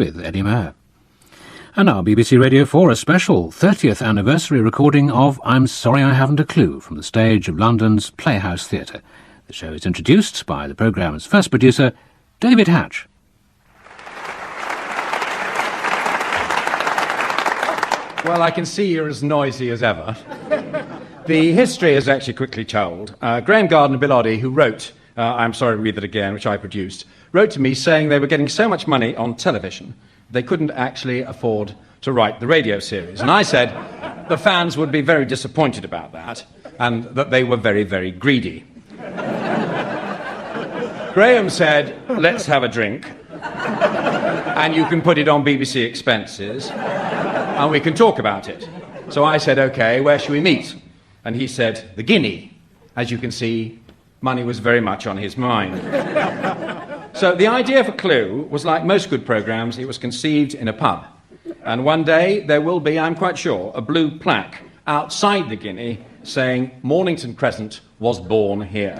with Eddie Mair. And now BBC Radio 4, a special 30th anniversary recording of I'm Sorry I Haven't a Clue from the stage of London's Playhouse Theatre. The show is introduced by the programme's first producer, David Hatch. Well, I can see you're as noisy as ever. The history is actually quickly told. Graham Garden and Bill Oddie, who wrote I'm Sorry to Read That Again, which I produced, wrote to me saying they were getting so much money on television they couldn't actually afford to write the radio series. And I said the fans would be very disappointed about that and that they were very, very greedy. Graham said, let's have a drink and you can put it on BBC expenses and we can talk about it. So I said, OK, where should we meet? And he said, the Guinea. As you can see, money was very much on his mind. So the idea for Clue was like most good programmes, it was conceived in a pub. And one day there will be, I'm quite sure, a blue plaque outside the Guinea saying Mornington Crescent was born here.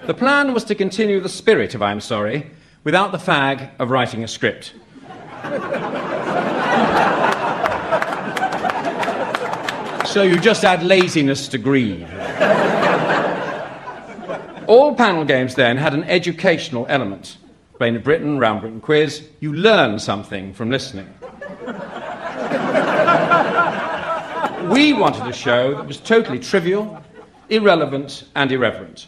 The plan was to continue the spirit of I'm Sorry without the fag of writing a script. So you just add laziness to greed. All panel games then had an educational element. Brain of Britain, Round Britain Quiz, you learn something from listening. We wanted a show that was totally trivial, irrelevant and irreverent.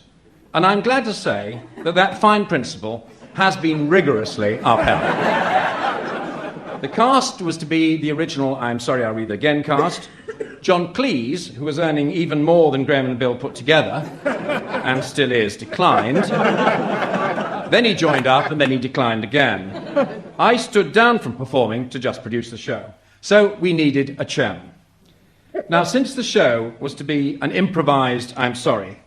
And I'm glad to say that that fine principle has been rigorously upheld. The cast was to be the original I'm Sorry I'll Read It Again cast. John Cleese, who was earning even more than Graham and Bill put together, and still is, declined. Then he joined up, and then he declined again. I stood down from performing to just produce the show. So we needed a chairman. Now, since the show was to be an improvised I'm Sorry,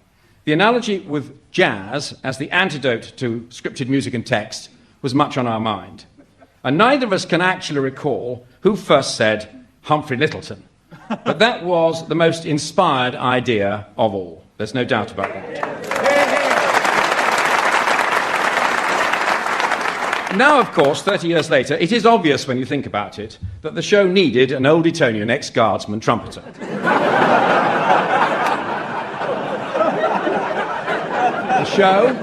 the analogy with jazz as the antidote to scripted music and text was much on our mind. And neither of us can actually recall who first said Humphrey Lyttelton. But that was the most inspired idea of all. There's no doubt about that. Now, of course, 30 years later, it is obvious when you think about it that the show needed an old Etonian ex-guardsman trumpeter. The show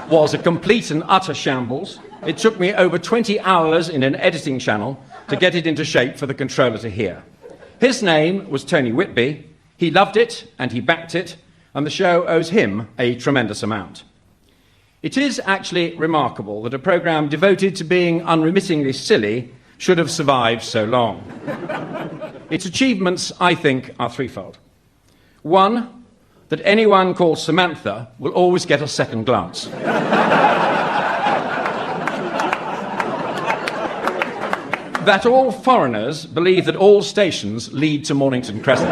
was a complete and utter shambles. It took me over 20 hours in an editing channel to get it into shape for the controller to hear. His name was Tony Whitby. He loved it and he backed it, and the show owes him a tremendous amount. It is actually remarkable that a programme devoted to being unremittingly silly should have survived so long. Its achievements, I think, are threefold. One, that anyone called Samantha will always get a second glance. That all foreigners believe that all stations lead to Mornington Crescent.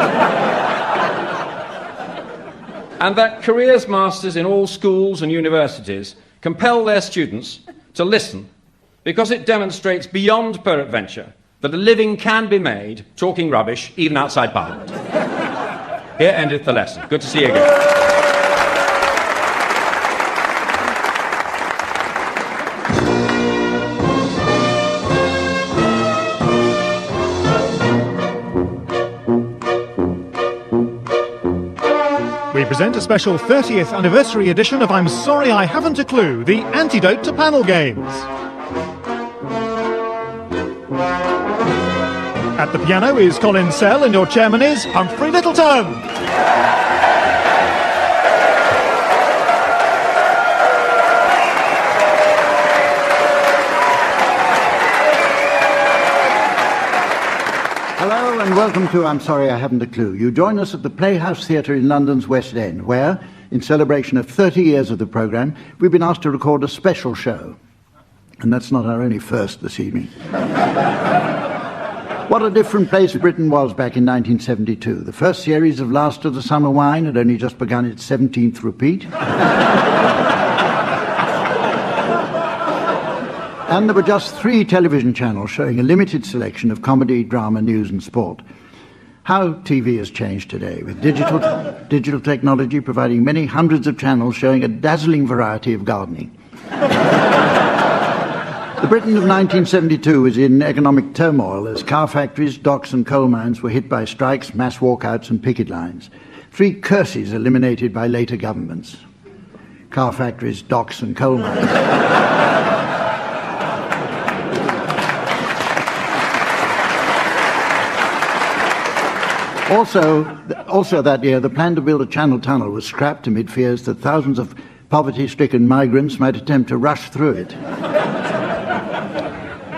And that careers masters in all schools and universities compel their students to listen because it demonstrates beyond peradventure that a living can be made talking rubbish even outside Parliament. Here endeth the lesson. Good to see you again. We present a special 30th anniversary edition of I'm Sorry I Haven't a Clue, the antidote to panel games. At the piano is Colin Sell and your chairman is Humphrey Lyttelton. Hello and welcome to I'm Sorry I Haven't a Clue. You join us at the Playhouse Theatre in London's West End, where, in celebration of 30 years of the programme, we've been asked to record a special show. And that's not our only first this evening. What a different place Britain was back in 1972. The first series of Last of the Summer Wine had only just begun its 17th repeat. And there were just 3 television channels showing a limited selection of comedy, drama, news and sport. How TV has changed today, with digital technology providing many hundreds of channels showing a dazzling variety of gardening. The Britain of 1972 was in economic turmoil as car factories, docks and coal mines were hit by strikes, mass walkouts and picket lines. 3 curses eliminated by later governments: car factories, docks and coal mines. Also that year, the plan to build a Channel Tunnel was scrapped amid fears that thousands of poverty-stricken migrants might attempt to rush through it.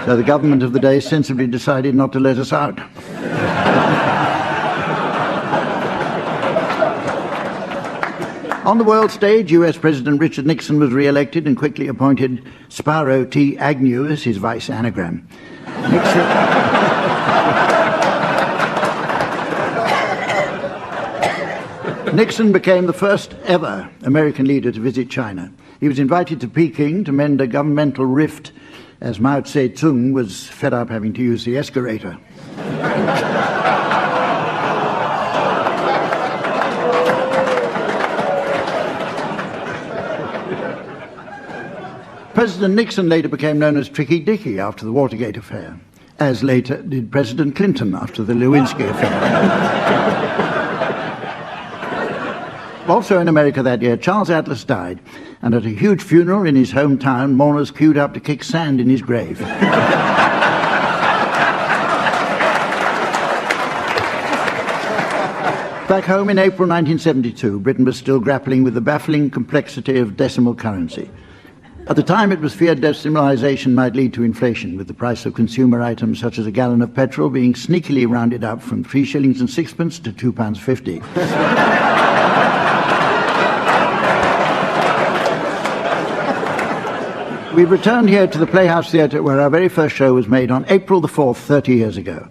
So the government of the day sensibly decided not to let us out. On the world stage, US President Richard Nixon was re-elected and quickly appointed Sparrow T. Agnew as his vice anagram. Nixon became the first ever American leader to visit China. He was invited to Peking to mend a governmental rift as Mao Tse-tung was fed up having to use the escalator. President Nixon later became known as Tricky Dicky after the Watergate affair, as later did President Clinton after the Lewinsky affair. Also in America that year, Charles Atlas died, and at a huge funeral in his hometown, mourners queued up to kick sand in his grave. Back home in April 1972, Britain was still grappling with the baffling complexity of decimal currency. At the time, it was feared decimalisation might lead to inflation, with the price of consumer items such as a gallon of petrol being sneakily rounded up from 3 shillings and sixpence to £2.50. We returned here to the Playhouse Theatre, where our very first show was made on April the 4th, 30 years ago.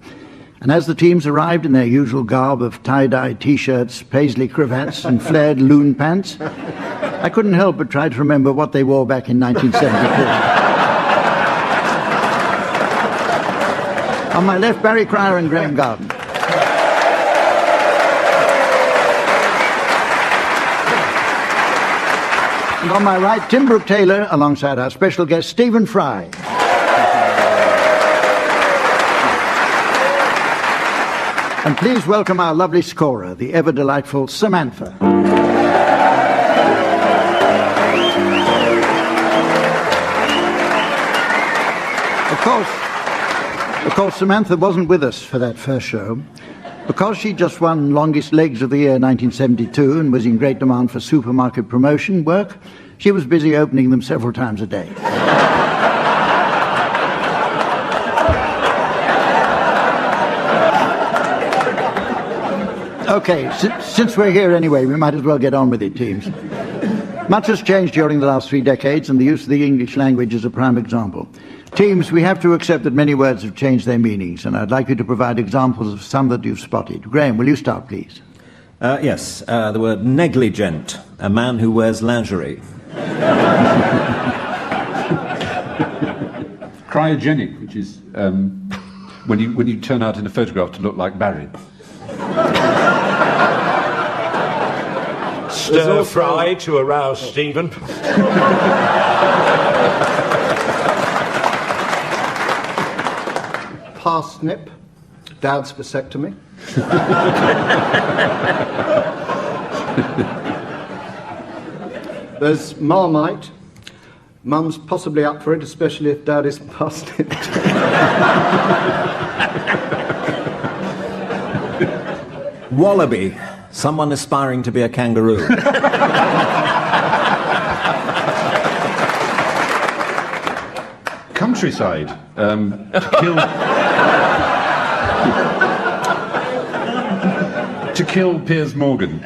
And as the teams arrived in their usual garb of tie-dye T-shirts, paisley cravats and flared loon pants, I couldn't help but try to remember what they wore back in 1974. On my left, Barry Cryer and Graham Garden. And on my right, Tim Brooke-Taylor, alongside our special guest, Stephen Fry. And please welcome our lovely scorer, the ever-delightful Samantha. Of course, Samantha wasn't with us for that first show. Because she just won Longest Legs of the Year 1972 and was in great demand for supermarket promotion work, she was busy opening them several times a day. Okay, since we're here anyway, we might as well get on with it, teams. Much has changed during the last 3 decades, and the use of the English language is a prime example. Teams, we have to accept that many words have changed their meanings, and I'd like you to provide examples of some that you've spotted. Graham, will you start, please? Yes, the word negligent, a man who wears lingerie. Cryogenic, which is when you turn out in a photograph to look like Barry. Stir fry to arouse Stephen. Parsnip, Dad's vasectomy. There's Marmite. Mum's possibly up for it, especially if Dad isn't parsnipped. Wallaby, someone aspiring to be a kangaroo. Countryside, to kill Piers Morgan.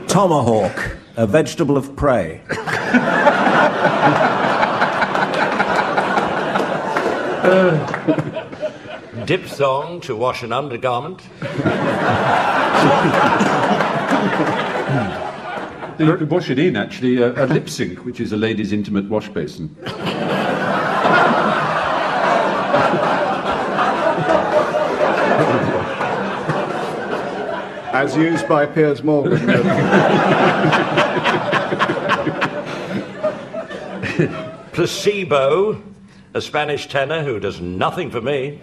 Tomahawk, a vegetable of prey. Diphthong to wash an undergarment. You could wash it in, actually, a lip sync, which is a lady's intimate wash basin. As used by Piers Morgan. Placebo, a Spanish tenor who does nothing for me.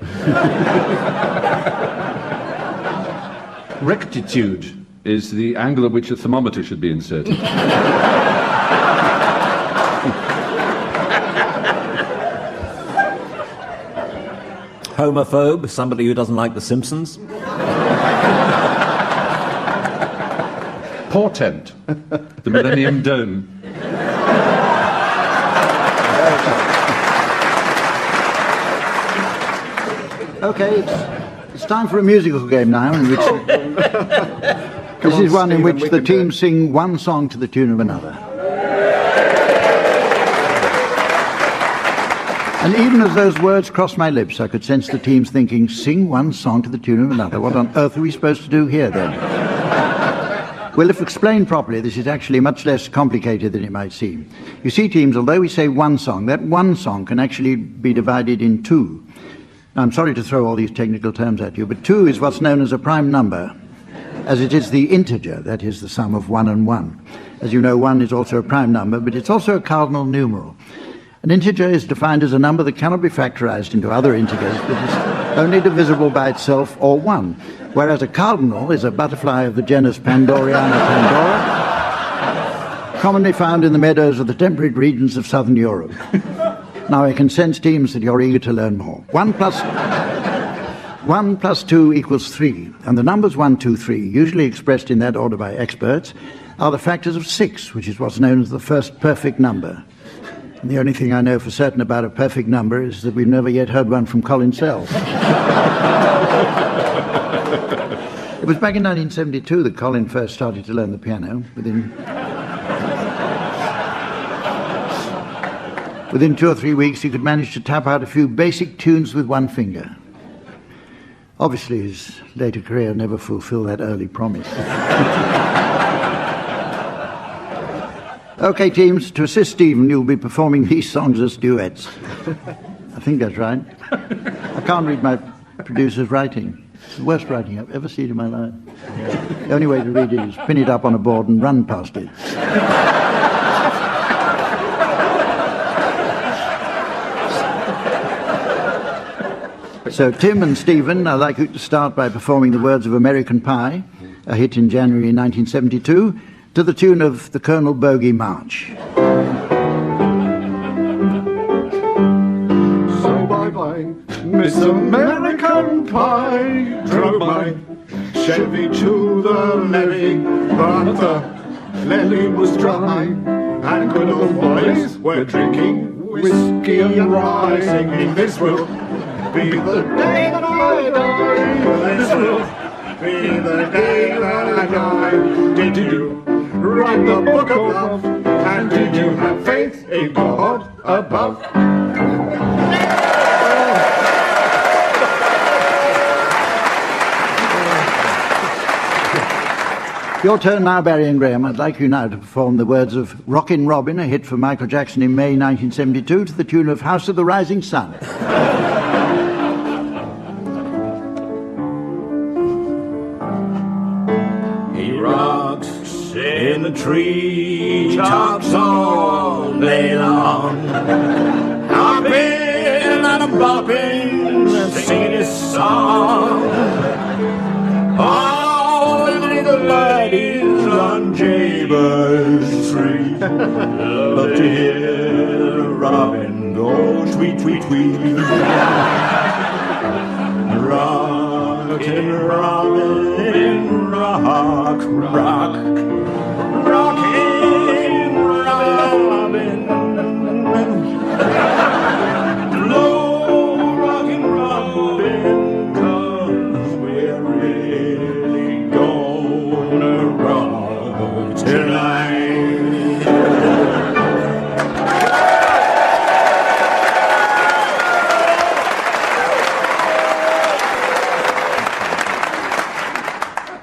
Rectitude is the angle at which a thermometer should be inserted. Homophobe, somebody who doesn't like The Simpsons. Portent, the Millennium Dome. Okay, it's time for a musical game now, in which this is one in which the teams sing one song to the tune of another. And even as those words crossed my lips, I could sense the teams thinking, sing one song to the tune of another. What on earth are we supposed to do here, then? Well, if explained properly, this is actually much less complicated than it might seem. You see, teams, although we say one song, that one song can actually be divided in two. Now, I'm sorry to throw all these technical terms at you, but 2 is what's known as a prime number, as it is the integer, that is the sum of 1 and 1. As you know, 1 is also a prime number, but it's also a cardinal numeral. An integer is defined as a number that cannot be factorized into other integers, but is only divisible by itself or 1, whereas a cardinal is a butterfly of the genus Pandoriana pandora, commonly found in the meadows of the temperate regions of southern Europe. Now, I can sense, teams, that you're eager to learn more. 1 plus 2 equals 3, and the numbers 1, 2, 3, usually expressed in that order by experts, are the factors of 6, which is what's known as the first perfect number. And the only thing I know for certain about a perfect number is that we've never yet heard one from Colin Sells. It was back in 1972 that Colin first started to learn the piano. Within 2 or 3 weeks, he could manage to tap out a few basic tunes with one finger. Obviously, his later career never fulfilled that early promise. Okay, teams, to assist Stephen, you'll be performing these songs as duets. I think that's right. I can't read my producer's writing. It's the worst writing I've ever seen in my life. The only way to read it is pin it up on a board and run past it. So, Tim and Stephen, I'd like you to start by performing the words of American Pie, a hit in January 1972, to the tune of the Colonel Bogey March. So bye-bye, Miss American Pie, drove my Chevy to the levee, but the levee was dry, and good old boys were drinking whiskey and rye, singing, this will be the day that I die. This will be the day that I die. Did you write the book of love? And did you have faith in God above? Your turn now, Barry and Graham. I'd like you now to perform the words of Rockin' Robin, a hit for Michael Jackson in May 1972, to the tune of House of the Rising Sun. In the tree tops all day long, hopping and I'm bopping, singing this song. All the little ladies on Jaybird Street love to hear Robin go tweet, tweet, tweet. Rockin' Robin, rock, rock. Rockin' Robin, blow rockin' Robin, 'cause we're really gonna rock tonight.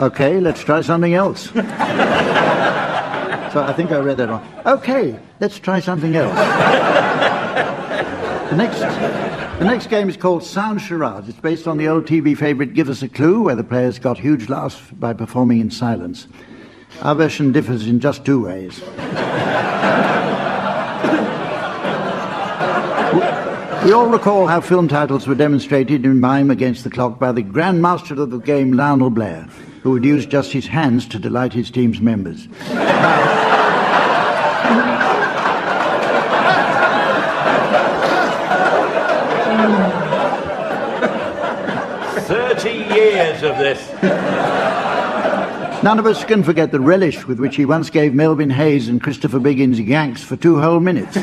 Okay, let's try something else. So I think I read that wrong. Okay, let's try something else. The The next game is called Sound Charades. It's based on the old TV favourite Give Us a Clue, where the players got huge laughs by performing in silence. Our version differs in just two ways. We all recall how film titles were demonstrated in mime against the clock by the Grand Master of the game, Lionel Blair, who would use just his hands to delight his team's members. 30 years of this. None of us can forget the relish with which he once gave Melvin Hayes and Christopher Biggins yanks for 2 whole minutes.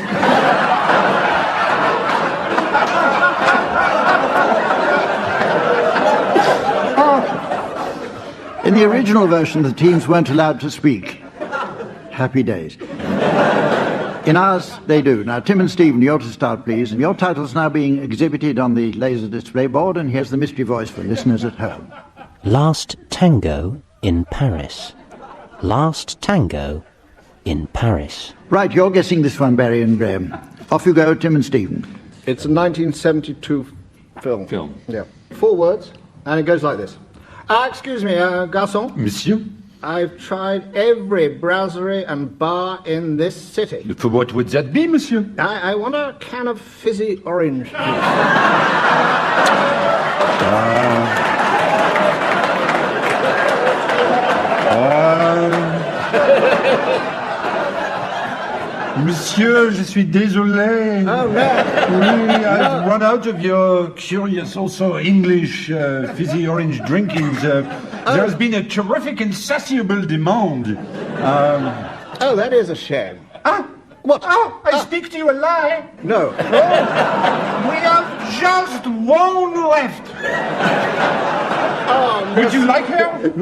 In the original version, the teams weren't allowed to speak. Happy days. In ours, they do. Now, Tim and Stephen, you're to start, please. And your title's now being exhibited on the laser display board, and here's the mystery voice for listeners at home. Last Tango in Paris. Last Tango in Paris. Right, you're guessing this one, Barry and Graham. Off you go, Tim and Stephen. It's a 1972 film. Yeah. 4 words, and it goes like this. Excuse me, garçon. Monsieur? I've tried every brasserie and bar in this city. For what would that be, monsieur? I want a can of fizzy orange juice. Monsieur, je suis désolé. Oh, no. Oui, I've run out of your curious, also English fizzy orange drinkings. There has been a terrific insatiable demand. Oh, that is a shame. What? Oh, I speak to you a lie. No. We have just one left. Would you like her?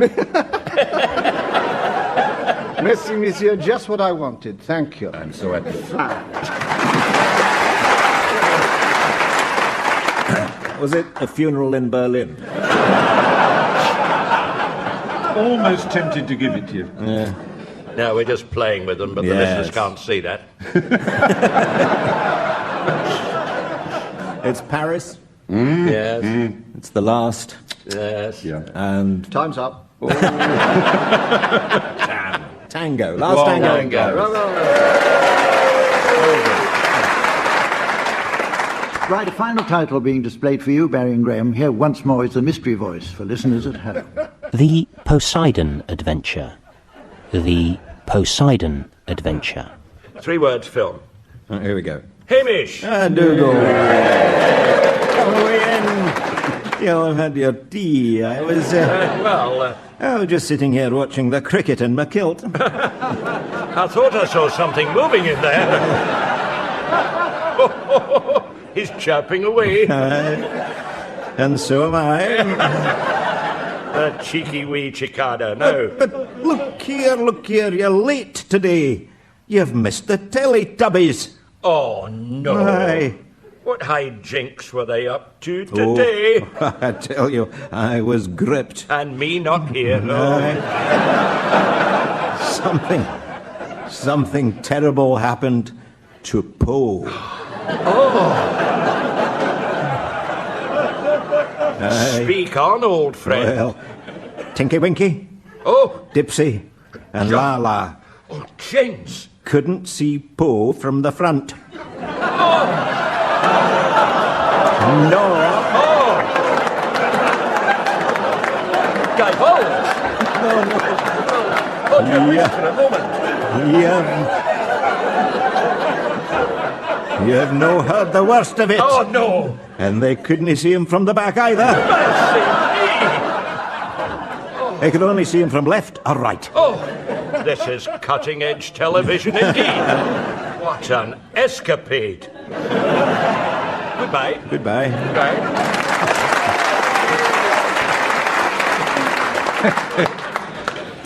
Merci, monsieur, just what I wanted. Thank you. I'm so happy. Was it A Funeral in Berlin? Almost tempted to give it to you. Yeah. No, we're just playing with them, but the Yes. listeners can't see that. It's Paris. Yes, It's the last. yes. Yeah. And Time's up. Tango. Last Tango. Right, a final title being displayed for you, Barry and Graham. Here once more is the mystery voice for listeners at home. The Poseidon Adventure. The Poseidon Adventure. 3 words film. Oh, here we go. Hamish! Dougal. Oh, Ian. You'll have had your tea. I was just sitting here watching the cricket in my kilt. I thought I saw something moving in there. He's chirping away. And so am I. That cheeky wee cicada, no. But look here, you're late today. You've missed the Teletubbies. Oh, no. Why? What hijinks were they up to today? Oh, I tell you, I was gripped. And me not here, no. Something terrible happened to Poe. Speak on, old friend. Well, Tinky Winky, Oh, Dipsy, and Lala oh, James. couldn't see Poe from the front. No. Divulge. Hold your wrist for a moment. You have no heard the worst of it. Oh, no. And they couldn't see him from the back either. Mercy me. They could only see him from left or right. Oh, this is cutting-edge television indeed. What an escapade. Goodbye. Goodbye. Goodbye.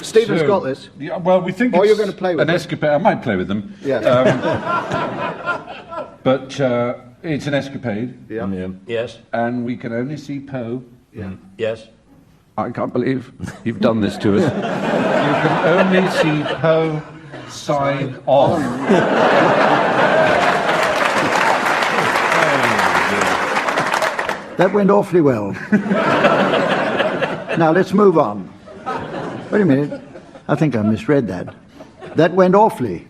Stephen's got this. Yeah, well, we think Or it's you're going to play with an them. escapade. I might play with them. Yeah. But it's an escapade, Yes. and we can only see Poe. Yes. I can't believe you've done this to us. You can only see Poe side on. That went awfully well. Now let's move on. Wait a minute. I think I misread that. That went awfully.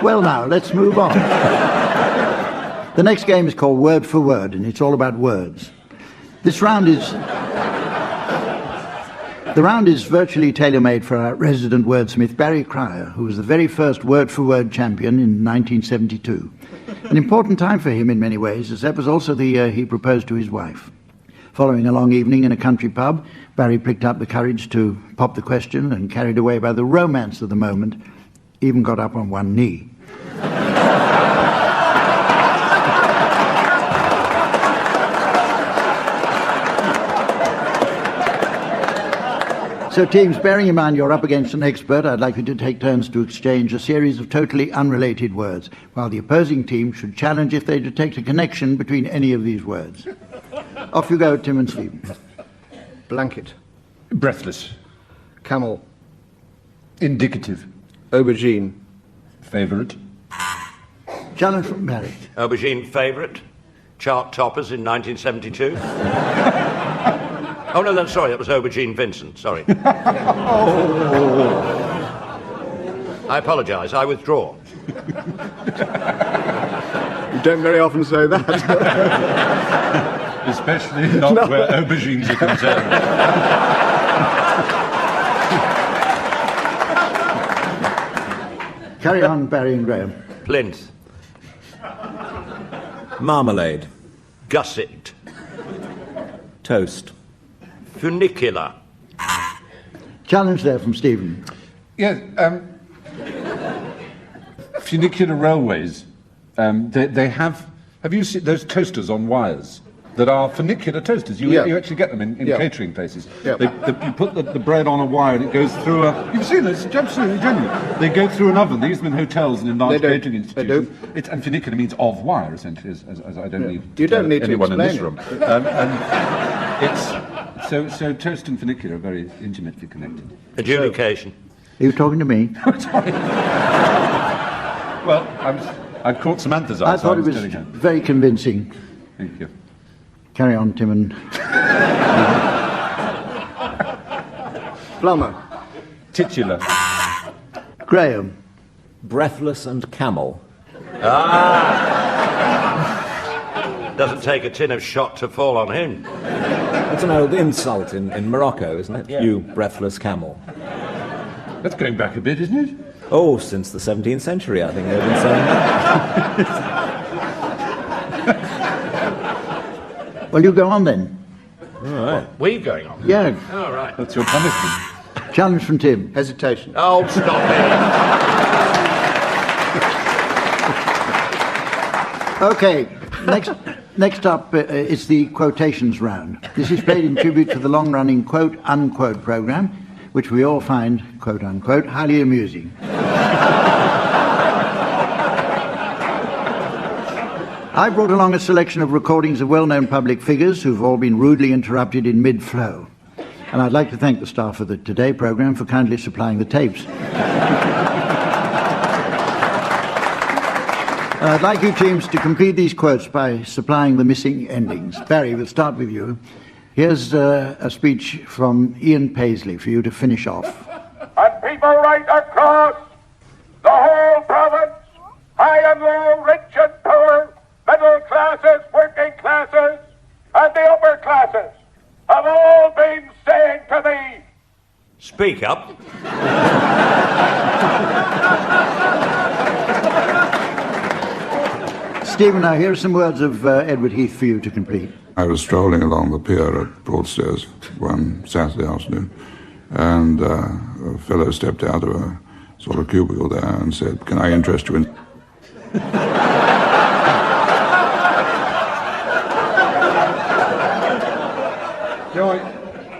Well, now, let's move on. The next game is called Word for Word, and it's all about words. The round is virtually tailor-made for our resident wordsmith, Barry Cryer, who was the very first Word for Word champion in 1972. An important time for him in many ways, as that was also the year he proposed to his wife. Following a long evening in a country pub, Barry picked up the courage to pop the question and, carried away by the romance of the moment, even got up on one knee. So teams, bearing in mind you're up against an expert, I'd like you to take turns to exchange a series of totally unrelated words, while the opposing team should challenge if they detect a connection between any of these words. Off you go, Tim and Stephen. Blanket. Breathless. Camel. Indicative. Aubergine. Favourite. Challenge from Barry. Aubergine favourite. Chart toppers in 1972. Oh, no, that's sorry, that was Aubergine Vincent, sorry. I apologise, I withdraw. You don't very often say that. Especially not where aubergines are concerned. Carry on, Barry and Graham. Plinth. Marmalade. Gusset. Toast. Funicular. Challenge there from Stephen. Yes, funicular railways. They have you seen those toasters on wires that are funicular toasters? You actually get them in catering places. Yeah. You put the bread on a wire and it goes through a... You've seen this, it's absolutely genuine. They go through an oven. They use them in hotels and in large catering institutions. And funicular means of wire, essentially, as I don't need You don't need anyone to in this explain room. And it's... So toast and funicular are very intimately connected. Adjudication. Are you talking to me? Sorry. Well, I've caught Samantha's eye. I thought it was very convincing. Thank you. Carry on, Tim and... Plumber. Titular. Graham. Breathless and camel. Doesn't take a tin of shot to fall on him. That's an old insult in Morocco, isn't it? Yeah. You breathless camel. That's going back a bit, isn't it? Oh, since the 17th century, I think they've been saying that. Well, you go on then. All right. We're going on. Yeah. All right. That's your punishment. Challenge from Tim. Hesitation. Oh, stop it. Okay, next up is the quotations round. This is played in tribute to the long-running quote-unquote programme, which we all find, quote-unquote, highly amusing. I brought along a selection of recordings of well-known public figures who've all been rudely interrupted in mid-flow. And I'd like to thank the staff of the Today programme for kindly supplying the tapes. I'd like you teams to complete these quotes by supplying the missing endings. Barry, we'll start with you. Here's a speech from Ian Paisley for you to finish off. And people right across the whole province, high and low, rich and poor, middle classes, working classes, and the upper classes, have all been saying to me, Speak up. Stephen, now here are some words of Edward Heath for you to complete. I was strolling along the pier at Broadstairs one Saturday afternoon, and a fellow stepped out of a sort of cubicle there and said, "Can I interest you in..." No,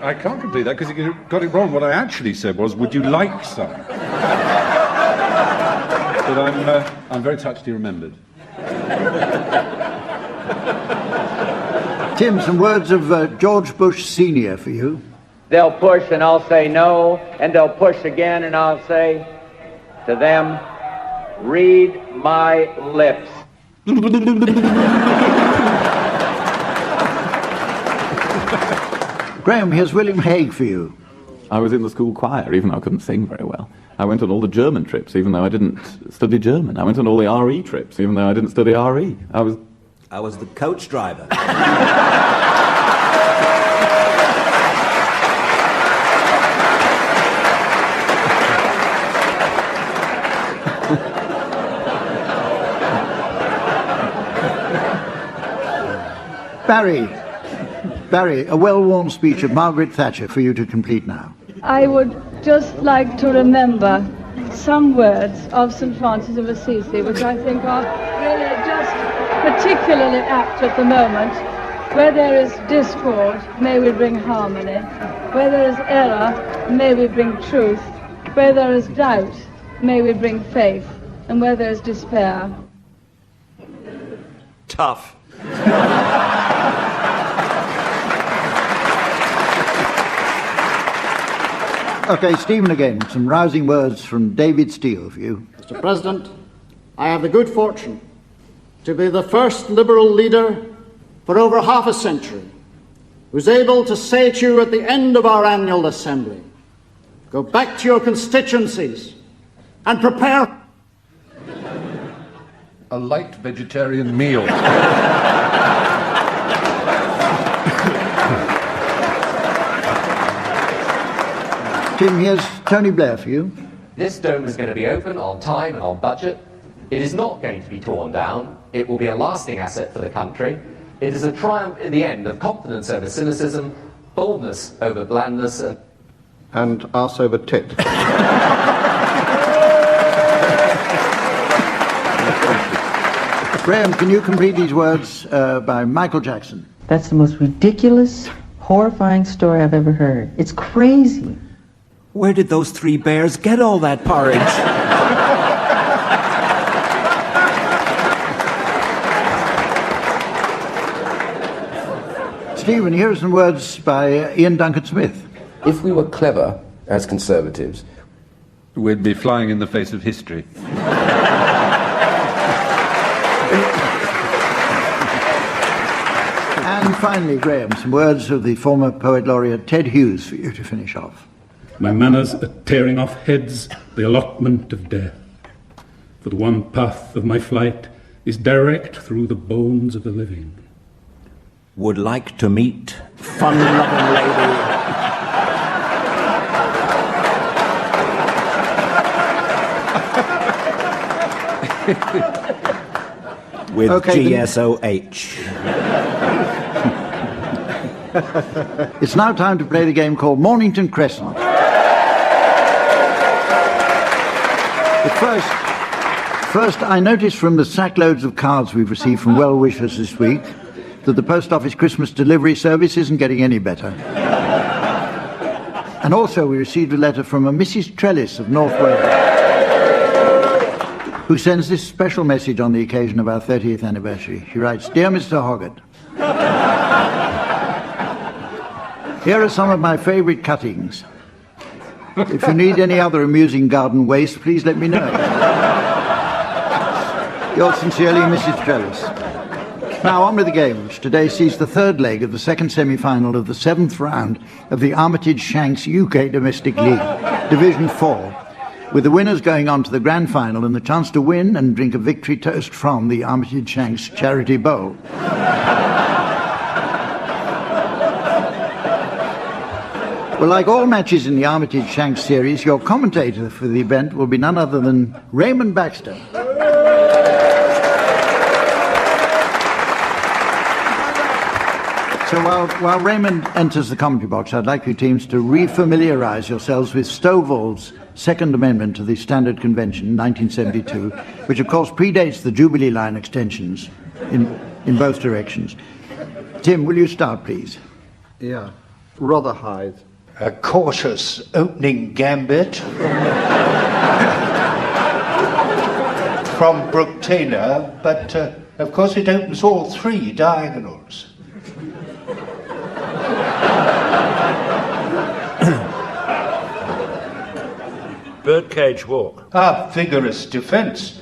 I can't complete that because you got it wrong. What I actually said was, "Would you like some?" But I'm very touched you remembered. Tim, some words of George Bush Sr. for you. They'll push and I'll say no, and they'll push again and I'll say to them, read my lips. Graham, here's William Hague for you. I was in the school choir, even though I couldn't sing very well. I went on all the German trips, even though I didn't study German. I went on all the RE trips, even though I didn't study RE. I was the coach driver. Barry, a well-worn speech of Margaret Thatcher for you to complete now. I would just like to remember some words of St. Francis of Assisi, which I think are really just particularly apt at the moment. Where there is discord, may we bring harmony. Where there is error, may we bring truth. Where there is doubt, may we bring faith. And where there is despair. Tough. Okay, Stephen again. Some rousing words from David Steele for you. Mr. President, I have the good fortune to be the first Liberal leader for over half a century who's able to say to you at the end of our annual assembly, go back to your constituencies and prepare a light vegetarian meal. Tim, here's Tony Blair for you. This dome is going to be open on time and on budget. It is not going to be torn down. It will be a lasting asset for the country. It is a triumph in the end of confidence over cynicism, boldness over blandness, and arse over tit. Graham, can you complete these words by Michael Jackson? That's the most ridiculous, horrifying story I've ever heard. It's crazy. Where did those three bears get all that porridge? Stephen, here are some words by Ian Duncan Smith. If we were clever as Conservatives, we'd be flying in the face of history. And finally, Graham, some words of the former Poet Laureate Ted Hughes for you to finish off. My manners are tearing off heads, the allotment of death. For the one path of my flight is direct through the bones of the living. Would like to meet fun-loving lady. With GSOH. It's now time to play the game called Mornington Crescent. But first, I noticed from the sackloads of cards we've received from well-wishers this week that the post office Christmas delivery service isn't getting any better. And also we received a letter from a Mrs. Trellis of North Wales, who sends this special message on the occasion of our 30th anniversary. She writes, Dear Mr. Hoggart, here are some of my favourite cuttings. If you need any other amusing garden waste, please let me know. Yours sincerely, Mrs. Trellis. Now on with the game, which today sees the third leg of the second semi-final of the 7th round of the Armitage Shanks UK Domestic League, Division 4, with the winners going on to the grand final and the chance to win and drink a victory toast from the Armitage Shanks Charity Bowl. Well, like all matches in the Armitage Shanks series, your commentator for the event will be none other than Raymond Baxter. So while Raymond enters the commentary box, I'd like you teams to re-familiarise yourselves with Stovall's Second Amendment to the Standard Convention, 1972, which of course predates the Jubilee Line extensions in both directions. Tim, will you start, please? Yeah. Rotherhithe. A cautious opening gambit from Brooke-Taylor, but of course it opens all three diagonals. Birdcage walk. Vigorous defence.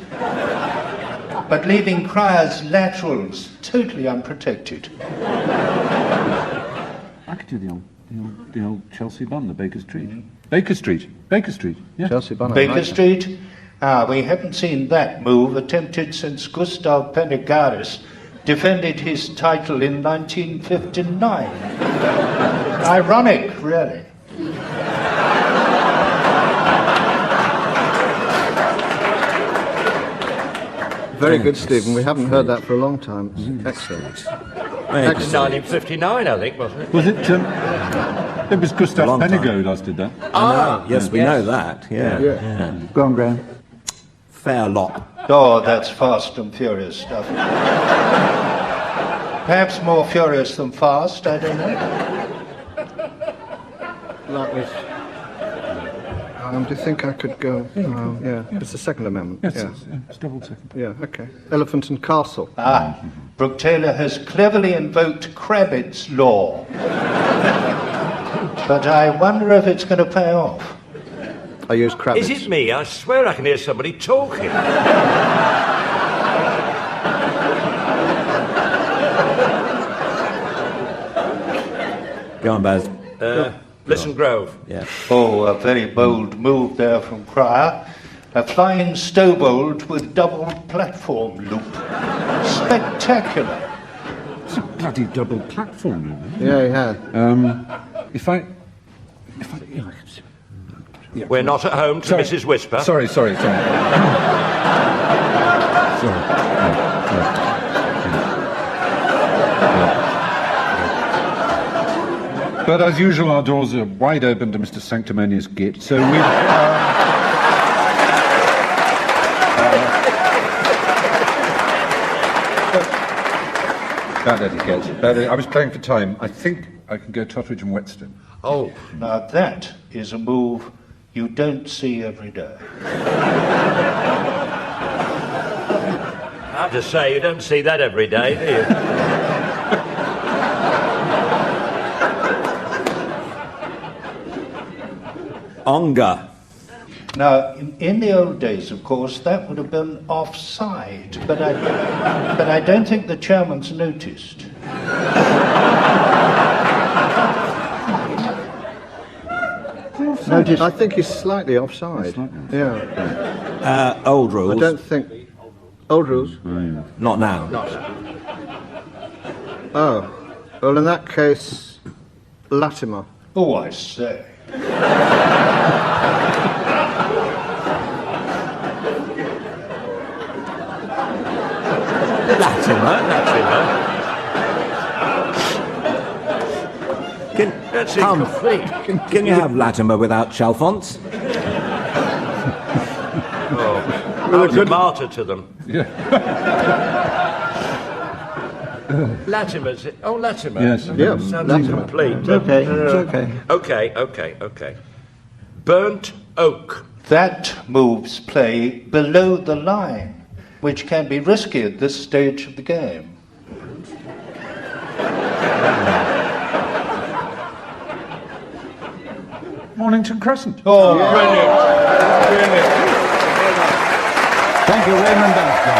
But leaving Cryer's laterals totally unprotected. I could do the old Chelsea bun, the Baker Street. Baker Street, yeah. Chelsea bun. Baker Street? We haven't seen that move attempted since Gustav Pennegaris defended his title in 1959. Ironic, really. Very good, Stephen. We haven't heard that for a long time. Excellent. Excellent. 1959, I think, wasn't it? Was it? It was Gustav Pennegaris did that. Yes, we know that. Yeah. Go on, Graham. Fair lot. Oh, that's fast and furious stuff. Perhaps more furious than fast, I don't know. That was... do you think I could go? Yeah, it's the Second Amendment. Yes, it's double second. Yeah, okay. Elephant and Castle. Brooke-Taylor has cleverly invoked Krabbett's law. But I wonder if it's going to pay off. I use Krabbett's. Is it me? I swear I can hear somebody talking. Go on, Baz. Listen, Grove. Yeah. Oh, a very bold move there from Cryer. A flying stowbold with double platform loop. Spectacular. It's a bloody double platform, isn't it? Yeah, he had. We're not at home to Mrs. Whisper. Sorry. Sorry. But as usual, our doors are wide open to Mr. Sanctimonious Git, so we... Bad etiquette. I was playing for time. I think I can go Totteridge and Whetstone. Oh, now that is a move you don't see every day. I have to say, you don't see that every day, do you? Onga. Now, in the old days, of course, that would have been offside, but I don't think the chairman's noticed. Notice. I think he's slightly offside. Yeah. Old rules. I don't think... Old rules? Not now. Oh. Well, in that case, Latimer. Oh, I say. Latimer. That's incomplete. Can you have Latimer without Chalfonts? I was a martyr to them. Yeah. Latimer's... Oh, Latimer. Yes. Yes. Sounds incomplete. Okay, it's okay. Okay. Burnt oak. That moves play below the line, which can be risky at this stage of the game. Mornington Crescent. Oh, brilliant. Thank you, Raymond Baxter.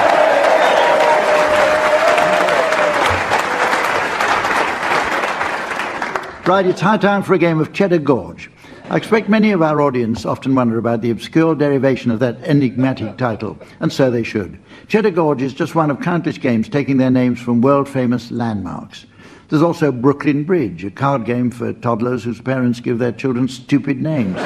Right, it's high time for a game of Cheddar Gorge. I expect many of our audience often wonder about the obscure derivation of that enigmatic title, and so they should. Cheddar Gorge is just one of countless games taking their names from world-famous landmarks. There's also Brooklyn Bridge, a card game for toddlers whose parents give their children stupid names.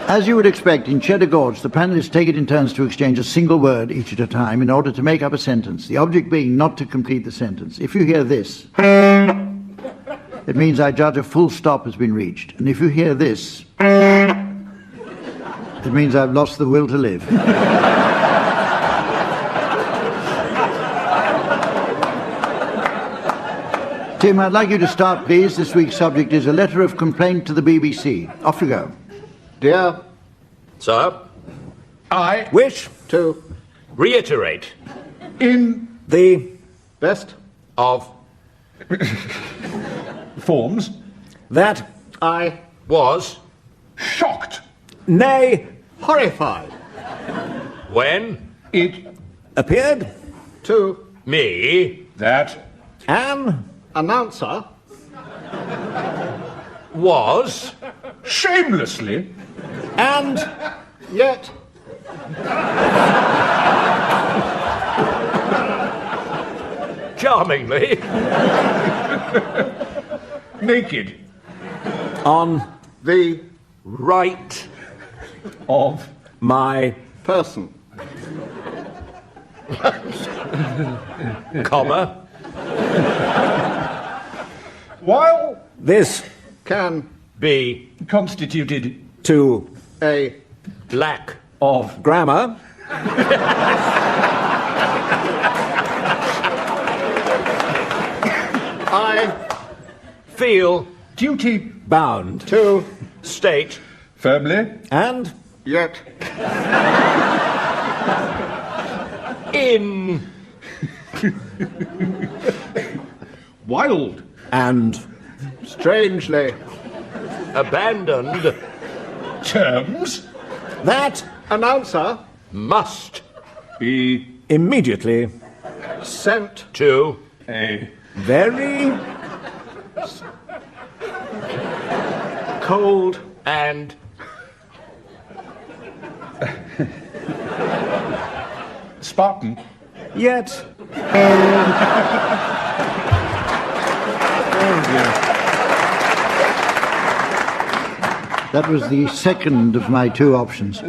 As you would expect, in Cheddar Gorge, the panelists take it in turns to exchange a single word each at a time in order to make up a sentence, the object being not to complete the sentence. If you hear this, it means I judge a full stop has been reached. And if you hear this, it means I've lost the will to live. Tim, I'd like you to start, please. This week's subject is a letter of complaint to the BBC. Off you go. Dear... Sir? I wish to reiterate in the best of forms that I was shocked, nay, horrified, when it appeared to me that an announcer was shamelessly and yet charmingly naked on the right of my person, comma while this can be constituted to a lack of grammar I feel duty bound to state firmly and yet in wild and strangely abandoned terms that announcer must be immediately sent to a very cold and Spartan yet That was the second of my two options.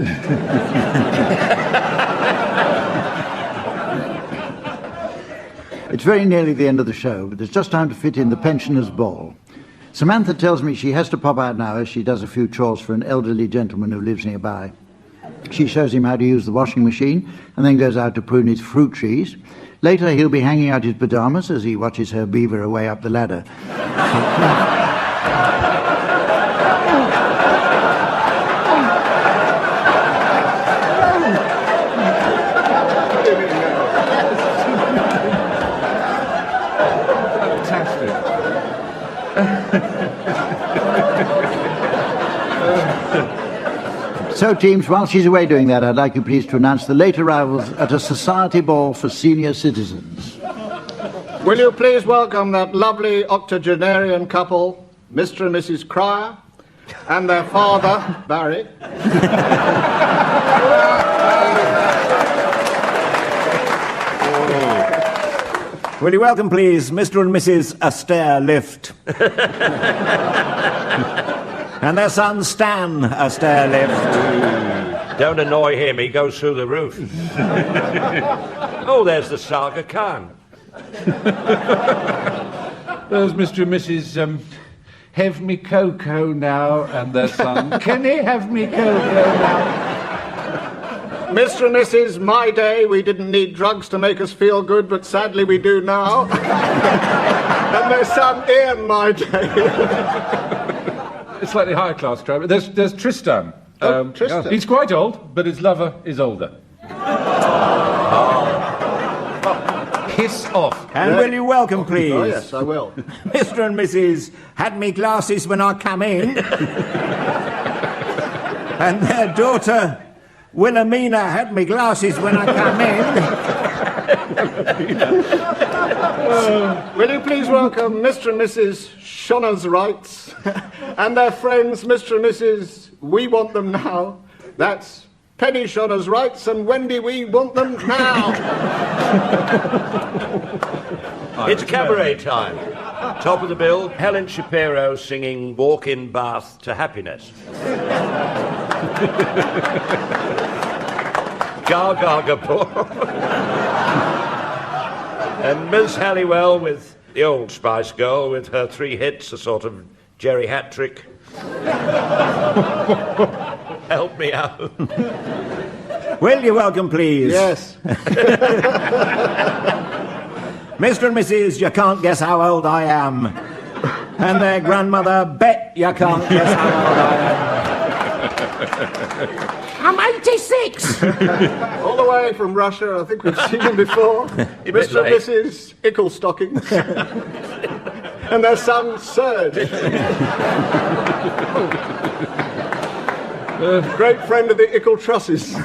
It's very nearly the end of the show, but there's just time to fit in the pensioners' ball. Samantha tells me she has to pop out now as she does a few chores for an elderly gentleman who lives nearby. She shows him how to use the washing machine and then goes out to prune his fruit trees. Later he'll be hanging out his pyjamas as he watches her beaver away up the ladder. So, teams, while she's away doing that, I'd like you please to announce the late arrivals at a society ball for senior citizens. Will you please welcome that lovely octogenarian couple, Mr. and Mrs. Cryer, and their father, Barry. Will you welcome, please, Mr. and Mrs. Astaire Lift. And their son, Stan Astaire Lift. Don't annoy him, he goes through the roof. Oh, there's the Saga Khan. There's Mr. and Mrs. Have me cocoa now, and their son. Can he have me cocoa now? Mr. and Mrs. My Day, we didn't need drugs to make us feel good, but sadly we do now. And their son, Ian My Day. A slightly higher class driver. There's Tristan. Tristan. He's quite old, but his lover is older. Piss off. And will you welcome, please? Oh, yes, I will. Mr. and Mrs. Had me glasses when I come in. And their daughter, Wilhelmina, had me glasses when I come in. Will you please welcome Mr. and Mrs. Shonna's Rights and their friends, Mr. and Mrs. We Want Them Now. That's Penny Shonna's Rights and Wendy We Want Them Now. It's cabaret time. Top of the bill, Helen Shapiro singing Walk in Bath to Happiness. Gar Gargapur. And Ms. Halliwell with the Old Spice Girl with her 3 hits, a sort of Jerry Hat-trick. Help me out. Will you welcome, please? Yes. Mr. and Mrs. You Can't Guess How Old I Am. And their grandmother, Bet You Can't Guess How Old I Am. I'm 86! All the way from Russia, I think we've seen him before. Mr. and Mrs. Icklestockings. and their son Serge. Great friend of the Ickle Trusses.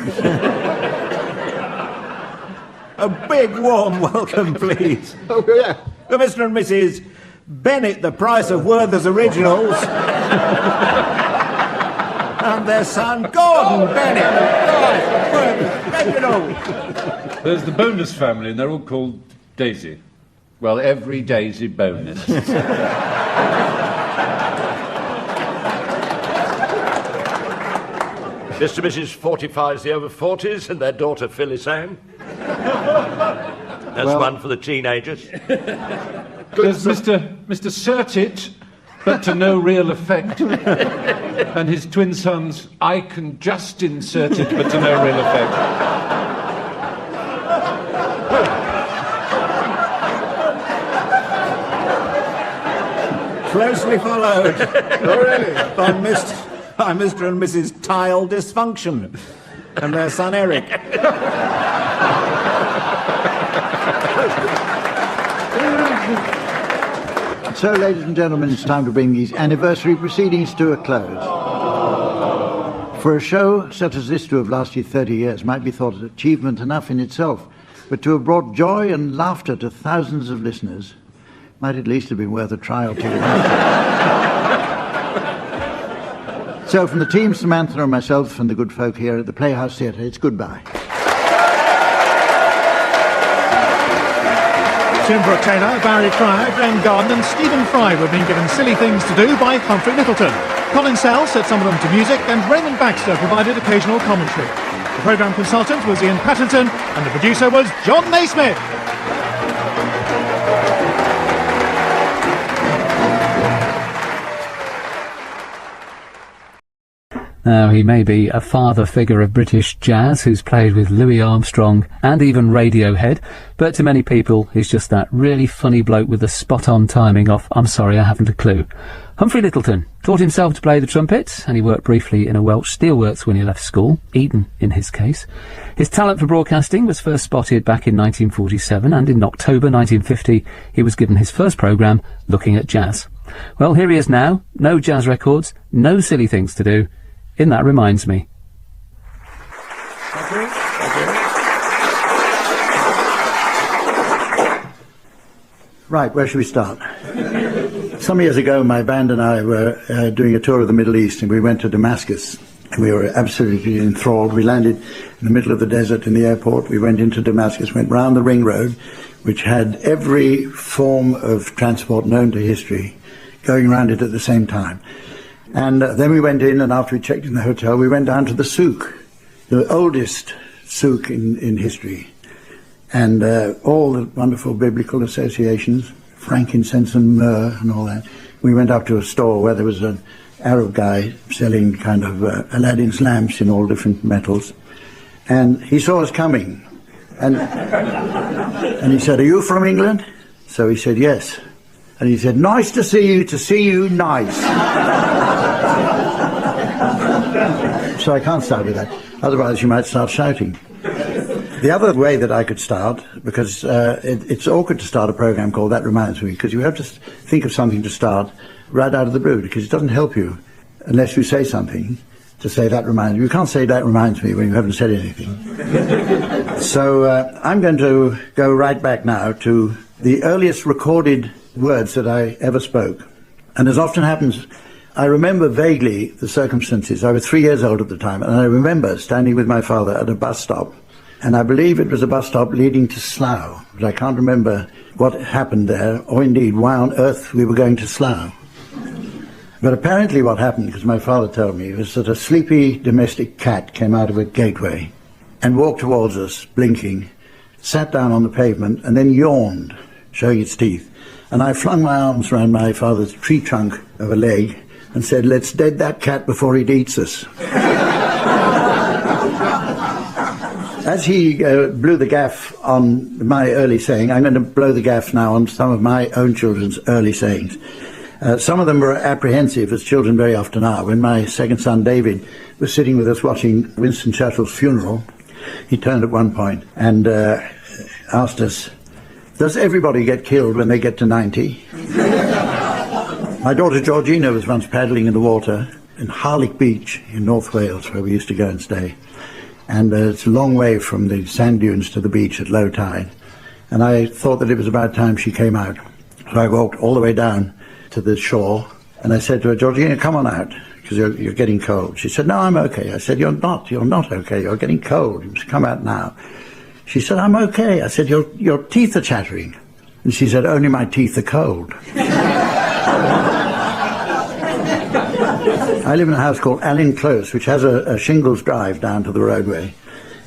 A big warm welcome, please. Oh, yeah. Mr. and Mrs. Bennett, the Price of Werther's Originals. And their son, Gordon Bennett. Reginald. There's the Bonus family, and they're all called Daisy. Well, every Daisy bonus. Mr. and Mrs. Fortifies the over 40s and their daughter Phyllis Ann. That's Well- one for the teenagers. There's Mr. Certit, but to no real effect. And his twin sons, I can just insert it, but to no real effect. Closely followed. by Mr. and Mrs. Tile Dysfunction. And their son, Eric. So, ladies and gentlemen, it's time to bring these anniversary proceedings to a close. For a show such as this to have lasted 30 years might be thought an achievement enough in itself, but to have brought joy and laughter to thousands of listeners might at least have been worth a trial ticket. So, from the team, Samantha and myself and the good folk here at the Playhouse Theatre, it's goodbye. Tim Brooke-Taylor, Barry Cryer, Glenn Garden and Stephen Fry were being given silly things to do by Humphrey Lyttelton. Colin Sell set some of them to music and Raymond Baxter provided occasional commentary. The programme consultant was Ian Patterson and the producer was John Naismith. Now, he may be a father figure of British jazz who's played with Louis Armstrong and even Radiohead, but to many people he's just that really funny bloke with the spot-on timing of I'm sorry, I haven't a clue. Humphrey Lyttelton taught himself to play the trumpet, and he worked briefly in a Welsh steelworks when he left school, Eton in his case. His talent for broadcasting was first spotted back in 1947, and in October 1950 he was given his first programme, Looking at Jazz. Well, here he is now, no jazz records, no silly things to do. In That Reminds Me. Right, where should we start? Some years ago, my band and I were doing a tour of the Middle East, and we went to Damascus. And we were absolutely enthralled. We landed in the middle of the desert in the airport. We went into Damascus, went round the ring road, which had every form of transport known to history going around it at the same time. And then we went in, and after we checked in the hotel, we went down to the souk, the oldest souk in history. And all the wonderful biblical associations, frankincense and myrrh and all that. We went up to a store where there was an Arab guy selling kind of Aladdin's lamps in all different metals. And he saw us coming. And he said, "Are you from England?" So he said, "Yes." And he said, "Nice to see you, nice." So I can't start with that, otherwise you might start shouting. The other way that I could start, because it's awkward to start a programme called That Reminds Me, because you have to think of something to start right out of the blue, because it doesn't help you unless you say something to say that reminds me. You can't say that reminds me when you haven't said anything. So I'm going to go right back now to the earliest recorded words that I ever spoke. And as often happens, I remember vaguely the circumstances. I was 3 years old at the time, and I remember standing with my father at a bus stop. And I believe it was a bus stop leading to Slough, but I can't remember what happened there, or indeed why on earth we were going to Slough. But apparently what happened, because my father told me, was that a sleepy domestic cat came out of a gateway and walked towards us, blinking, sat down on the pavement, and then yawned, showing its teeth. And I flung my arms around my father's tree trunk of a leg and said, "Let's dead that cat before it eats us." As he blew the gaff on my early saying, I'm going to blow the gaff now on some of my own children's early sayings. Some of them were apprehensive, as children very often are. When my second son, David, was sitting with us watching Winston Churchill's funeral, he turned at one point and asked us, "Does everybody get killed when they get to 90? My daughter Georgina was once paddling in the water in Harlech Beach in North Wales, where we used to go and stay. And it's a long way from the sand dunes to the beach at low tide. And I thought that it was about time she came out. So I walked all the way down to the shore, and I said to her, Georgina, come on out, because you're getting cold. She said, no, I'm okay. I said, you're not okay, you're getting cold. You must come out now. She said, I'm okay. I said, your teeth are chattering. And she said, only my teeth are cold. I live in a house called Allin Close, which has a shingles drive down to the roadway.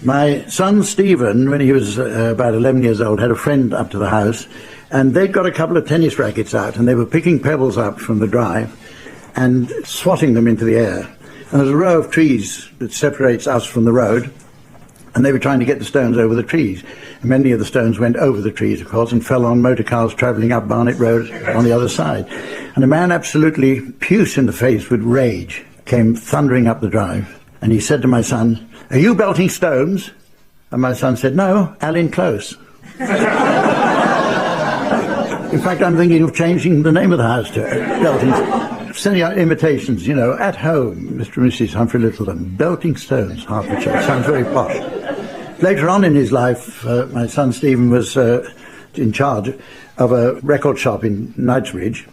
My son Stephen, when he was about 11 years old, had a friend up to the house, and they'd got a couple of tennis rackets out, and they were picking pebbles up from the drive and swatting them into the air. And there's a row of trees that separates us from the road, and they were trying to get the stones over the trees. And many of the stones went over the trees, of course, and fell on motor cars travelling up Barnet Road on the other side. And a man absolutely puce in the face with rage came thundering up the drive, and he said to my son, are you belting stones? And my son said, no, Allin Close. In fact, I'm thinking of changing the name of the house to Belting, sending out invitations, at home, Mr. and Mrs. Humphrey Lyttelton, Belting Stones, Hertfordshire. Sounds very posh. Later on in his life, my son Stephen was in charge of a record shop in Knightsbridge.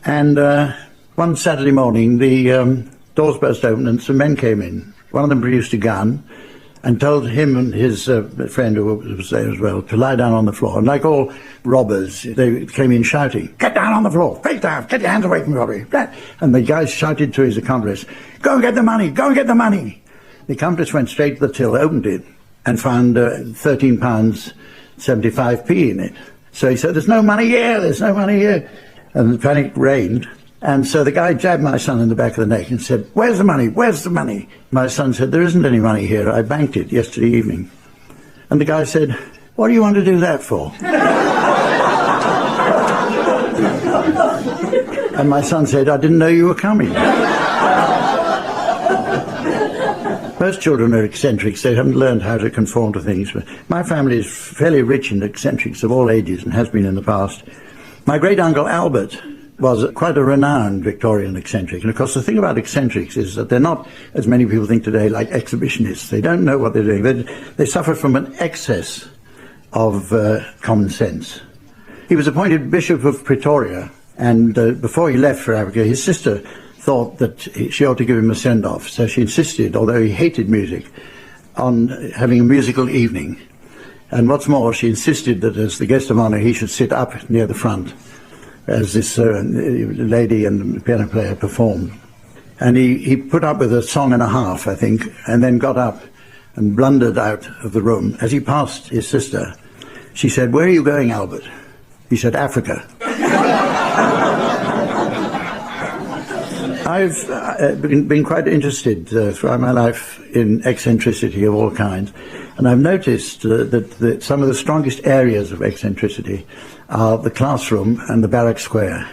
And one Saturday morning, the doors burst open and some men came in. One of them produced a gun and told him and his friend, who was there as well, to lie down on the floor. And like all robbers, they came in shouting, get down on the floor, face down, get your hands away from me, Robbie. And the guy shouted to his accomplice, go and get the money, go and get the money. The accomplice went straight to the till, opened it, and found £13.75 in it. So he said, there's no money here, there's no money here. And the panic reigned. And so the guy jabbed my son in the back of the neck and said, where's the money? Where's the money? My son said, there isn't any money here. I banked it yesterday evening. And the guy said, what do you want to do that for? And my son said, I didn't know you were coming. Most children are eccentrics. They haven't learned how to conform to things. But my family is fairly rich in eccentrics of all ages and has been in the past. My great-uncle Albert was quite a renowned Victorian eccentric. And of course the thing about eccentrics is that they're not, as many people think today, like exhibitionists. They don't know what they're doing. They suffer from an excess of common sense. He was appointed Bishop of Pretoria, and before he left for Africa, his sister thought that she ought to give him a send-off. So she insisted, although he hated music, on having a musical evening. And what's more, she insisted that as the guest of honour he should sit up near the front as this lady and the piano player performed. And he put up with a song and a half, I think, and then got up and blundered out of the room. As he passed his sister, she said, where are you going, Albert? He said, Africa. I've been quite interested throughout my life in eccentricity of all kinds, and I've noticed that some of the strongest areas of eccentricity are the classroom and the barrack square,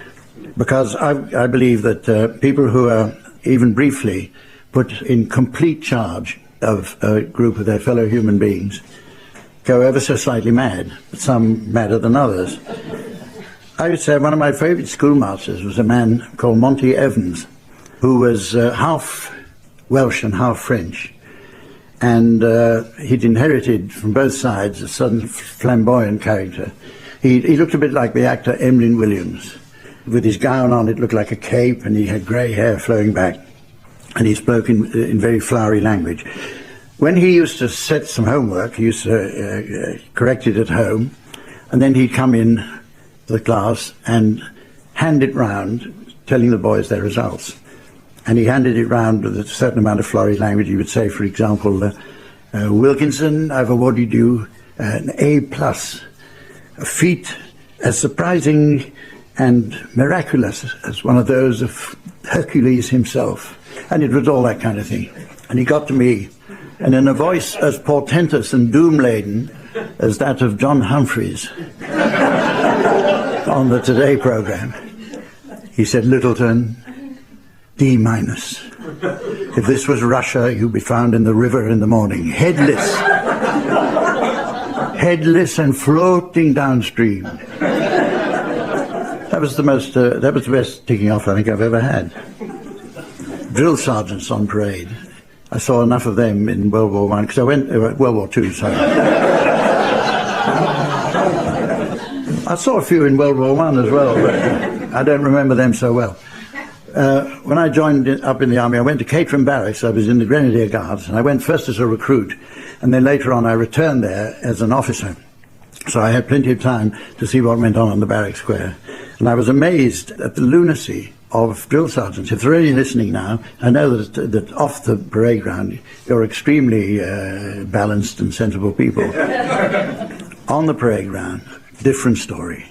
because I believe that people who are even briefly put in complete charge of a group of their fellow human beings go ever so slightly mad, some madder than others. I would say one of my favourite schoolmasters was a man called Monty Evans, who was half Welsh and half French. And he'd inherited from both sides a sudden flamboyant character. He looked a bit like the actor Emlyn Williams. With his gown on, it looked like a cape, and he had grey hair flowing back. And he spoke in very flowery language. When he used to set some homework, he used to correct it at home, and then he'd come in to the class and hand it round, telling the boys their results. And he handed it round with a certain amount of flowery language. He would say, for example, Wilkinson, I've awarded you an A+, a feat as surprising and miraculous as one of those of Hercules himself. And it was all that kind of thing. And he got to me, and in a voice as portentous and doom-laden as that of John Humphreys on the Today programme, he said, Lyttelton, D-. If this was Russia, you'd be found in the river in the morning, headless and floating downstream. That was the best ticking off I think I've ever had. Drill sergeants on parade. I saw enough of them in World War I, because I went, World War II, sorry. I saw a few in World War I as well, but I don't remember them so well. When I joined up in the army, I went to Caterham Barracks. I was in the Grenadier Guards, and I went first as a recruit, and then later on I returned there as an officer. So I had plenty of time to see what went on the barrack square. And I was amazed at the lunacy of drill sergeants. If they're only listening now, I know that off the parade ground, you're extremely balanced and sensible people. On the parade ground, different story.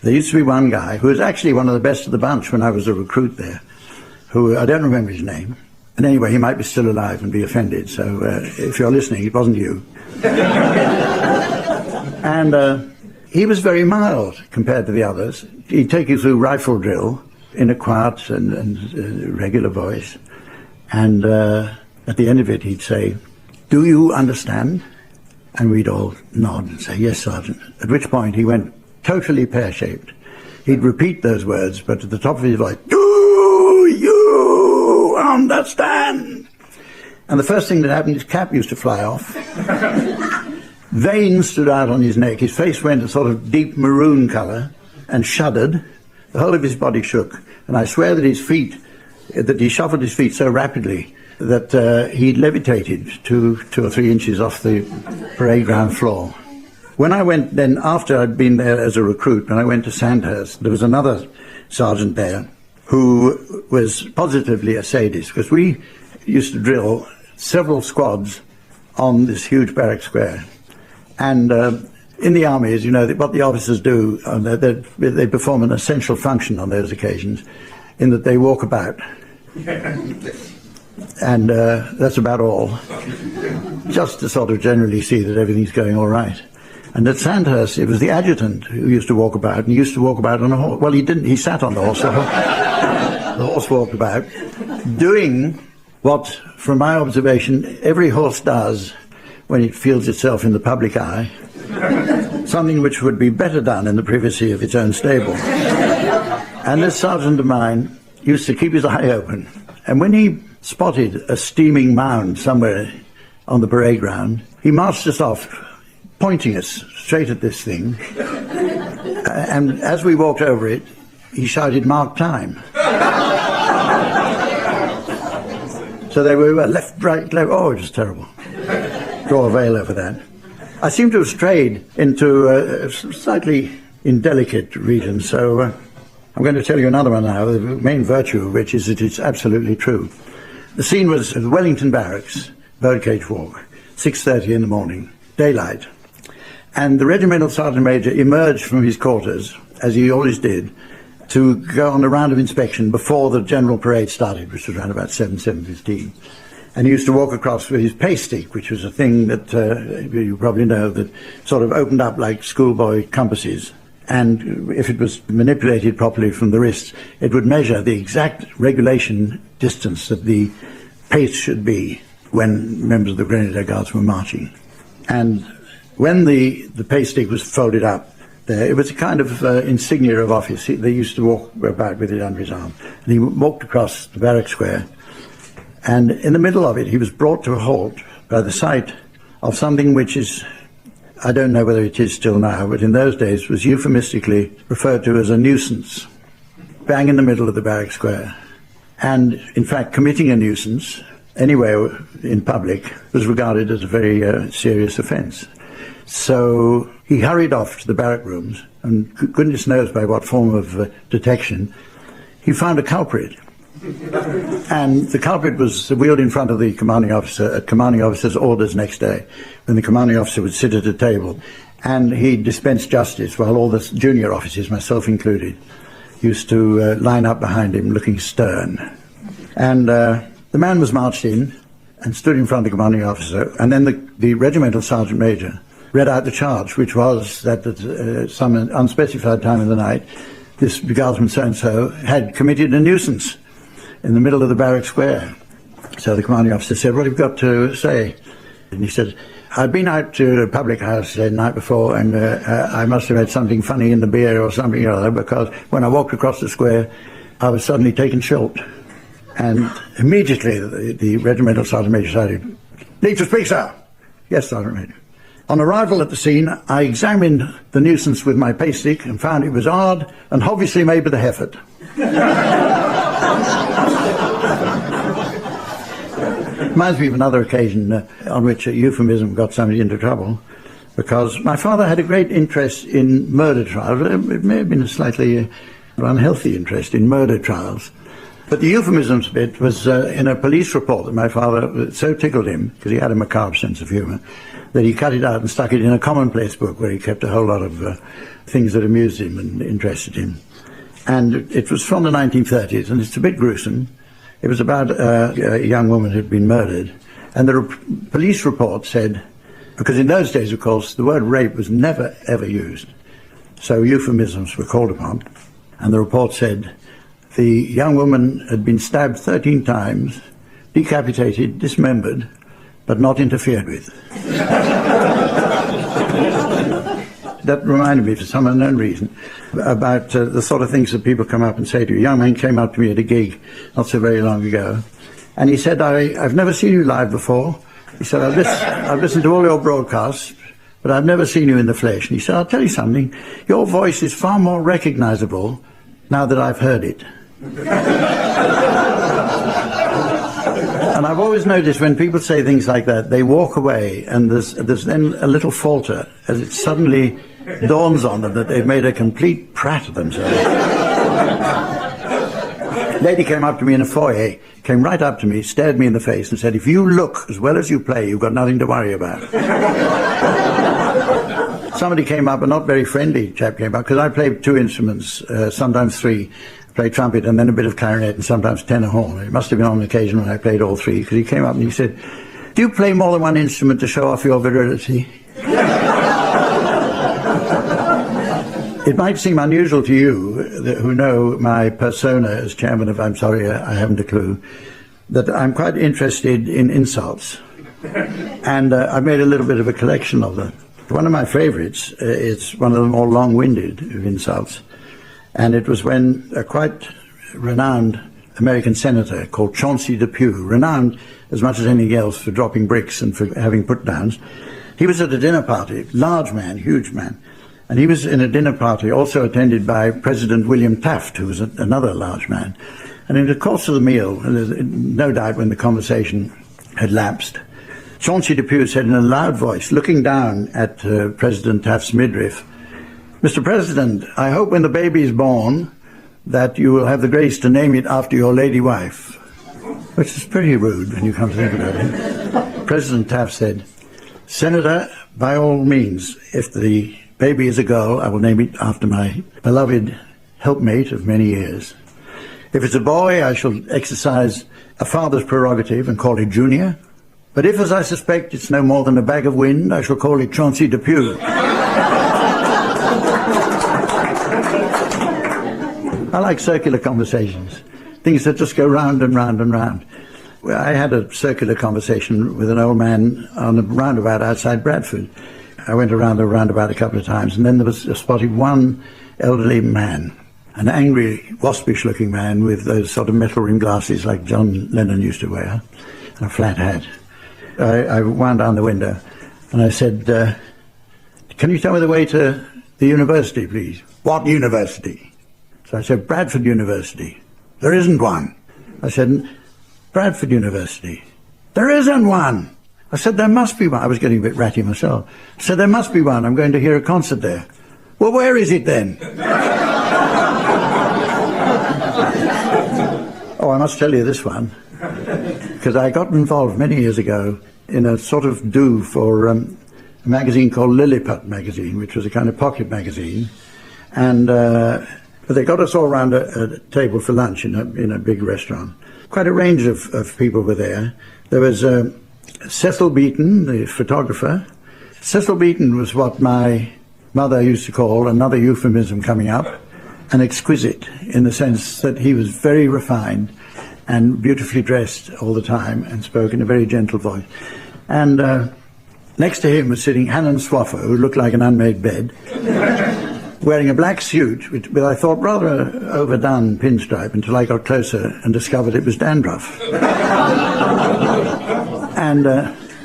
There used to be one guy who was actually one of the best of the bunch when I was a recruit there, who, I don't remember his name, and anyway, he might be still alive and be offended, so if you're listening, it wasn't you. And he was very mild compared to the others. He'd take you through rifle drill in a quiet and regular voice, and at the end of it he'd say, "Do you understand?" And we'd all nod and say, "Yes, Sergeant," at which point he went totally pear-shaped. He'd repeat those words, but at the top of his voice, "Do you understand?" And the first thing that happened, his cap used to fly off. Veins stood out on his neck. His face went a sort of deep maroon colour and shuddered. The whole of his body shook. And I swear that he shuffled his feet so rapidly that he levitated 2 or 3 inches off the parade ground floor. When I went then, after I'd been there as a recruit, when I went to Sandhurst, there was another sergeant there who was positively a sadist, because we used to drill several squads on this huge barrack square. And in the army, as you know, what the officers do, they perform an essential function on those occasions, in that they walk about. And that's about all. Just to sort of generally see that everything's going all right. And at Sandhurst, it was the adjutant who used to walk about, and he used to walk about on a horse. Well, he didn't, he sat on the horse. The horse walked about, doing what, from my observation, every horse does when it feels itself in the public eye, something which would be better done in the privacy of its own stable. And this sergeant of mine used to keep his eye open, and when he spotted a steaming mound somewhere on the parade ground, he marched us off, pointing us straight at this thing, and as we walked over it, he shouted, "Mark time." So they were left, right, left. Oh, it was terrible. Draw a veil over that. I seem to have strayed into a slightly indelicate region, so I'm going to tell you another one now, the main virtue of which is that it's absolutely true. The scene was at the Wellington Barracks, Birdcage Walk, 6:30 in the morning, daylight. And the regimental sergeant major emerged from his quarters, as he always did, to go on a round of inspection before the general parade started, which was around about 7:15. And he used to walk across with his pay stick, which was a thing that you probably know, that sort of opened up like schoolboy compasses. And if it was manipulated properly from the wrists, it would measure the exact regulation distance that the pace should be when members of the Grenadier Guards were marching. And when the pay stick was folded up there, it was a kind of insignia of office. They used to walk about with it under his arm. And he walked across the barrack square, and in the middle of it, he was brought to a halt by the sight of something which is, I don't know whether it is still now, but in those days was euphemistically referred to as a nuisance, bang in the middle of the barrack square. And in fact, committing a nuisance anywhere in public was regarded as a very serious offence. So he hurried off to the barrack rooms, and goodness knows by what form of detection, he found a culprit. And the culprit was wheeled in front of the commanding officer at commanding officer's orders next day, when the commanding officer would sit at a table, and he dispensed justice while all the junior officers, myself included, used to line up behind him looking stern. And the man was marched in and stood in front of the commanding officer, and then the regimental sergeant major read out the charge, which was that at some unspecified time of the night, this guardsman so-and-so had committed a nuisance in the middle of the barrack square. So the commanding officer said, "What have you got to say?" And he said, I'd been out to a public house the night before, and I must have had something funny in the beer or something or other, because when I walked across the square, I was suddenly taken short. And immediately the regimental sergeant major shouted, "Need to speak, sir." "Yes, sergeant major." On arrival at the scene, I examined the nuisance with my pay stick and found it was hard and obviously made with a Hefford. Reminds me of another occasion on which a euphemism got somebody into trouble, because my father had a great interest in murder trials. It may have been a slightly unhealthy interest in murder trials. But the euphemisms bit was in a police report that my father so tickled him, because he had a macabre sense of humour, that he cut it out and stuck it in a commonplace book where he kept a whole lot of things that amused him and interested him. And it was from the 1930s, and it's a bit gruesome. It was about a young woman who'd been murdered, and the police report said, because in those days, of course, the word rape was never, ever used, so euphemisms were called upon, and the report said, the young woman had been stabbed 13 times, decapitated, dismembered, but not interfered with. That reminded me, for some unknown reason, about the sort of things that people come up and say to you. A young man came up to me at a gig not so very long ago, and he said, I've never seen you live before. He said, I've listened to all your broadcasts, but I've never seen you in the flesh. And he said, I'll tell you something, your voice is far more recognizable now that I've heard it. And I've always noticed when people say things like that, they walk away, and there's then a little falter as it suddenly dawns on them that they've made a complete prat of themselves. A lady came up to me in a foyer, came right up to me, stared me in the face and said, if you look as well as you play, you've got nothing to worry about. Somebody came up, a not very friendly chap came up, because I played two instruments, sometimes three. Played trumpet and then a bit of clarinet and sometimes tenor horn. It must have been on an occasion when I played all three, because he came up and he said, do you play more than one instrument to show off your virility? It might seem unusual to you, who know my persona as chairman of I'm Sorry, I Haven't a Clue, that I'm quite interested in insults. And I've made a little bit of a collection of them. One of my favourites is one of the more long-winded of insults. And it was when a quite renowned American senator called Chauncey Depew, renowned as much as anything else for dropping bricks and for having put-downs, he was at a dinner party, large man, huge man, and he was in a dinner party also attended by President William Taft, who was another large man. And in the course of the meal, no doubt when the conversation had lapsed, Chauncey Depew said in a loud voice, looking down at President Taft's midriff, Mr. President, I hope when the baby is born that you will have the grace to name it after your lady wife. Which is pretty rude when you come to think about it. President Taft said, Senator, by all means, if the baby is a girl, I will name it after my beloved helpmate of many years. If it's a boy, I shall exercise a father's prerogative and call it Junior. But if, as I suspect, it's no more than a bag of wind, I shall call it Chauncey Depew. I like circular conversations, things that just go round and round and round. I had a circular conversation with an old man on a roundabout outside Bradford. I went around the roundabout a couple of times, and then there was spotted one elderly man, an angry, waspish-looking man with those sort of metal-rimmed glasses like John Lennon used to wear, and a flat hat. I wound down the window, and I said, can you tell me the way to the university, please? What university? So I said, Bradford University. There isn't one. I said, Bradford University. There isn't one. I said, there must be one. I was getting a bit ratty myself. I said, there must be one. I'm going to hear a concert there. Well, where is it then? Oh, I must tell you this one, because I got involved many years ago in a sort of do for a magazine called Lilliput magazine, which was a kind of pocket magazine. And they got us all round a table for lunch in a big restaurant. Quite a range of people were there. There was Cecil Beaton, the photographer. Cecil Beaton was what my mother used to call, another euphemism coming up, an exquisite, in the sense that he was very refined and beautifully dressed all the time and spoke in a very gentle voice. And Next to him was sitting Hannon Swaffer, who looked like an unmade bed, wearing a black suit with I thought rather overdone pinstripe until I got closer and discovered it was dandruff. And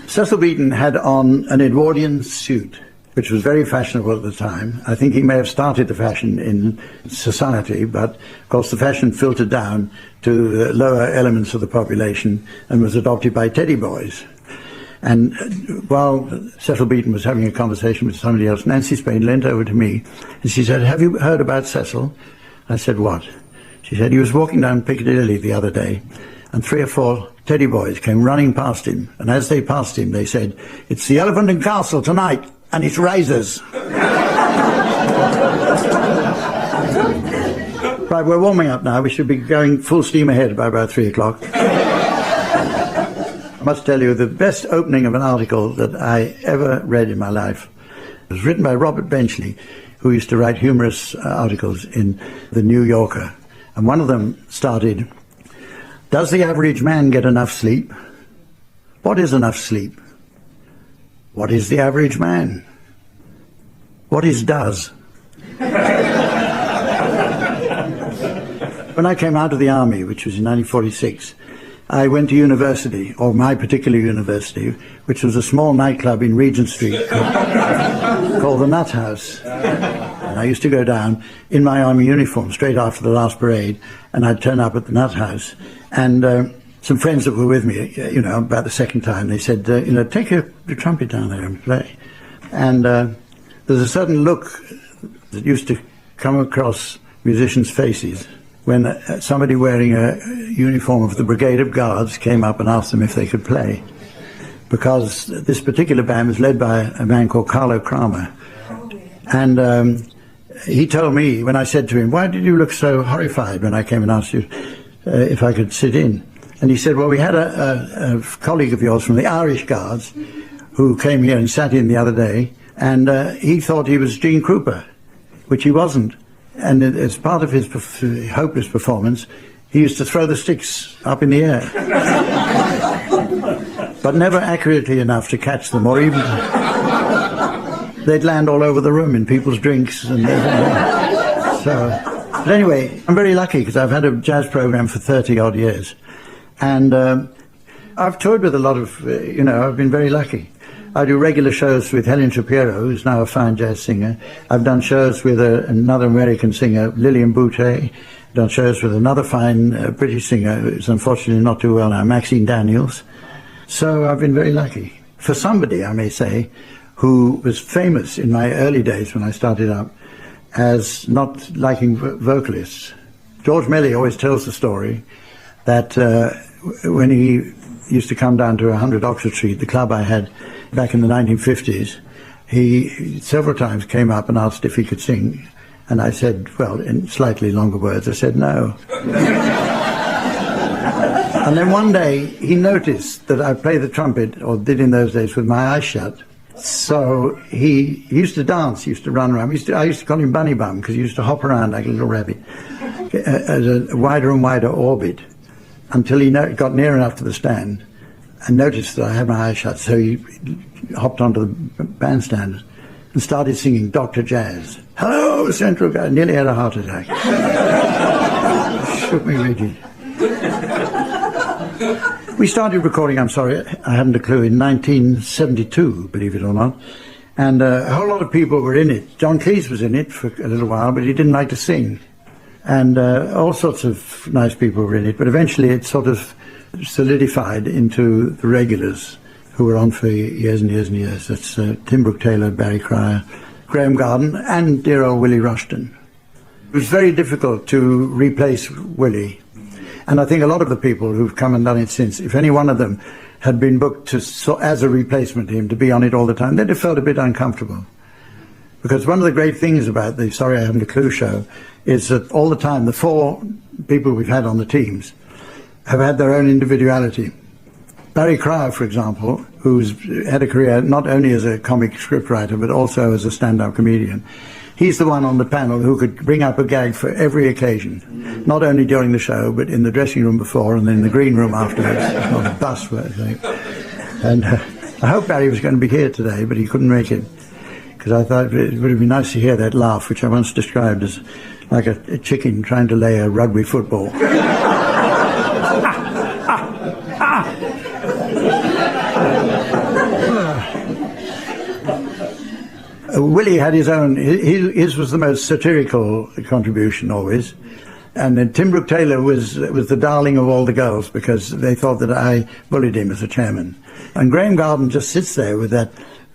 Cecil Beaton had on an Edwardian suit, which was very fashionable at the time. I think he may have started the fashion in society, but of course the fashion filtered down to the lower elements of the population and was adopted by teddy boys. And while Cecil Beaton was having a conversation with somebody else, Nancy Spain leant over to me and she said, "Have you heard about Cecil?" I said, "What?" She said, "He was walking down Piccadilly the other day and 3 or 4 teddy boys came running past him, and as they passed him they said, 'It's the Elephant and Castle tonight, and it's razors.'" Right, we're warming up now. We should be going full steam ahead by about 3 o'clock. I must tell you, the best opening of an article that I ever read in my life was written by Robert Benchley, who used to write humorous articles in The New Yorker. And one of them started, "Does the average man get enough sleep? What is enough sleep? What is the average man? What is does?" When I came out of the army, which was in 1946, I went to university, or my particular university, which was a small nightclub in Regent Street called the Nut House. And I used to go down in my army uniform straight after the last parade, and I'd turn up at the Nut House. And some friends that were with me, about the second time, they said, "Take your trumpet down there and play." And there's a certain look that used to come across musicians' faces when somebody wearing a uniform of the Brigade of Guards came up and asked them if they could play. Because this particular band was led by a man called Carlo Kramer. And he told me, when I said to him, "Why did you look so horrified when I came and asked you if I could sit in?" And he said, "Well, we had a colleague of yours from the Irish Guards who came here and sat in the other day, and he thought he was Gene Krupa, which he wasn't. And as part of his hopeless performance, he used to throw the sticks up in the air, but never accurately enough to catch them, or even they'd land all over the room in people's drinks. And so, but anyway, I'm very lucky because I've had a jazz program for 30-odd years, and I've toured with a lot of, I've been very lucky. I do regular shows with Helen Shapiro, who's now a fine jazz singer. I've done shows with another American singer, Lillian Boutté. I've done shows with another fine British singer, who's unfortunately not too well now, Maxine Daniels. So I've been very lucky. For somebody, I may say, who was famous in my early days when I started up as not liking vocalists. George Melly always tells the story that when he used to come down to 100 Oxford Street, the club I had back in the 1950s, he several times came up and asked if he could sing. And I said, well, in slightly longer words, I said no. And then one day he noticed that I played the trumpet, or did in those days, with my eyes shut. So he used to dance, he used to run around. I used to call him Bunny Bum, because he used to hop around like a little rabbit at a wider and wider orbit until he got near enough to the stand and noticed that I had my eyes shut. So he hopped onto the bandstand and started singing Dr. Jazz. "Hello, Central Guy." Nearly had a heart attack. Shook me rigid. We started recording, I'm sorry, I hadn't a clue, in 1972, believe it or not. And a whole lot of people were in it. John Cleese was in it for a little while, but he didn't like to sing. And all sorts of nice people were in it. But eventually it sort of solidified into the regulars who were on for years and years and years. That's Tim Brooke-Taylor, Barry Cryer, Graham Garden, and dear old Willie Rushton. It was very difficult to replace Willie. And I think a lot of the people who've come and done it since, if any one of them had been booked as a replacement to him to be on it all the time, they'd have felt a bit uncomfortable. Because one of the great things about the Sorry I Haven't a Clue show is that all the time the 4 people we've had on the teams have had their own individuality. Barry Cryer, for example, who's had a career not only as a comic scriptwriter but also as a stand-up comedian, he's the one on the panel who could bring up a gag for every occasion, not only during the show but in the dressing room before and then in the green room afterwards, on the bus, and I hope Barry was going to be here today, but he couldn't make it, because I thought it would have been nice to hear that laugh, which I once described as like a chicken trying to lay a rugby football. Willie had his own, his was the most satirical contribution always. And then Tim Brooke-Taylor was the darling of all the girls because they thought that I bullied him as a chairman. And Graham Garden just sits there with that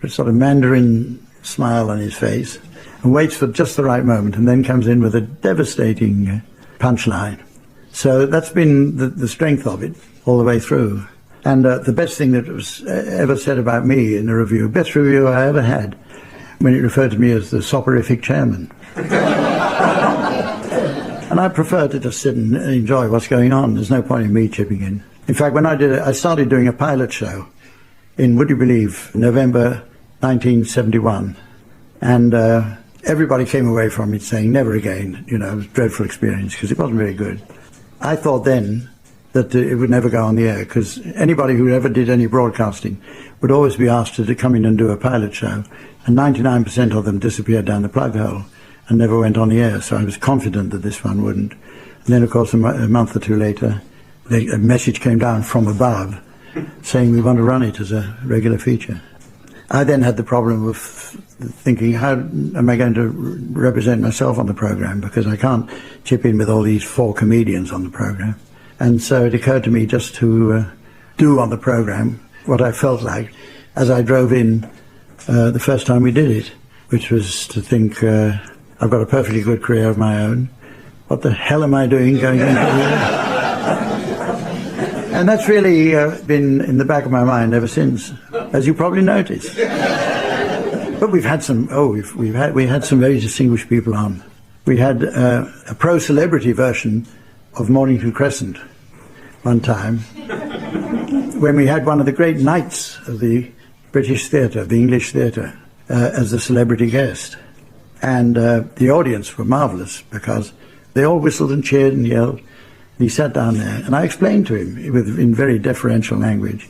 sort of mandarin smile on his face and waits for just the right moment and then comes in with a devastating punchline. So that's been the strength of it all the way through. And the best thing that was ever said about me in a review, best review I ever had, when it referred to me as the soporific chairman. And I prefer to just sit and enjoy what's going on. There's no point in me chipping in. In fact, when I started doing a pilot show in, would you believe, November 1971. And everybody came away from it saying, never again. You know, it was a dreadful experience because it wasn't very good. I thought then that it would never go on the air because anybody who ever did any broadcasting would always be asked to come in and do a pilot show. And 99% of them disappeared down the plug hole and never went on the air, so I was confident that this one wouldn't. And then, of course, a month or two later, a message came down from above saying we want to run it as a regular feature. I then had the problem of thinking, how am I going to represent myself on the programme, because I can't chip in with all these 4 comedians on the programme. And so it occurred to me just to do on the programme what I felt like as I drove in the first time we did it, which was to think, I've got a perfectly good career of my own. What the hell am I doing going into here? And that's really been in the back of my mind ever since, as you probably noticed. But we've had some, we had some very distinguished people on. We had a pro-celebrity version of Mornington Crescent one time, when we had one of the great knights of the British theatre, the English theatre, as a celebrity guest. And the audience were marvellous because they all whistled and cheered and yelled. And he sat down there and I explained to him in very deferential language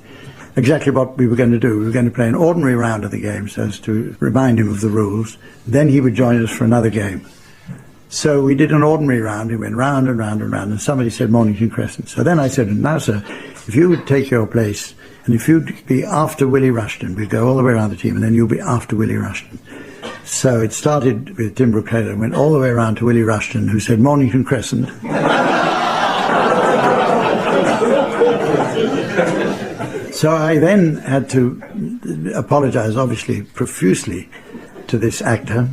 exactly what we were going to do. We were going to play an ordinary round of the game so as to remind him of the rules. Then he would join us for another game. So we did an ordinary round. He went round and round and round, and somebody said Mornington Crescent. So then I said, now, sir, if you would take your place, and if you'd be after Willie Rushton, we'd go all the way around the team, and then you'll be after Willie Rushton. So it started with Tim Brooke-Taylor and went all the way around to Willie Rushton, who said Mornington Crescent. So I then had to apologise, obviously, profusely to this actor,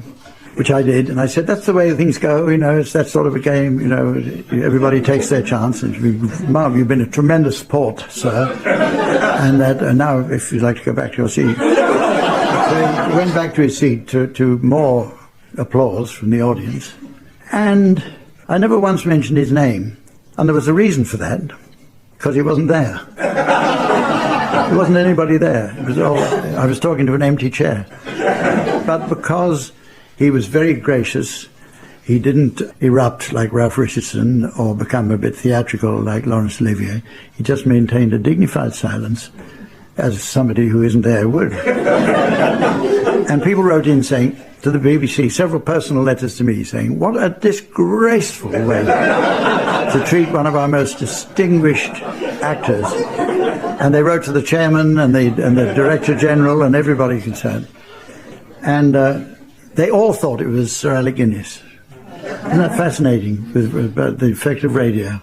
which I did, and I said, that's the way things go, you know, it's that sort of a game, you know, everybody takes their chance, and Marv, you've been a tremendous support, sir, and now, if you'd like to go back to your seat. So he went back to his seat to more applause from the audience, and I never once mentioned his name, and there was a reason for that, because he wasn't there. There wasn't anybody there. It was I was talking to an empty chair. But because he was very gracious, he didn't erupt like Ralph Richardson or become a bit theatrical like Laurence Olivier. He just maintained a dignified silence, as somebody who isn't there would. And people wrote in saying, to the BBC, several personal letters to me saying, what a disgraceful way to treat one of our most distinguished actors. And they wrote to the chairman and the director general and everybody concerned. And they all thought it was Sir Alec Guinness. Isn't that fascinating, about the effect of radio?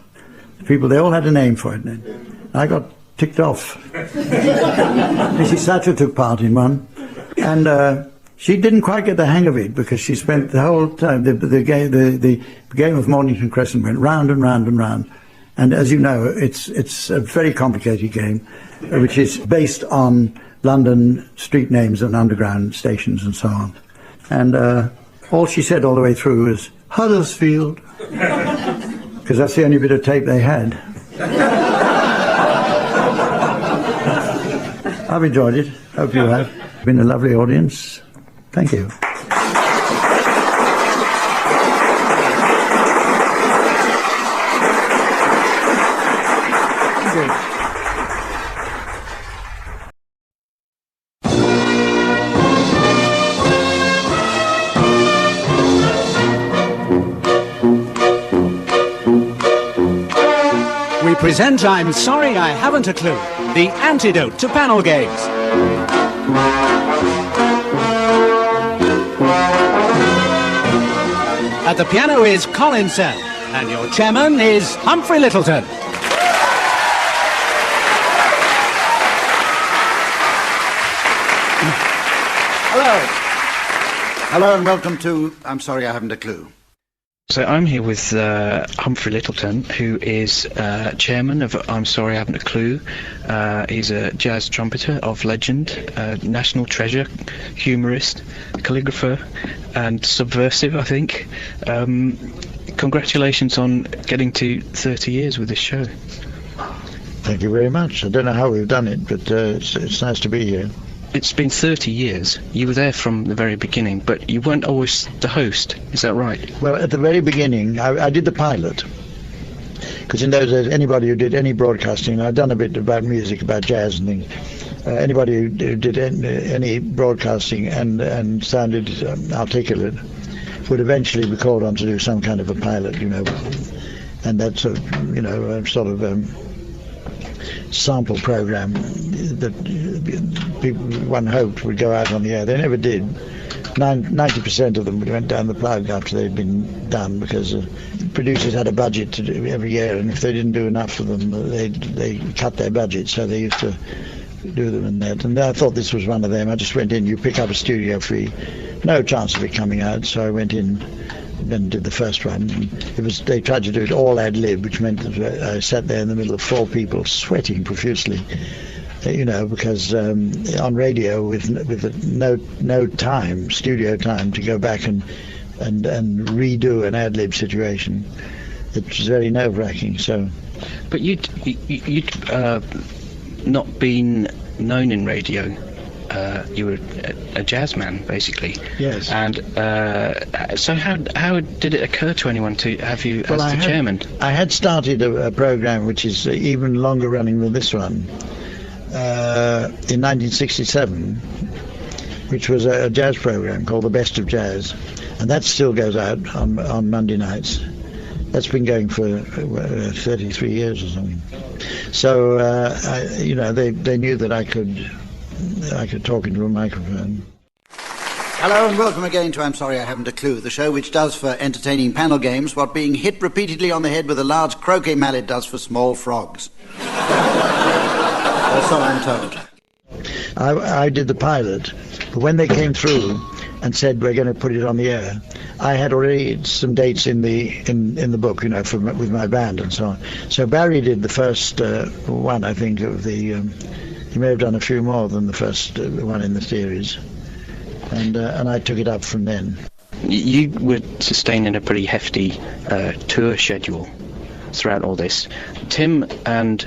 People, they all had a name for it. I got ticked off. Mrs. Thatcher took part in one, and she didn't quite get the hang of it because she spent the whole time, the game of Mornington Crescent went round and round and round. And as you know, it's a very complicated game, which is based on London street names and underground stations and so on. And all she said all the way through was, Huddersfield, because that's the only bit of tape they had. I've enjoyed it. Hope you have. It's been a lovely audience. Thank you. present I'm Sorry I Haven't a Clue, the antidote to panel games. At the piano is Colin Sell, and your chairman is Humphrey Lyttelton. Hello. Hello and welcome to I'm Sorry I Haven't a Clue. So I'm here with Humphrey Lyttelton, who is chairman of I'm Sorry I Haven't a Clue. He's a jazz trumpeter of legend, national treasure, humorist, calligrapher, and subversive, I think. Congratulations on getting to 30 years with this show. Thank you very much. I don't know how we've done it, but it's nice to be here. It's been 30 years. You were there from the very beginning, but you weren't always the host. Is that right? Well, at the very beginning, I did the pilot. Because in those days, anybody who did any broadcasting, I'd done a bit about music, about jazz and things, anybody who did any broadcasting and sounded articulate would eventually be called on to do some kind of a pilot, you know. And that's a, you know, sort of sample program that one hoped would go out on the air. They never did. 90% of them went down the plug after they'd been done, because producers had a budget to do every year, and if they didn't do enough of them, they cut their budget, so they used to do them in that. And I thought this was one of them. I just went in, you pick up a studio fee, no chance of it coming out, so I went in and did the first one. They tried to do it all ad lib, which meant that I sat there in the middle of 4 people sweating profusely, you know, because on radio with no time, studio time, to go back and redo an ad lib situation, it was very nerve-wracking. So, but you'd not been known in radio. You were a jazz man, basically. Yes. And so how did it occur to anyone to have you as the chairman? I had started a program which is even longer running than this one in 1967, which was a jazz program called The Best of Jazz, and that still goes out on Monday nights. That's been going for 33 years or something. So you know, they knew that I could talk into a microphone. Hello and welcome again to I'm Sorry I Haven't a Clue, the show which does for entertaining panel games what being hit repeatedly on the head with a large croquet mallet does for small frogs. Or so I'm told. I did the pilot, but when they came through and said we're going to put it on the air, I had already some dates in the book, you know, with my band and so on. So Barry did the first one, I think, of the. He may have done a few more than the first one in the series, and I took it up from then. You were sustaining a pretty hefty tour schedule throughout all this. Tim and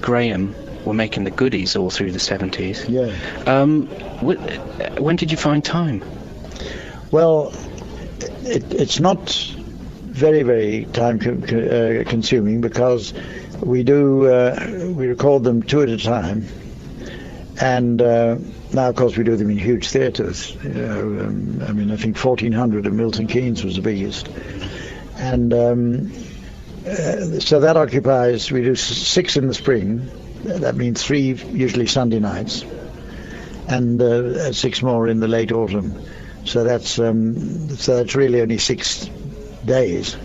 Graham were making the goodies all through the 70s. Yeah. When did you find time? Well, it's not very, very time consuming, because we record them 2 at a time. And now, of course, we do them in huge theatres. You know, I mean, I think 1,400 at Milton Keynes was the biggest. And so that occupies, we do 6 in the spring. That means 3 usually Sunday nights, and 6 more in the late autumn. So that's really only 6 days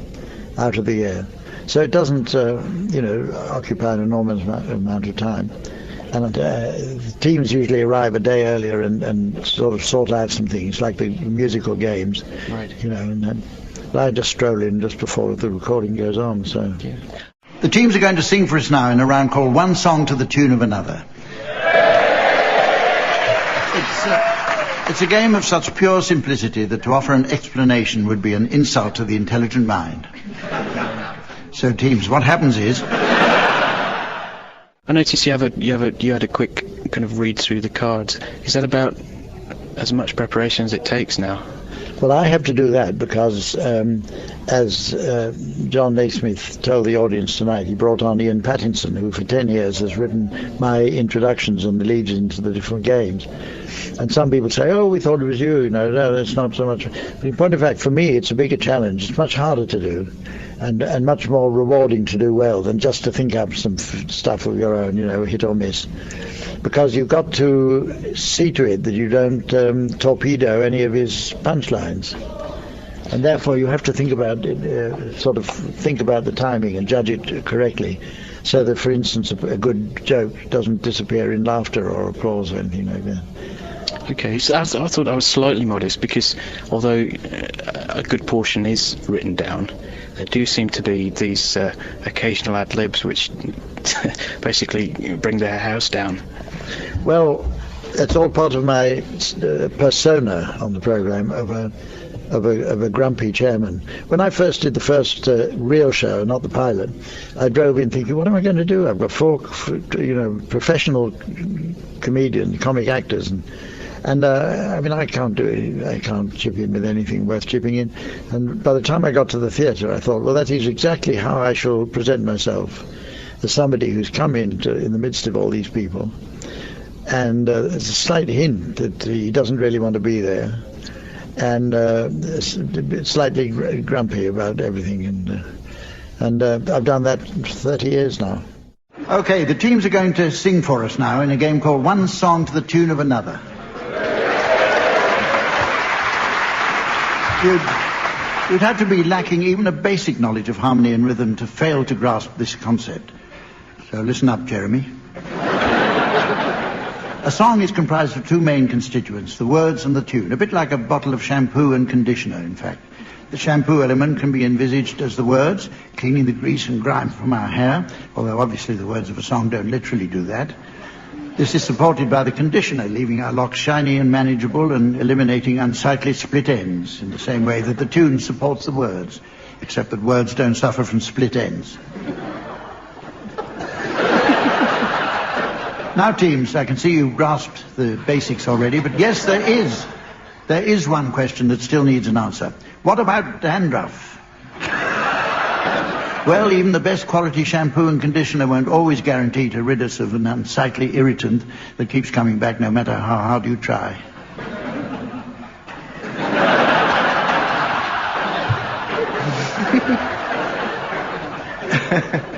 out of the year. So it doesn't, you know, occupy an enormous amount of time. And the teams usually arrive a day earlier and sort of sort out some things, like the musical games. Right. You know, and then I just stroll in just before the recording goes on. So. Yeah. The teams are going to sing for us now in a round called One Song to the Tune of Another. It's a game of such pure simplicity that to offer an explanation would be an insult to the intelligent mind. So teams, what happens is... I noticed you had a quick kind of read through the cards. Is that about as much preparation as it takes now? Well, I have to do that because, as John Naismith told the audience tonight, he brought on Ian Pattinson, who for 10 years has written my introductions and the leads into the different games. And some people say, oh, we thought it was you. No, that's not so much. But in point of fact, for me, it's a bigger challenge. It's much harder to do and much more rewarding to do well than just to think up some stuff of your own, hit or miss. Because you've got to see to it that you don't torpedo any of his punchlines. And therefore you have to think about it, think about the timing and judge it correctly, so that, for instance, a good joke doesn't disappear in laughter or applause or anything like that. Okay, so I thought I was slightly modest because although a good portion is written down, there do seem to be these occasional ad-libs which basically bring their house down. Well, it's all part of my persona on the programme of a grumpy chairman. When I first did the first real show, not the pilot, I drove in thinking, what am I going to do? I've got four professional comic actors, and I can't do it. I can't chip in with anything worth chipping in. And by the time I got to the theatre, I thought, well, that is exactly how I shall present myself, as somebody who's come in the midst of all these people. And there's a slight hint that he doesn't really want to be there, and slightly grumpy about everything. And I've done that for 30 years now. Okay, the teams are going to sing for us now in a game called One Song to the Tune of Another. You'd have to be lacking even a basic knowledge of harmony and rhythm to fail to grasp this concept. So listen up, Jeremy. A song is comprised of two main constituents, the words and the tune, a bit like a bottle of shampoo and conditioner, in fact. The shampoo element can be envisaged as the words, cleaning the grease and grime from our hair, although obviously the words of a song don't literally do that. This is supported by the conditioner, leaving our locks shiny and manageable and eliminating unsightly split ends, in the same way that the tune supports the words, except that words don't suffer from split ends. Now, teams, I can see you've grasped the basics already, but yes, there is one question that still needs an answer. What about dandruff? Well, even the best quality shampoo and conditioner won't always guarantee to rid us of an unsightly irritant that keeps coming back no matter how hard you try.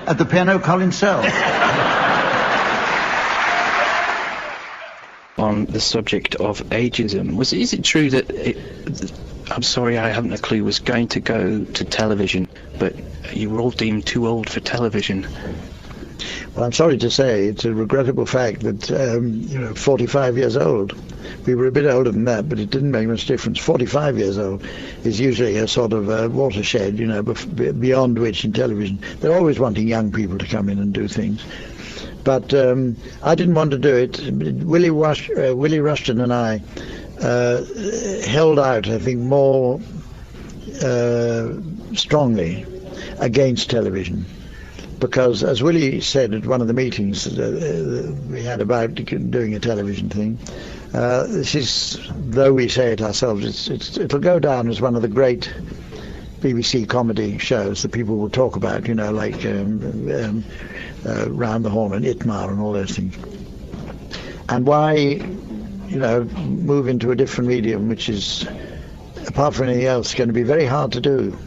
At the piano, Colin Sell. On the subject of ageism, is it true that I'm sorry, I haven't a clue, was going to go to television, but you were all deemed too old for television? Well, I'm sorry to say, it's a regrettable fact that, 45 years old. We were a bit older than that, but it didn't make much difference. 45 years old is usually a sort of watershed, beyond which in television, they're always wanting young people to come in and do things. But I didn't want to do it. Willie Rushton and I held out, I think, more strongly against television. Because, as Willie said at one of the meetings we had about doing a television thing, this is, though we say it ourselves, it'll go down as one of the great BBC comedy shows that people will talk about, like Round the Horn and Itmar and all those things. And why, move into a different medium, which is, apart from anything else, going to be very hard to do.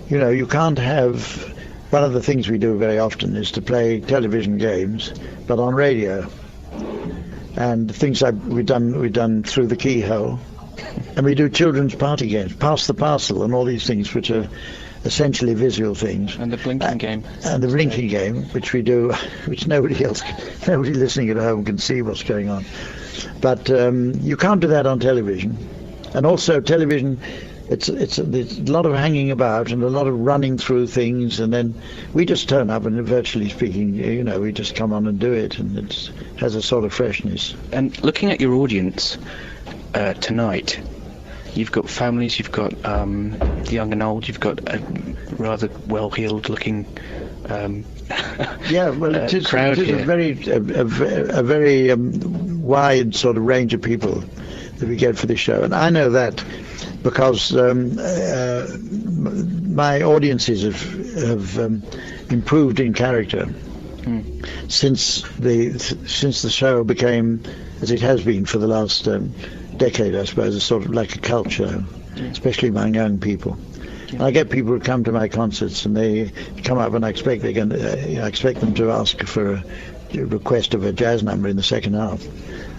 You can't have... One of the things we do very often is to play television games, but on radio. And things like we've done Through the Keyhole, and we do children's party games, Pass the Parcel, and all these things which are essentially visual things. And the blinking game. And the blinking game, which we do, which nobody listening at home can see what's going on. But you can't do that on television. And also television, it's a lot of hanging about and a lot of running through things, and then we just turn up and, virtually speaking, we just come on and do it, and it has a sort of freshness. And looking at your audience tonight, you've got families, you've got the young and old, you've got a rather well-heeled looking yeah, well, it is crowd a very wide sort of range of people we get for this show. And I know that because my audiences have improved in character since the show became, as it has been for the last decade, I suppose, a sort of like a cult show, especially among young people. And I get people who come to my concerts and they come up and I expect them to ask for a request of a jazz number in the second half,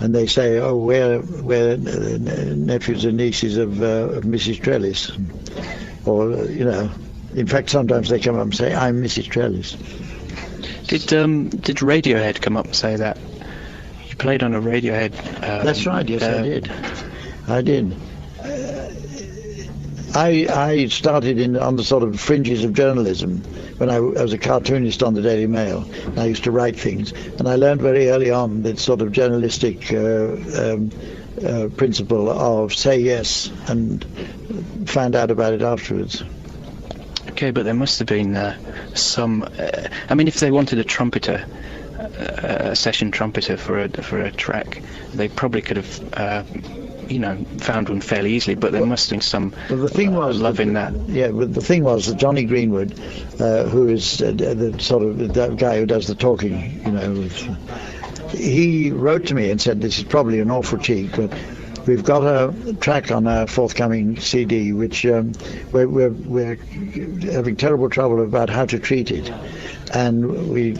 and they say, "Oh, we're nephews and nieces of Mrs. Trellis," or in fact, sometimes they come up and say, "I'm Mrs. Trellis." Did Radiohead come up and say that? You played on a Radiohead. That's right. Yes, I did. I started on the sort of fringes of journalism when I was a cartoonist on the Daily Mail. And I used to write things, and I learned very early on that sort of journalistic principle of say yes and find out about it afterwards. Okay, but there must have been some. I mean, if they wanted a trumpeter, a session trumpeter for a track, they probably could have. Found one fairly easily, but there must have been some love in that. Yeah, but the thing was that Johnny Greenwood, who is the sort of that guy who does the talking, he wrote to me and said, "This is probably an awful cheek, but we've got a track on our forthcoming CD which we're having terrible trouble about how to treat it, and we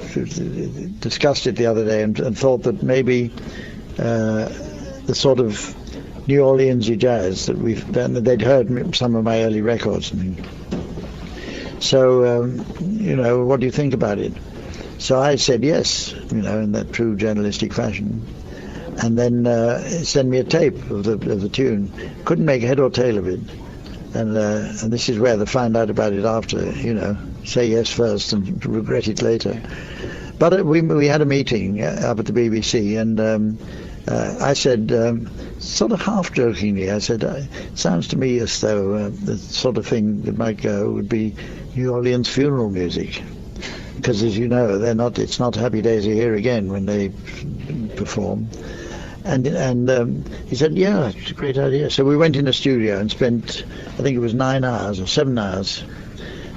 discussed it the other day and thought that maybe the sort of New Orleans-y jazz that we've done, they'd heard some of my early records. So, what do you think about it?" So I said yes, in that true journalistic fashion. And then send me a tape of the tune. Couldn't make head or tail of it. And this is where they find out about it after, say yes first and regret it later. But we had a meeting up at the BBC, and I said, sort of half jokingly, I said, "It sounds to me as though the sort of thing that might go would be New Orleans funeral music, because as you know, it's not Happy Days Are Here Again when they perform." And he said, "Yeah, it's a great idea." So we went in the studio and spent, I think it was 9 hours or 7 hours,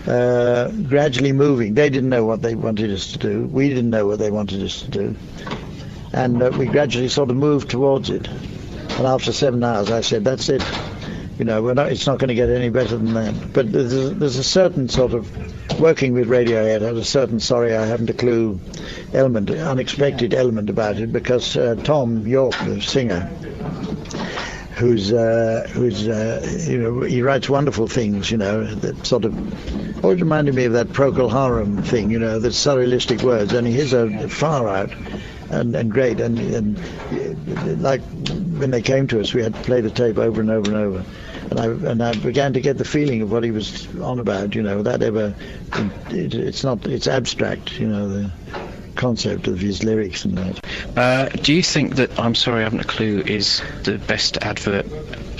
gradually moving. They didn't know what they wanted us to do. We didn't know what they wanted us to do. And we gradually sort of moved towards it. And after 7 hours, I said, "That's it. It's not going to get any better than that." But there's a certain sort of, working with Radiohead has a certain sorry I haven't a clue element, unexpected element about it, because Tom York, the singer, who's he writes wonderful things, that sort of always reminded me of that Procol Harum thing, the surrealistic words, and his are far out and great, and like when they came to us, we had to play the tape over and over and over. And I began to get the feeling of what he was on about, it's abstract, the concept of his lyrics and that. Do you think that I'm Sorry I Haven't a Clue is the best advert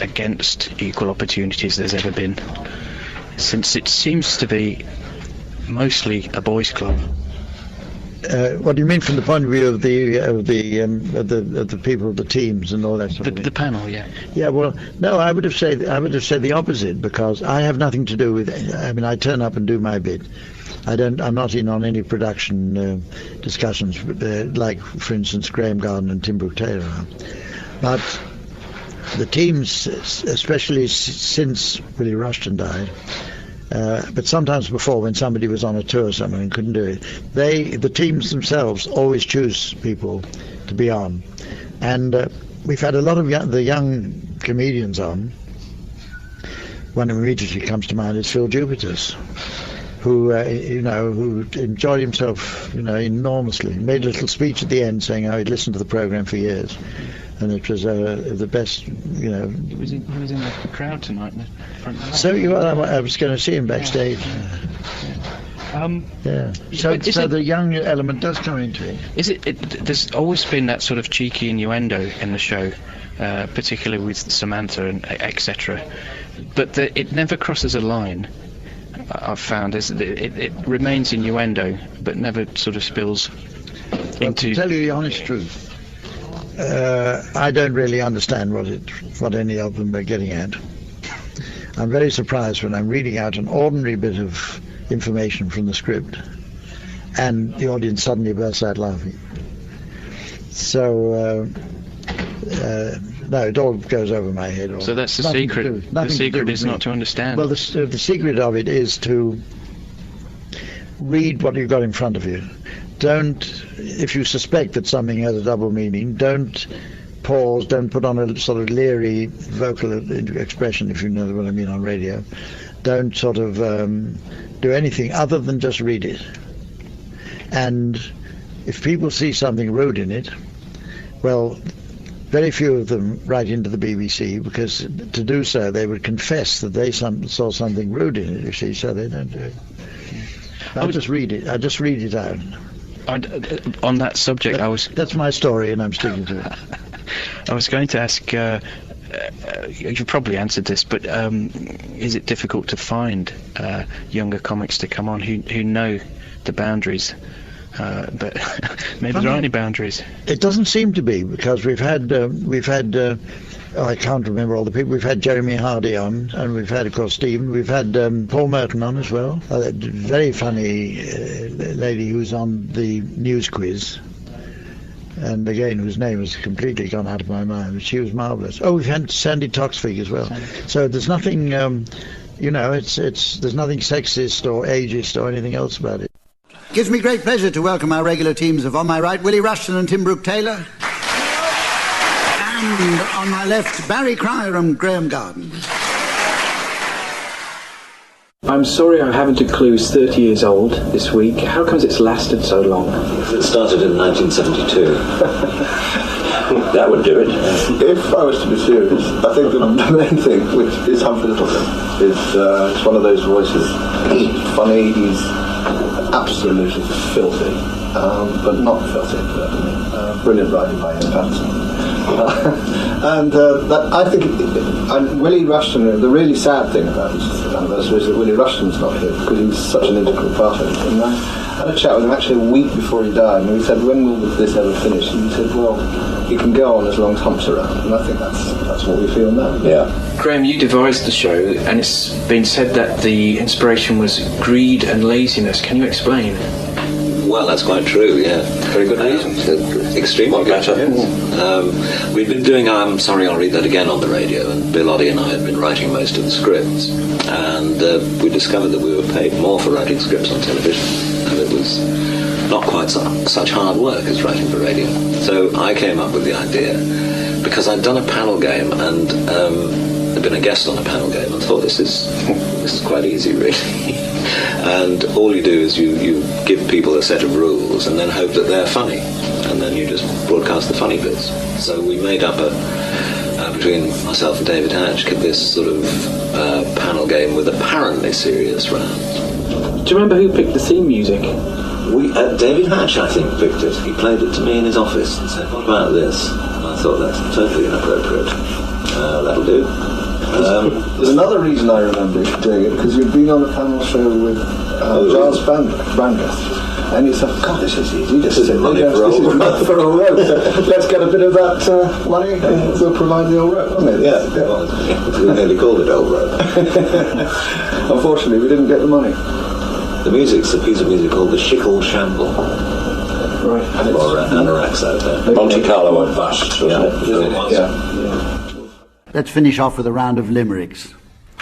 against equal opportunities there's ever been? Since it seems to be mostly a boys' club. What do you mean from the point of view of the people, the teams, and all that sort of thing? The panel, yeah. Yeah, well, no, I would have said the opposite, because I have nothing to do with. I mean, I turn up and do my bit. I'm not in on any production discussions, like, for instance, Graham Garden and Tim Brooke-Taylor are. But the teams, especially since Willie Rushton died. But sometimes before, when somebody was on a tour somewhere and couldn't do it, the teams themselves always choose people to be on. And we've had a lot of the young comedians on. One who immediately comes to mind is Phil Jupitus, who enjoyed himself, enormously. Made a little speech at the end saying how he'd listened to the program for years. And it was the best, He was in the crowd tonight in the front row. So I was going to see him backstage. Yeah. So the young element does come into it. There's always been that sort of cheeky innuendo in the show, particularly with Samantha and etc. But it never crosses a line. I've found it remains innuendo, but never sort of spills into. To tell you the honest truth, I don't really understand what any of them are getting at. I'm very surprised when I'm reading out an ordinary bit of information from the script and the audience suddenly bursts out laughing. So, no, it all goes over my head. So that's the secret. The secret is not to understand. Well, the secret of it is to read what you've got in front of you. Don't, if you suspect that something has a double meaning, don't pause, don't put on a sort of leery vocal expression, if you know what I mean, on radio. Don't sort of do anything other than just read it. And if people see something rude in it, well, very few of them write into the BBC, because to do so they would confess that they saw something rude in it, you see, so they don't do it. I just read it. I just read it out. On that subject, that's my story, and I'm sticking to it. I was going to ask, you probably answered this, but is it difficult to find younger comics to come on who know the boundaries? But maybe there aren't any boundaries. It doesn't seem to be, because we've had I can't remember all the people. We've had Jeremy Hardy on, and we've had, of course, Stephen. We've had Paul Merton on as well. A very funny lady who's on the news quiz, and again, whose name has completely gone out of my mind. She was marvellous. Oh, we've had Sandy Toksvig as well. So there's nothing, there's nothing sexist or ageist or anything else about it. Gives me great pleasure to welcome our regular teams of, on my right, Willie Rushton and Tim Brooke-Taylor. And on my left, Barry Cryer and Graham Garden. I'm sorry I haven't a clue is 30 years old this week. How comes it's lasted so long? It started in 1972. That would do it. If I was to be serious, I think the main thing, which is Humphrey Lyttelton, is one of those voices. He's funny, he's absolutely filthy, but not filthy. Brilliant writing by Ian Patterson. That I think, Willie Rushton, the really sad thing about this anniversary is that Willie Rushton's not here, because he was such an integral part of it. And I had a chat with him actually a week before he died, and we said, when will this ever finish? And he said, well, it can go on as long as Hump's around. And I think that's what we feel now. Yeah. Graham, you devised the show, and it's been said that the inspiration was greed and laziness. Can you explain? Well, that's quite true, yeah. Very good reason. Extremely good. Yes. We'd been doing I'm Sorry, I'll Read That Again on the radio, and Bill Oddie and I had been writing most of the scripts. And we discovered that we were paid more for writing scripts on television, and it was not quite such hard work as writing for radio. So I came up with the idea, because I'd done a panel game, and I'd been a guest on a panel game, and thought this is quite easy, really. And all you do is you give people a set of rules and then hope that they're funny, and then you just broadcast the funny bits. So we made up between myself and David Hatch, this sort of panel game with apparently serious rounds. Do you remember who picked the theme music? David Hatch, I think, picked it. He played it to me in his office and said, what about this? And I thought, that's totally inappropriate. That'll do. There's another reason I remember doing it, because you'd been on a panel show with Giles Brandreth, and you said, God, this is easy. This is money for all rope. So let's get a bit of that money, and we'll provide the old rope, wasn't it? Yeah. We nearly called it old rope. Unfortunately, we didn't get the money. The music's a piece of music called the Shickle Shamble. Right. Or Anoraks out there. Monte Carlo and Busts, Yeah. Let's finish off with a round of limericks.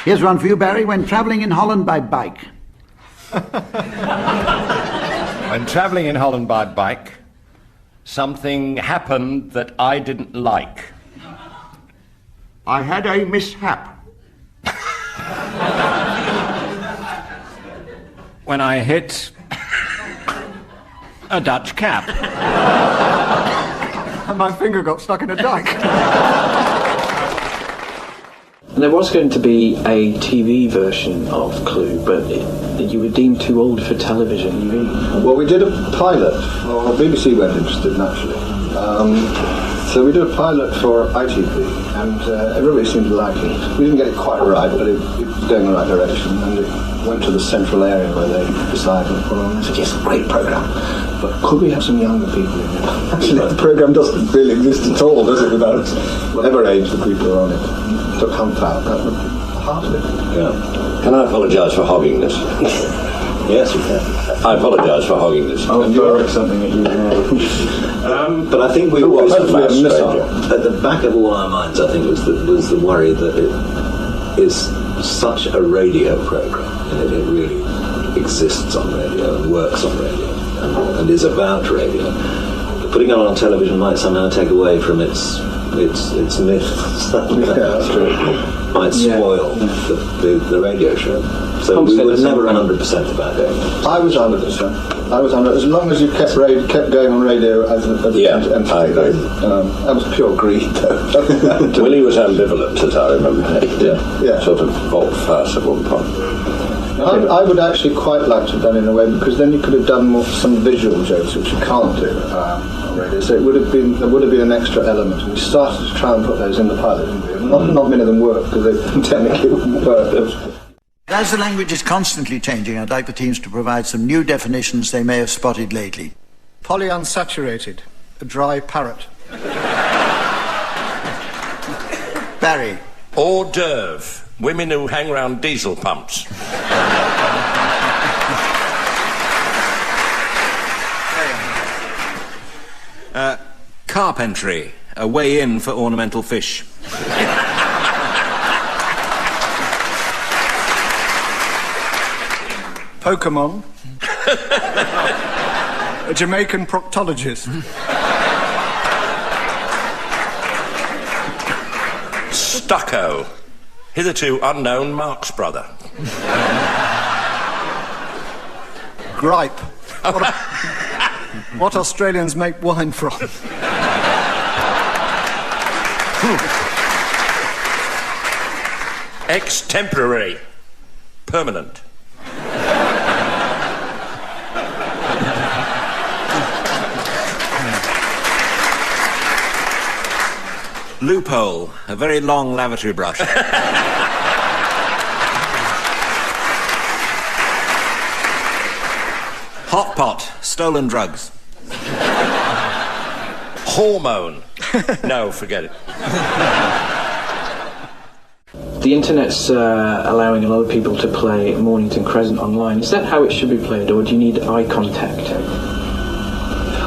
Here's one for you, Barry. When travelling in Holland by bike. When travelling in Holland by bike, something happened that I didn't like. I had a mishap. When I hit a Dutch cap. And my finger got stuck in a dike. And there was going to be a TV version of Clue, but you were deemed too old for television. Well, we did a pilot. Well, the BBC weren't interested, naturally. So we did a pilot for ITV, and everybody seemed to like it. We didn't get it quite right, but it was going in the right direction, and it went to the central area where they decided to put on. I said, yes, great programme, but could we have some younger people in it? Actually, the programme doesn't really exist at all, does it, without whatever age the people are on it. So come out, that would be part of it. Yeah. Can I apologise for hogging this? Yes, you can. I apologise for hogging this. Oh, you're something that you know. But I think we always at the back of all our minds, I think, was the worry that it is such a radio programme, and it really exists on radio and works on radio and is about radio. Putting it on television might somehow take away from its myth. Might spoil the radio show. So we were never 100% about it. I was 100%. I was 100%. As long as you kept going on radio as I agree. That was pure greed, though. Willie was ambivalent, as I remember. Yeah. Sort of volte-face at one point. I would actually quite like to have done it in a way, because then you could have done some visual jokes, which you can't do on radio. So there would have been an extra element. We started to try and put those in the pilot, didn't we? Not many of them worked, because they technically wouldn't work. As the language is constantly changing, I'd like the teams to provide some new definitions they may have spotted lately. Polyunsaturated, a dry parrot. Barry. Hors d'oeuvre, women who hang around diesel pumps. Carpentry, a way in for ornamental fish. Pokemon. A Jamaican proctologist. Stucco, hitherto unknown Marx brother. Gripe. What Australians make wine from. Extemporary, permanent. Loophole, a very long lavatory brush. Hot pot, stolen drugs. Hormone. No, forget it. The internet's allowing a lot of people to play Mornington Crescent online. Is that how it should be played, or do you need eye contact?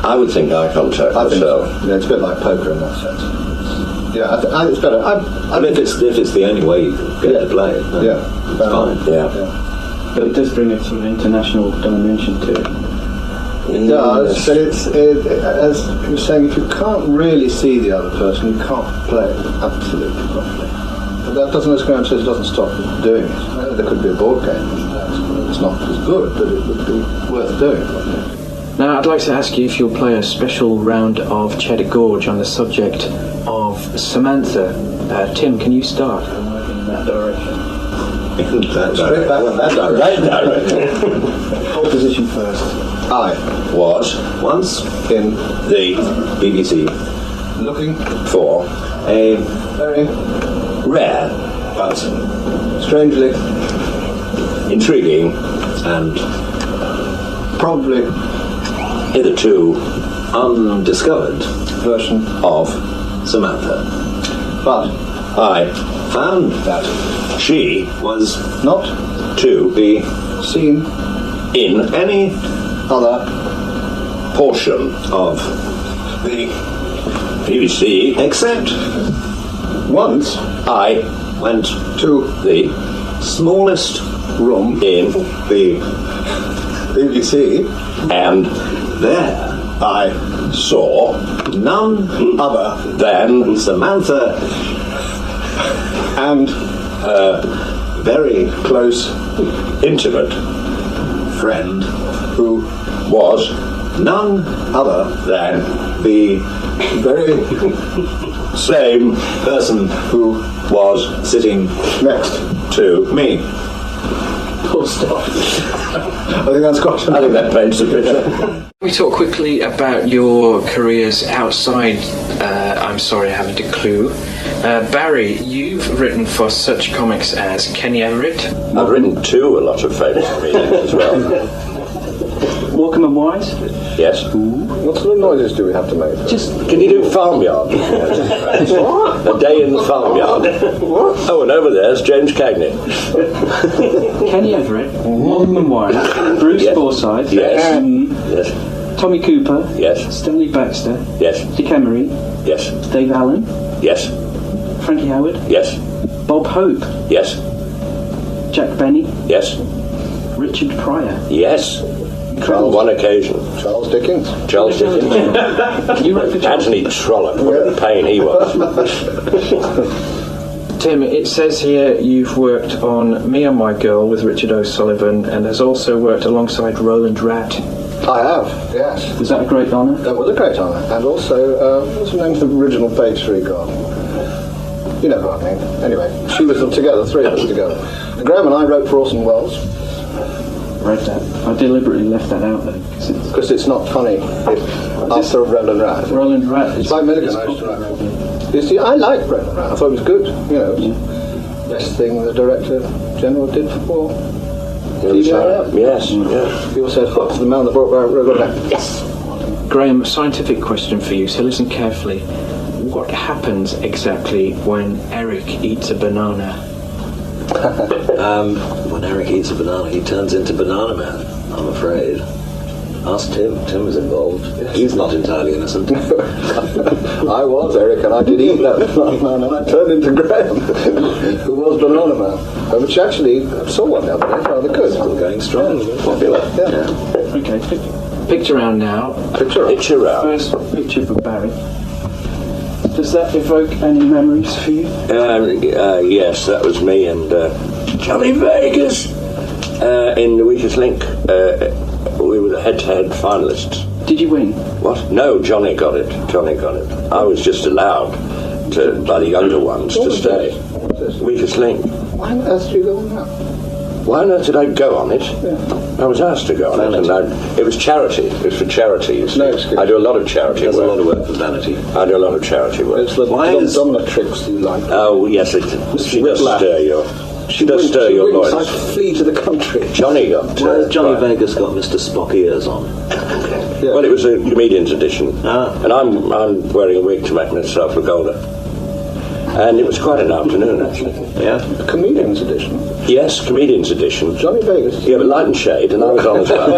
I would think eye contact. I think so. Yeah, it's a bit like poker in that sense. Yeah, it's better. If it's the only way you can get to play it, then it's fine. Yeah. But it does bring a sort of international dimension to it. It does, but as you were saying, if you can't really see the other person, you can't play it absolutely properly. But that doesn't, as Graham says, it doesn't stop doing it. There could be a board game. It's not as good, but it would be worth doing. Now, I'd like to ask you if you'll play a special round of Cheddar Gorge on the subject of Samantha. Tim, can you start? I'm working in that direction. Straight back in that direction. Hold position first. I was once in the BBC looking for a very rare but strangely intriguing and probably hitherto undiscovered version of Samantha. But I found that she was not to be seen in any other portion of the BBC except once I went to the smallest room in the BBC, and there I saw none other than Samantha and her very close, intimate friend, who was none other than the very same person who was sitting next to me. Full stop. I think that paints the picture. We talk quickly about your careers outside I'm Sorry I Haven't a Clue. Barry, you've written for such comics as Kenny Everett. I've written to a lot of famous comedians as well. Morecambe and Wise? Yes. What sort of noises do we have to make? Can you do farmyard? What? A day in the farmyard. What? Oh, and over there's James Cagney. Kenny Everett, Morecambe and Wise, Bruce Forsyth, yes. Tommy Cooper, yes. Stanley Baxter, yes. Dick Emery, yes. Dave Allen, yes. Frankie Howard, yes. Bob Hope, yes. Jack Benny, yes. Richard Pryor, yes. On one occasion. Charles Dickens. Charles Dickens. You wrote for Anthony Trollope. What a pain he was. Tim, it says here you've worked on Me and My Girl with Richard O'Sullivan and has also worked alongside Roland Rat. I have, yes. Was that a great honour? That was a great honour. And also, what's the name of the original page 3 girl? You know what I mean. Anyway, she was together, 3 of us together. And Graham and I wrote for Orson Welles. Read that. I deliberately left that out though. Because it's not funny after Roland Rat. Roland Rat. It's like Milligan I used to write. You see, I liked Roland Rat. I thought it was good. You know, best thing the Director General did for TVRM. Yes, yes. People said, "What's the man that brought Roland Rat?" Yes. Graham, a scientific question for you, so listen carefully. What happens exactly when Eric eats a banana? When Eric eats a banana, he turns into Banana Man, I'm afraid. Ask Tim. Tim was involved. He's not entirely innocent. I was Eric, and I did eat that Banana Man, and I turned into Graham, who was Banana Man. Which actually, I saw one the other day, rather good. Still going strong. Popular. Yeah. Okay, picture round now. Picture round. First picture for Barry. Does that evoke any memories for you? Yes, that was me and Johnny Vegas in The Weakest Link. We were the head-to-head finalists. Did you win? What? No, Johnny got it. I was just allowed by the younger ones to stay. Weakest Link. Why on earth did you go on that? Why on earth did I go on it? I was asked to go on it, and it was charity. It was for charity. No excuse. I do a lot of charity work. There's a lot of work for vanity. I do a lot of charity work. It's the dominant tricks you like. Oh, yes, she does stir your... She does stir your loins. I flee to the country. Johnny got... Johnny Vegas got Mr. Spock ears on. Well, it was a comedian's edition. And I'm wearing a wig to make myself look older. And it was quite an afternoon, actually. Yeah? A comedian's edition? Yes, comedian's edition. Johnny Vegas? Yeah, but light and shade, and I was on as well.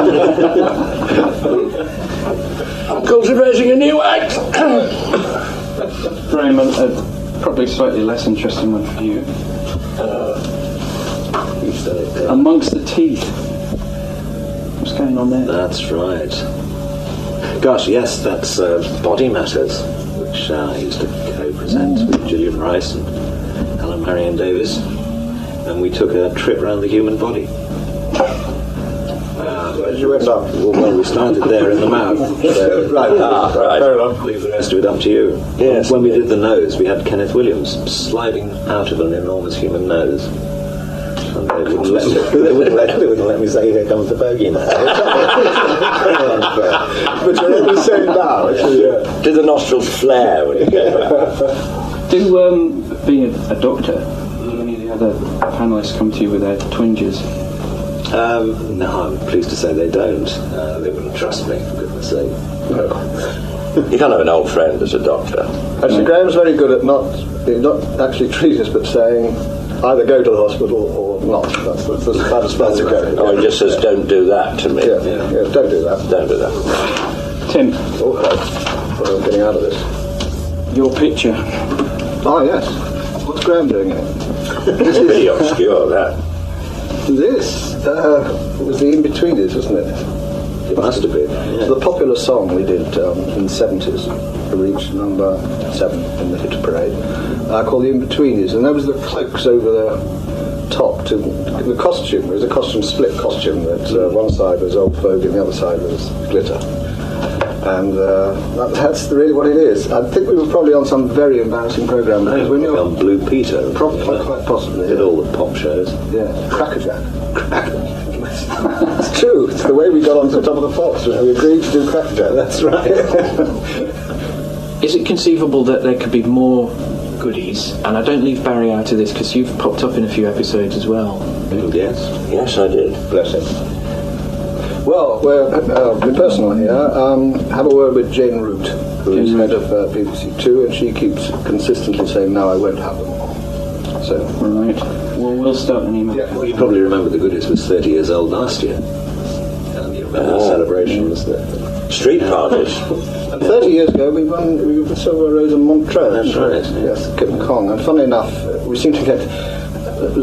I'm cultivating a new act! Graham, probably slightly less interesting one for you. Amongst the Teeth. What's going on there? That's right. Gosh, yes, that's Body Matters, which I used to co-present with Gillian Rice and Helen Marion Davis, and we took a trip around the human body. Where did you end up? Well, we started there in the mouth. So, right. Fair enough. Leave the rest of it up to you. Yes. When we did the nose, we had Kenneth Williams sliding out of an enormous human nose. And they wouldn't let me say, "Here comes the bogey now." But you're in the same now. Did the nostrils flare when you came out? Being a doctor, do any of the other panellists come to you with their twinges? No, I'm pleased to say they don't. They wouldn't trust me, for goodness sake. No. You can't have an old friend as a doctor. Actually, Graham's very good at not actually treating us, but saying either go to the hospital or not. That's about as far as it goes. Oh, he just says, "Don't do that" to me. Yeah, don't do that. Don't do that. Tim. I'm getting out of this. Your picture. Oh, yes. What's Graham doing here? It's pretty obscure, that. This was the In-Betweeners, wasn't it? It must have been. Yeah. The popular song we did in the 70s, reached number 7 in the hit parade, called the In-Betweeners, and there was the cloaks over the top to the costume. It was a split costume that one side was old folk and the other side was glitter. And that's really what it is. I think we were probably on some very embarrassing programme. Because when you're on Blue Peter, quite possibly. Did all the pop shows. Yeah, Crackerjack. It's true. It's the way we got onto the top of the Fox. We agreed to do Crackerjack. That's right. Is it conceivable that there could be more goodies? And I don't leave Barry out of this because you've popped up in a few episodes as well. Yes. Yes, I did. Bless him. Well, we're personal here. Have a word with Jane Root, who's head of BBC Two, and she keeps consistently saying, "No, I won't have them." So, right. Well, we'll start an email. Yeah. Well, you probably remember the Goodies was 30 years old last year. And you remember the celebration was the street parties. And 30 years ago, we won the Silver Rose in Montreux. That's right. Yes, King Kong. And funnily enough, we seem to get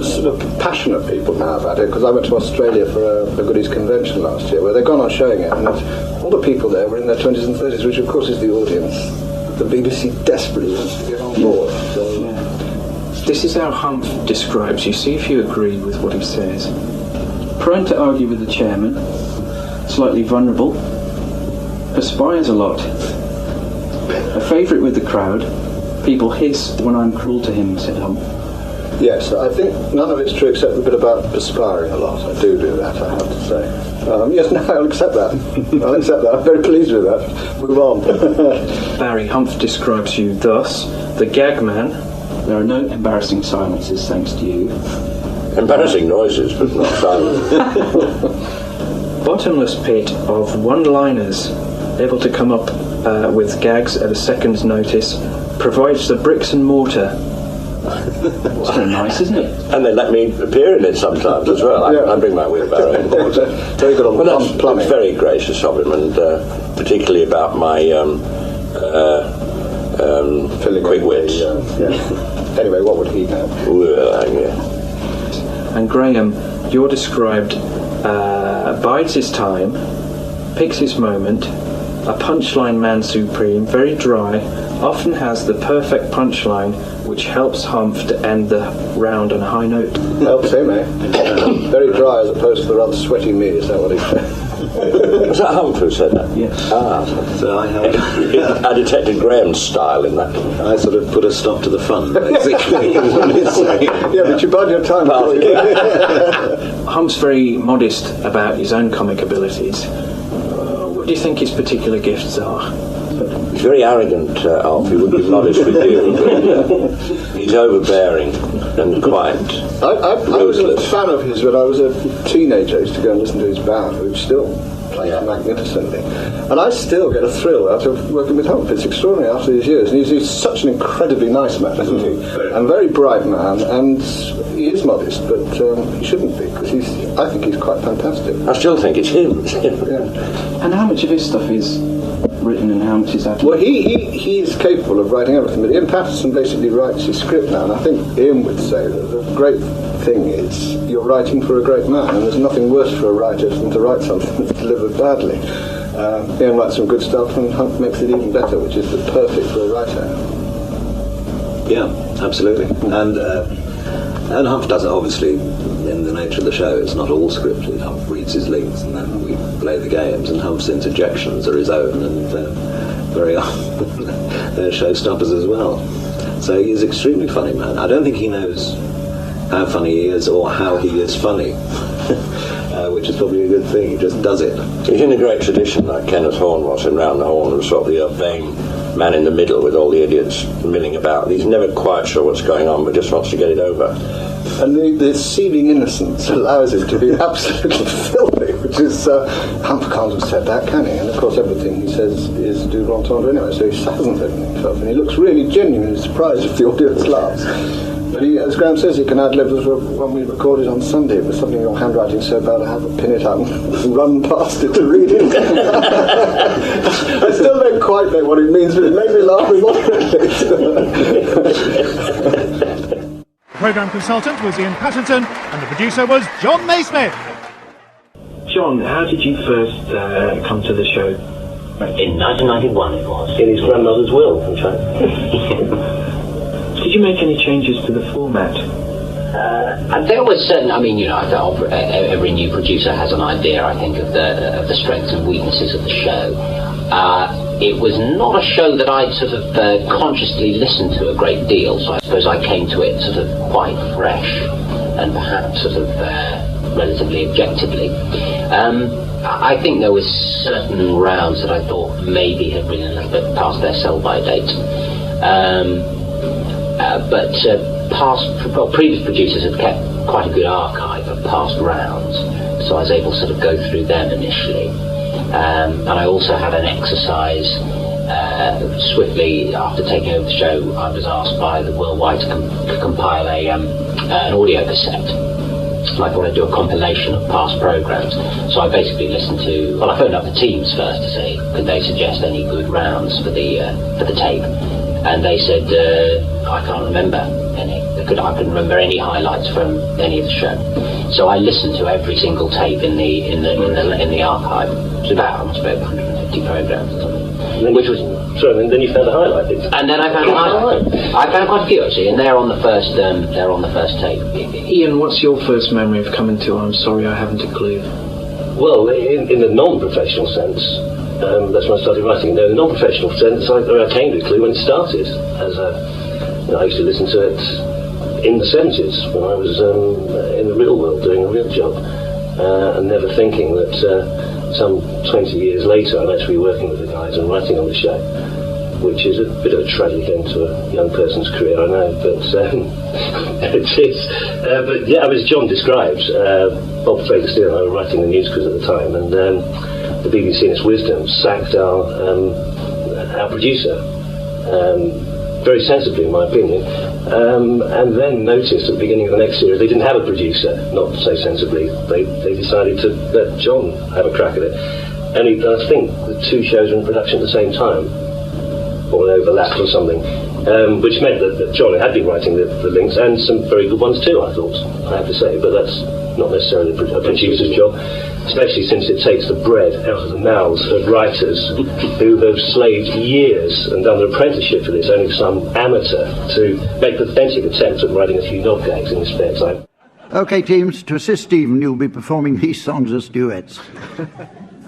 sort of passionate people now about it, because I went to Australia for a Goodies convention last year, where they'd gone on showing it, and all the people there were in their 20s and 30s, which of course is the audience. The BBC desperately wants to get on board. So, this is how Humph describes you. See if you agree with what he says. Prone to argue with the chairman, slightly vulnerable, perspires a lot, a favourite with the crowd. People hiss when I'm cruel to him, said Humph. Yes, I think none of it's true except the bit about perspiring a lot. I do that, I have to say. Yes, no, I'll accept that. I'll accept that. I'm very pleased with that. Move on. Barry, Humph describes you thus: the gag man. There are no embarrassing silences thanks to you. Embarrassing noises, but not silence. Bottomless pit of one-liners, able to come up with gags at a second's notice, provides the bricks and mortar. It's very nice, isn't it? And they let me appear in it sometimes as well. I bring my wheelbarrow in. Very good on the plumbing. That's very gracious of him, and particularly about my quick wits. Anyway, what would he know? And Graham, you're described bides his time, picks his moment, a punchline man supreme, very dry, often has the perfect punchline which helps Humph to end the round on a high note. Helps him, eh? Very dry as opposed to the rather sweaty me, is that what he said? Was that Humph who said that? Yes. So I detected Graham's style in that. I sort of put a stop to the fun, basically. Yeah, but you bide your time. Humph's very modest about his own comic abilities. What do you think his particular gifts are? He's very arrogant, Alf. He would be modest with you. He's overbearing and quite I was a fan of his when I was a teenager. I used to go and listen to his band, which still plays magnificently. And I still get a thrill out of working with Humph. It's extraordinary after these years. And he's such an incredibly nice man, isn't he? And very bright man. And he is modest, but he shouldn't be, because I think he's quite fantastic. I still think it's him. Yeah. And how much of his stuff is written and how much is that? Well, he is capable of writing everything, but Ian Patterson basically writes his script now, and I think Ian would say that the great thing is you're writing for a great man, and there's nothing worse for a writer than to write something that's delivered badly. Ian writes some good stuff, and Humph makes it even better, which is perfect for a writer. Yeah, absolutely. And Humph does it, obviously, in the nature of the show. It's not all scripted. Humph reads his links, and then we play the games, and Humph's interjections are his own, and very often they're showstoppers as well. So he's an extremely funny man. I don't think he knows how funny he is or how he is funny, which is probably a good thing. He just does it. He's in a great tradition, like Kenneth Horne was in Round the Horn, was sort of the urbane man in the middle with all the idiots milling about. He's never quite sure what's going on, but just wants to get it over. And the seeming innocence allows him to be absolutely filthy, which is, Humph can't have said that, can he? And of course everything he says is du grand entendre anyway, so he hasn't said anything himself, and he looks really genuinely surprised if the audience laughs. But he, as Graham says, he can ad-lib. As when we recorded on Sunday, it was something your handwriting so bad I had to pin it up and run past it to read it. I still don't quite know what it means, but it made me laugh moderately. The programme consultant was Ian Patterson, and the producer was John Naismith. John, how did you first come to the show? In 1991 it was. In his grandmother's will, in fact. Did you make any changes to the format? And there was certain, I mean, you know, every new producer has an idea, I think, of the strengths and weaknesses of the show. It was not a show that I'd sort of consciously listened to a great deal, so I suppose I came to it sort of quite fresh and perhaps sort of relatively objectively. I think there was certain rounds that I thought maybe had been a little bit past their sell-by date. Previous producers have kept quite a good archive of past rounds, so I was able to sort of go through them initially. And I also had an exercise swiftly after taking over the show. I was asked by the Worldwide to compile an audio cassette. Like I want to do a compilation of past programs. So I basically listened to. Well, I phoned up the teams first to say could they suggest any good rounds for the tape, and they said I can't remember any. I couldn't remember any highlights from any of the show. So I listened to every single tape in the archive. It's almost about 150 programs or something. Which was and then you found a highlight. And then I found a highlight. I found quite a few actually, and they're on the first tape. Ian, what's your first memory of coming to I'm Sorry I Haven't a Clue? Well, in the non-professional sense, that's when I started writing. In the non-professional sense, I came to Clue when it started. I used to listen to it in the 70s when I was in the real world doing a real job, and never thinking that some 20 years later I'm actually working with the guys and writing on the show, which is a bit of a tragic end to a young person's career, I know, but it is. But yeah, as John describes, Bob Fager-Steele and I were writing the news quiz at the time, and the BBC in its wisdom sacked our producer, very sensibly in my opinion, and then noticed at the beginning of the next series they didn't have a producer, not so sensibly. They decided to let John have a crack at it, and I think the two shows were in production at the same time, or overlapped or something, which meant that John had been writing the links, and some very good ones too, I thought, I have to say, but that's not necessarily a producer's job, especially since it takes the bread out of the mouths of writers who have slaved years and done their apprenticeship for this, only some amateur to make pathetic attempts at writing a few knob gags in his spare time. OK, teams, to assist Stephen, you'll be performing these songs as duets.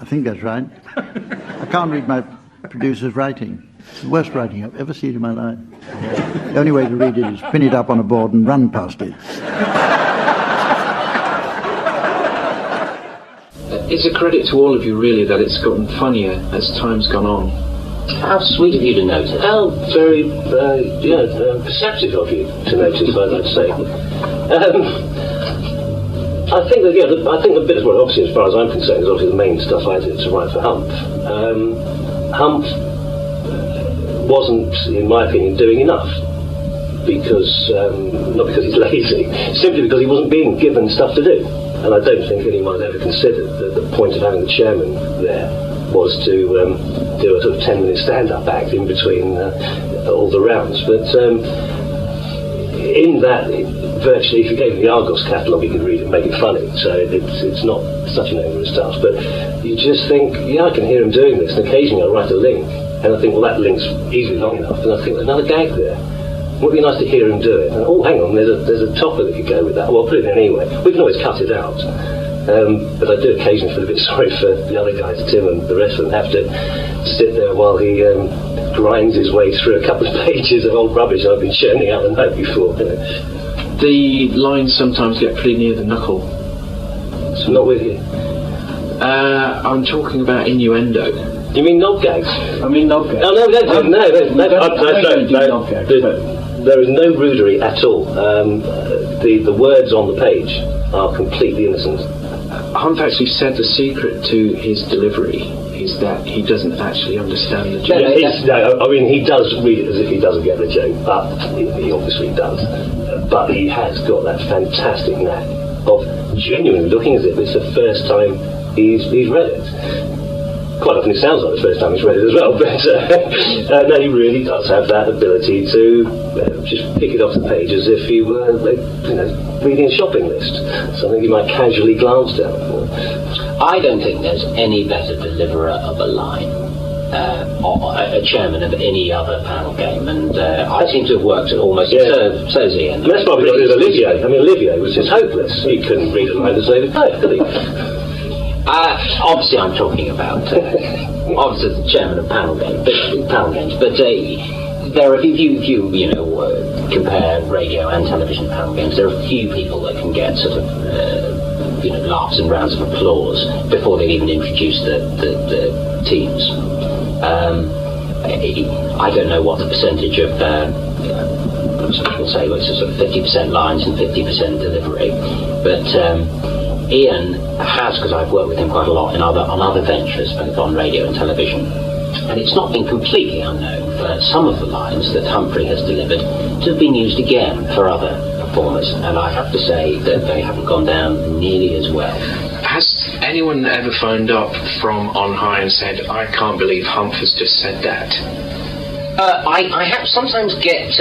I think that's right. I can't read my producer's writing. It's the worst writing I've ever seen in my life. The only way to read it is pin it up on a board and run past it. It's a credit to all of you, really, that it's gotten funnier as time's gone on. How sweet of you to notice. How very, perceptive of you to notice, I'd like to say. I think the bit, well, obviously, as far as I'm concerned, is obviously the main stuff I did to write for Hump. Hump wasn't, in my opinion, doing enough. Because, not because he's lazy, simply because he wasn't being given stuff to do. And I don't think anyone had ever considered that the point of having the chairman there was to do a sort of 10-minute stand-up act in between all the rounds. But in that, virtually, if you gave him the Argos catalogue, he could read it and make it funny. So it's not such an onerous task. But you just think, yeah, I can hear him doing this. And occasionally I write a link, and I think, well, that link's easily long enough. And I think, another gag there. It would be nice to hear him do it. And, oh, hang on, there's a topper that could go with that. Well, I'll put it in anyway. We can always cut it out. But I do occasionally feel a bit sorry for the other guys, Tim and the rest of them, have to sit there while he grinds his way through a couple of pages of old rubbish I've been churning out the night before. You know. The lines sometimes get pretty near the knuckle. So not with you. I'm talking about innuendo. You mean knob gags? I mean knob gags. Oh, no, there is no rudery at all. The words on the page are completely innocent. Humph actually said the secret to his delivery is that he doesn't actually understand the joke. I mean, he does read it as if he doesn't get the joke, but he obviously does. But he has got that fantastic knack of genuinely looking as if it's the first time he's read it. Quite often it sounds like the first time he's read it as well, but no, he really does have that ability to just pick it off the page as if he were, reading a shopping list, something you might casually glance down. I don't think there's any better deliverer of a line a chairman of any other panel game, and I seem to have worked at almost so's Ian. And that's probably what it is Olivier. I mean, Olivier was just hopeless. He couldn't read a line to save his life, could he? Obviously, I'm talking about obviously the chairman of panel games, but there are, if you compare radio and television panel games, there are a few people that can get sort of laughs and rounds of applause before they've even introduced the teams. I don't know what the percentage of some people say it's sort of 50% lines and 50% delivery, but Ian has, because I've worked with him quite a lot on other ventures, both on radio and television, and it's not been completely unknown for some of the lines that Humphrey has delivered to have been used again for other performers, and I have to say that they haven't gone down nearly as well. Has anyone ever phoned up from on high and said, I can't believe Humph has just said that? I have sometimes get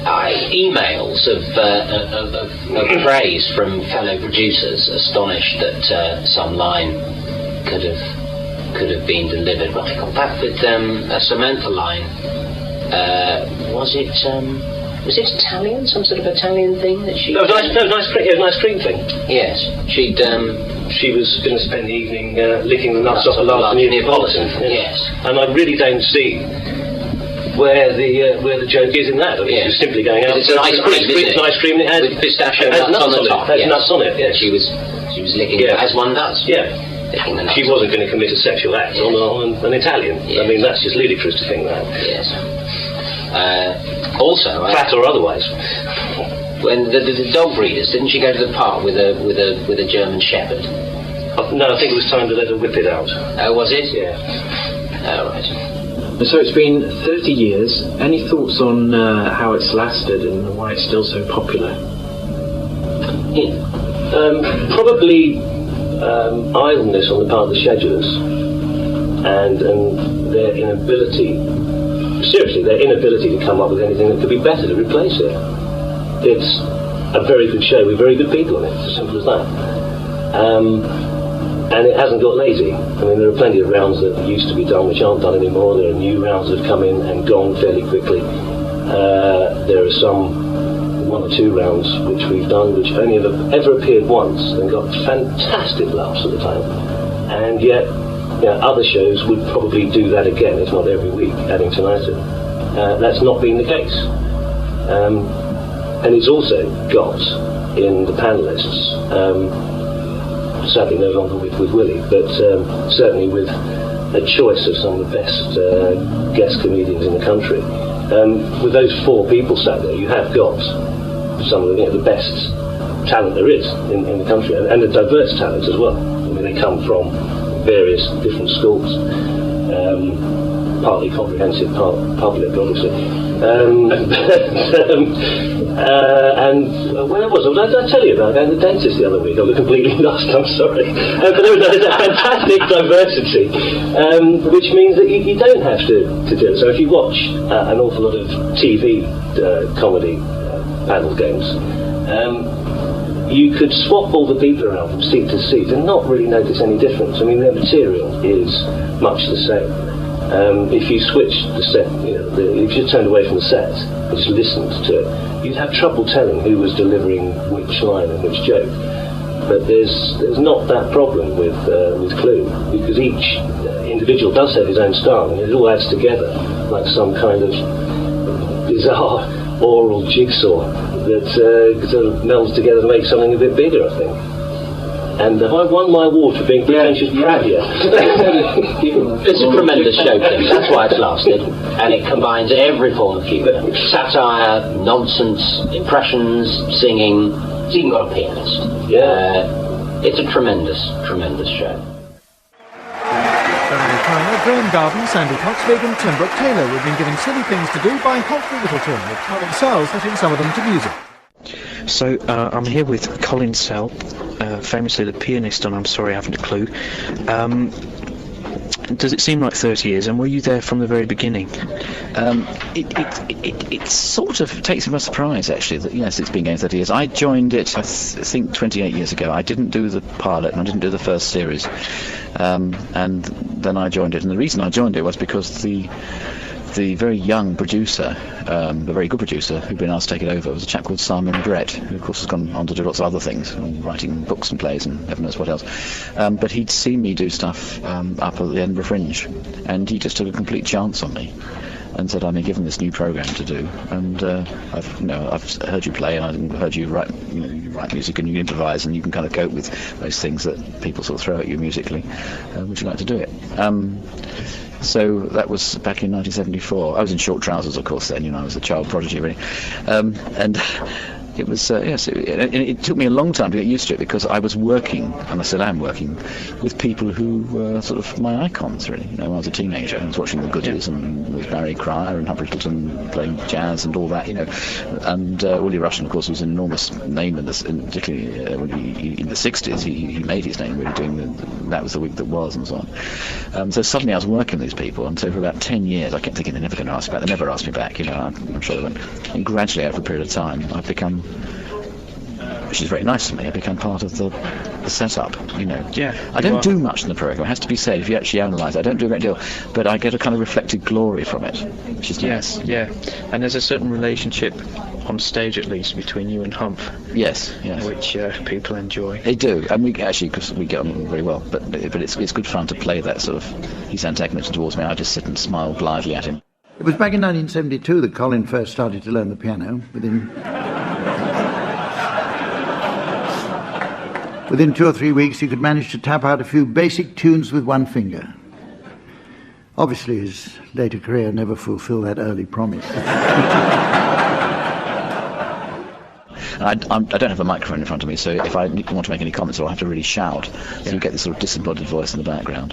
emails of praise from fellow producers, astonished that some line could have been delivered. But I got that with a Samantha line. Was it Italian? Some sort of Italian thing that she... No, it was a nice cream thing. Yes, she was going to spend the evening licking the nuts off a large Neapolitan. Yes. And I really don't see where the joke is in that. I mean, she was simply going out. It's an ice cream, isn't it? It's an ice cream. It has with pistachio nuts on the top. It has nuts on it. Yes. She was licking it as one does. Yeah. She wasn't going to commit a sexual act on an Italian. Yes. I mean, that's just ludicrous to think that. Yes. Also, fat or otherwise. When the dog breeders, didn't she go to the park with a German Shepherd? No, I think it was time to let her whip it out. Oh, was it? Yeah. Oh, right. So it's been 30 years. Any thoughts on how it's lasted and why it's still so popular? Probably idleness on the part of the schedulers and their inability to come up with anything that could be better to replace it. It's a very good show with very good people in it, it's as simple as that. And it hasn't got lazy. I mean, there are plenty of rounds that used to be done which aren't done anymore. There are new rounds that have come in and gone fairly quickly. There are some 1 or 2 rounds which we've done which only ever appeared once and got fantastic laughs at the time. And yet, other shows would probably do that again, if not every week, adding tonight in. That's not been the case. And it's also got in the panellists, sadly no longer with Willie, but certainly with a choice of some of the best guest comedians in the country. With those 4 people sat there, you have got some of the best talent there is in the country, and a diverse talent as well. I mean, they come from various different schools, partly comprehensive, part public, obviously. And where was I? Did I tell you about going to the dentist the other week? I was completely lost, I'm sorry. But there's a fantastic diversity, which means that you don't have to do it. So if you watch an awful lot of TV comedy panel games, you could swap all the people around from seat to seat and not really notice any difference. I mean, their material is much the same. If you switched the set, if you turned away from the set and just listened to it, you'd have trouble telling who was delivering which line and which joke. But there's not that problem with Clue, because each individual does have his own style, and it all adds together like some kind of bizarre oral jigsaw that sort of melds together to make something a bit bigger, I think. And have I won my award for being pretentious crap here? It's a tremendous show, Tim. That's why it's lasted. And it combines every form of humour. Satire, nonsense, impressions, singing. It's even got a pianist. It's a tremendous, tremendous show. Graham Garden, Sandy Coxbig and Tim Brooke-Taylor have been given silly things to do by Humphrey Lyttelton, with Colin Sell setting some of them to music. So I'm here with Colin Sell, famously the pianist on I'm Sorry I Haven't a Clue. does it seem like 30 years, and were you there from the very beginning? It sort of takes me by surprise, actually, that yes, it's been going 30 years. I joined it, I think, 28 years ago. I didn't do the pilot, and I didn't do the first series, and then I joined it. And the reason I joined it was because the very young producer, a very good producer who'd been asked to take it over, was a chap called Simon Brett, who of course has gone on to do lots of other things, writing books and plays and heaven knows what else. But he'd seen me do stuff up at the Edinburgh Fringe, and he just took a complete chance on me and said, I've been given this new programme to do, and I've heard you play, and I've heard you write, you write music and you improvise, and you can kind of cope with those things that people sort of throw at you musically. Would you like to do it? So that was back in 1974. I was in short trousers, of course, then, I was a child prodigy, really. And it was, it took me a long time to get used to it, because I was working, and I still am working, with people who were sort of my icons, really. When I was a teenager, I was watching the Goodies, and with Barry Cryer and Humphrey Lyttelton playing jazz and all that, and Willie Rushton, of course, was an enormous name, particularly in the 60s. He made his name really doing That Was the Week That Was and so on. So suddenly I was working with these people, and so for about 10 years I kept thinking they're never going to ask me back. They never asked me back, I'm sure they won't. And gradually, over a period of time, I've become, which is very nice for me, I've become part of the setup, Yeah. I don't do much in the programme, it has to be said, if you actually analyse it. I don't do a great deal, but I get a kind of reflected glory from it, which is nice. Yeah. And there's a certain relationship, on stage at least, between you and Humph. Yes. Which people enjoy. They do, and we actually, because we get on very well, but it's good fun to play that sort of, he's antagonistic towards me, I just sit and smile blithely at him. It was back in 1972 that Colin first started to learn the piano. Within 2 or 3 weeks, he could manage to tap out a few basic tunes with one finger. Obviously, his later career never fulfilled that early promise. I don't have a microphone in front of me, so if I want to make any comments, I'll have to really shout. So you get this sort of disembodied voice in the background,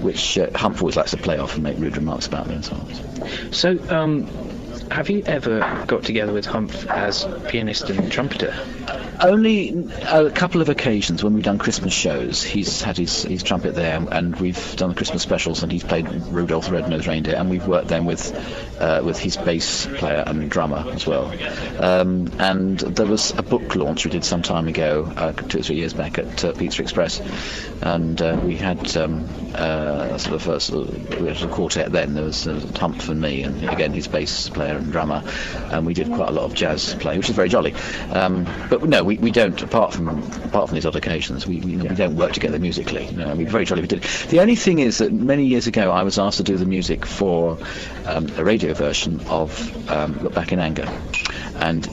which Humph always likes to play off and make rude remarks about me and so on. So, have you ever got together with Humph as pianist and trumpeter? Only a couple of occasions when we've done Christmas shows. He's had his trumpet there, and we've done the Christmas specials, and he's played Rudolph the Red-Nosed Reindeer, and we've worked then with his bass player and drummer as well. And there was a book launch we did some time ago, 2 or 3 years back at Pizza Express, and we had we had a quartet then. There was Humph and me, and again his bass player and drummer, and we did quite a lot of jazz playing, which is very jolly. But no, we don't. Apart from these odd occasions, we don't work together musically. Very jolly we did. The only thing is that many years ago I was asked to do the music for a radio version of Look Back in Anger, and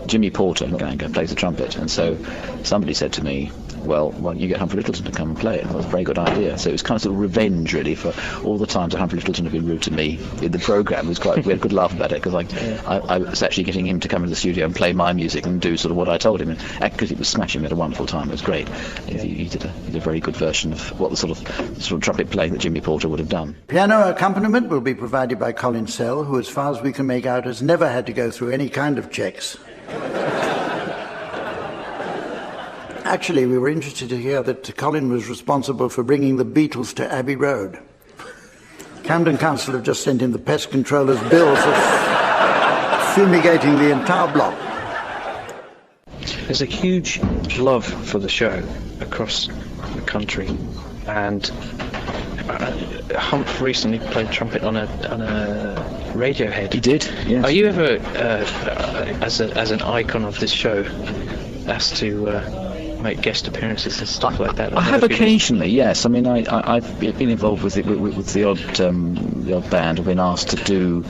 Jimmy Porter, Look Back in Anger, plays the trumpet, and so somebody said to me, well, why don't you get Humphrey Lyttelton to come and play it? That was a very good idea. So it was kind of sort of revenge, really, for all the times that Humphrey Lyttelton had been rude to me in the programme. We had a good laugh about it, because I was actually getting him to come into the studio and play my music and do sort of what I told him, because he was smashing. We had a wonderful time. It was great. He did a very good version of what the sort of trumpet playing that Jimmy Porter would have done. Piano accompaniment will be provided by Colin Sell, who, as far as we can make out, has never had to go through any kind of checks. Actually, we were interested to hear that Colin was responsible for bringing the Beatles to Abbey Road. Camden Council have just sent in the pest controller's bills of fumigating the entire block. There's a huge love for the show across the country, and Humph recently played trumpet on a Radiohead. He did, yes. Are you ever, as an icon of this show, asked to make guest appearances and stuff like that? I have occasionally, yes. I mean, I've been involved with the odd band. I've been asked to do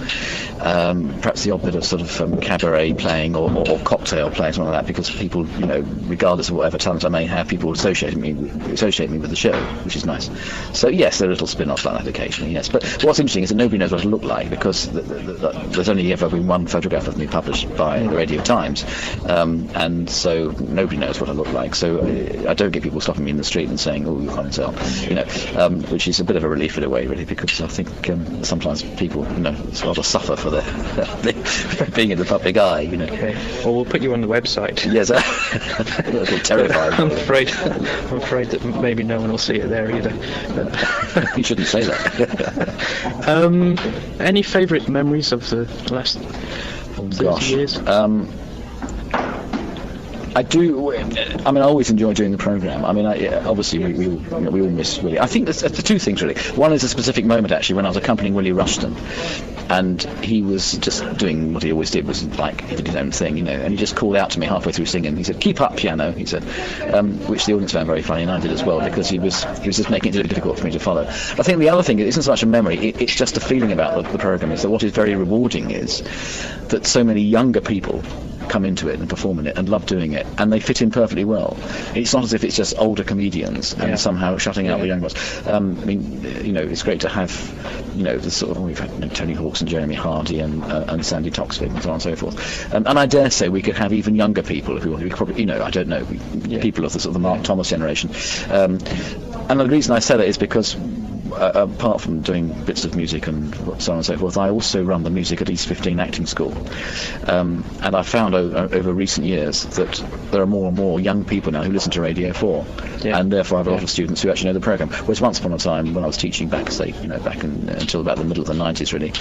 perhaps the odd bit of sort of cabaret playing or cocktail playing, something like that, because people, regardless of whatever talent I may have, people associate me with the show, which is nice. So yes, there are little spin-offs like that occasionally, yes. But what's interesting is that nobody knows what I look like, because there's only ever been one photograph of me published by the Radio Times, and so nobody knows what I look like. so I don't get people stopping me in the street and saying, "Oh, you can't sell," which is a bit of a relief in a way, really, because I think sometimes people, rather suffer for their being in the public eye, Okay. Well, we'll put you on the website. Yes, a little terrifying. I'm afraid that maybe no one will see it there either. You shouldn't say that. Any favourite memories of the last 30 years? I do. I always enjoy doing the programme. Obviously we all miss Willie. I think there's two things really. One is a specific moment actually when I was accompanying Willie Rushton, and he was just doing what he always did, was like he did his own thing, and he just called out to me halfway through singing. He said, "Keep up, piano," he said, which the audience found very funny, and I did as well, because he was just making it difficult for me to follow. I think the other thing, it isn't so much a memory, it's just a feeling about the programme, is that what is very rewarding is that so many younger people come into it and perform in it and love doing it, and they fit in perfectly well. It's not as if it's just older comedians and somehow shutting out the young ones. It's great to have, the sort of, we've had Tony Hawks and Jeremy Hardy and Sandy Toksvig and so on and so forth. And I dare say we could have even younger people if we wanted. We could probably, I don't know, people of the sort of the Mark Thomas generation. And the reason I say that is because apart from doing bits of music and so on and so forth, I also run the music at East 15 Acting School, and I found over recent years that there are more and more young people now who listen to Radio 4, and therefore I have a lot of students who actually know the programme. Whereas once upon a time, when I was teaching Backstage, back until about the middle of the 90s really,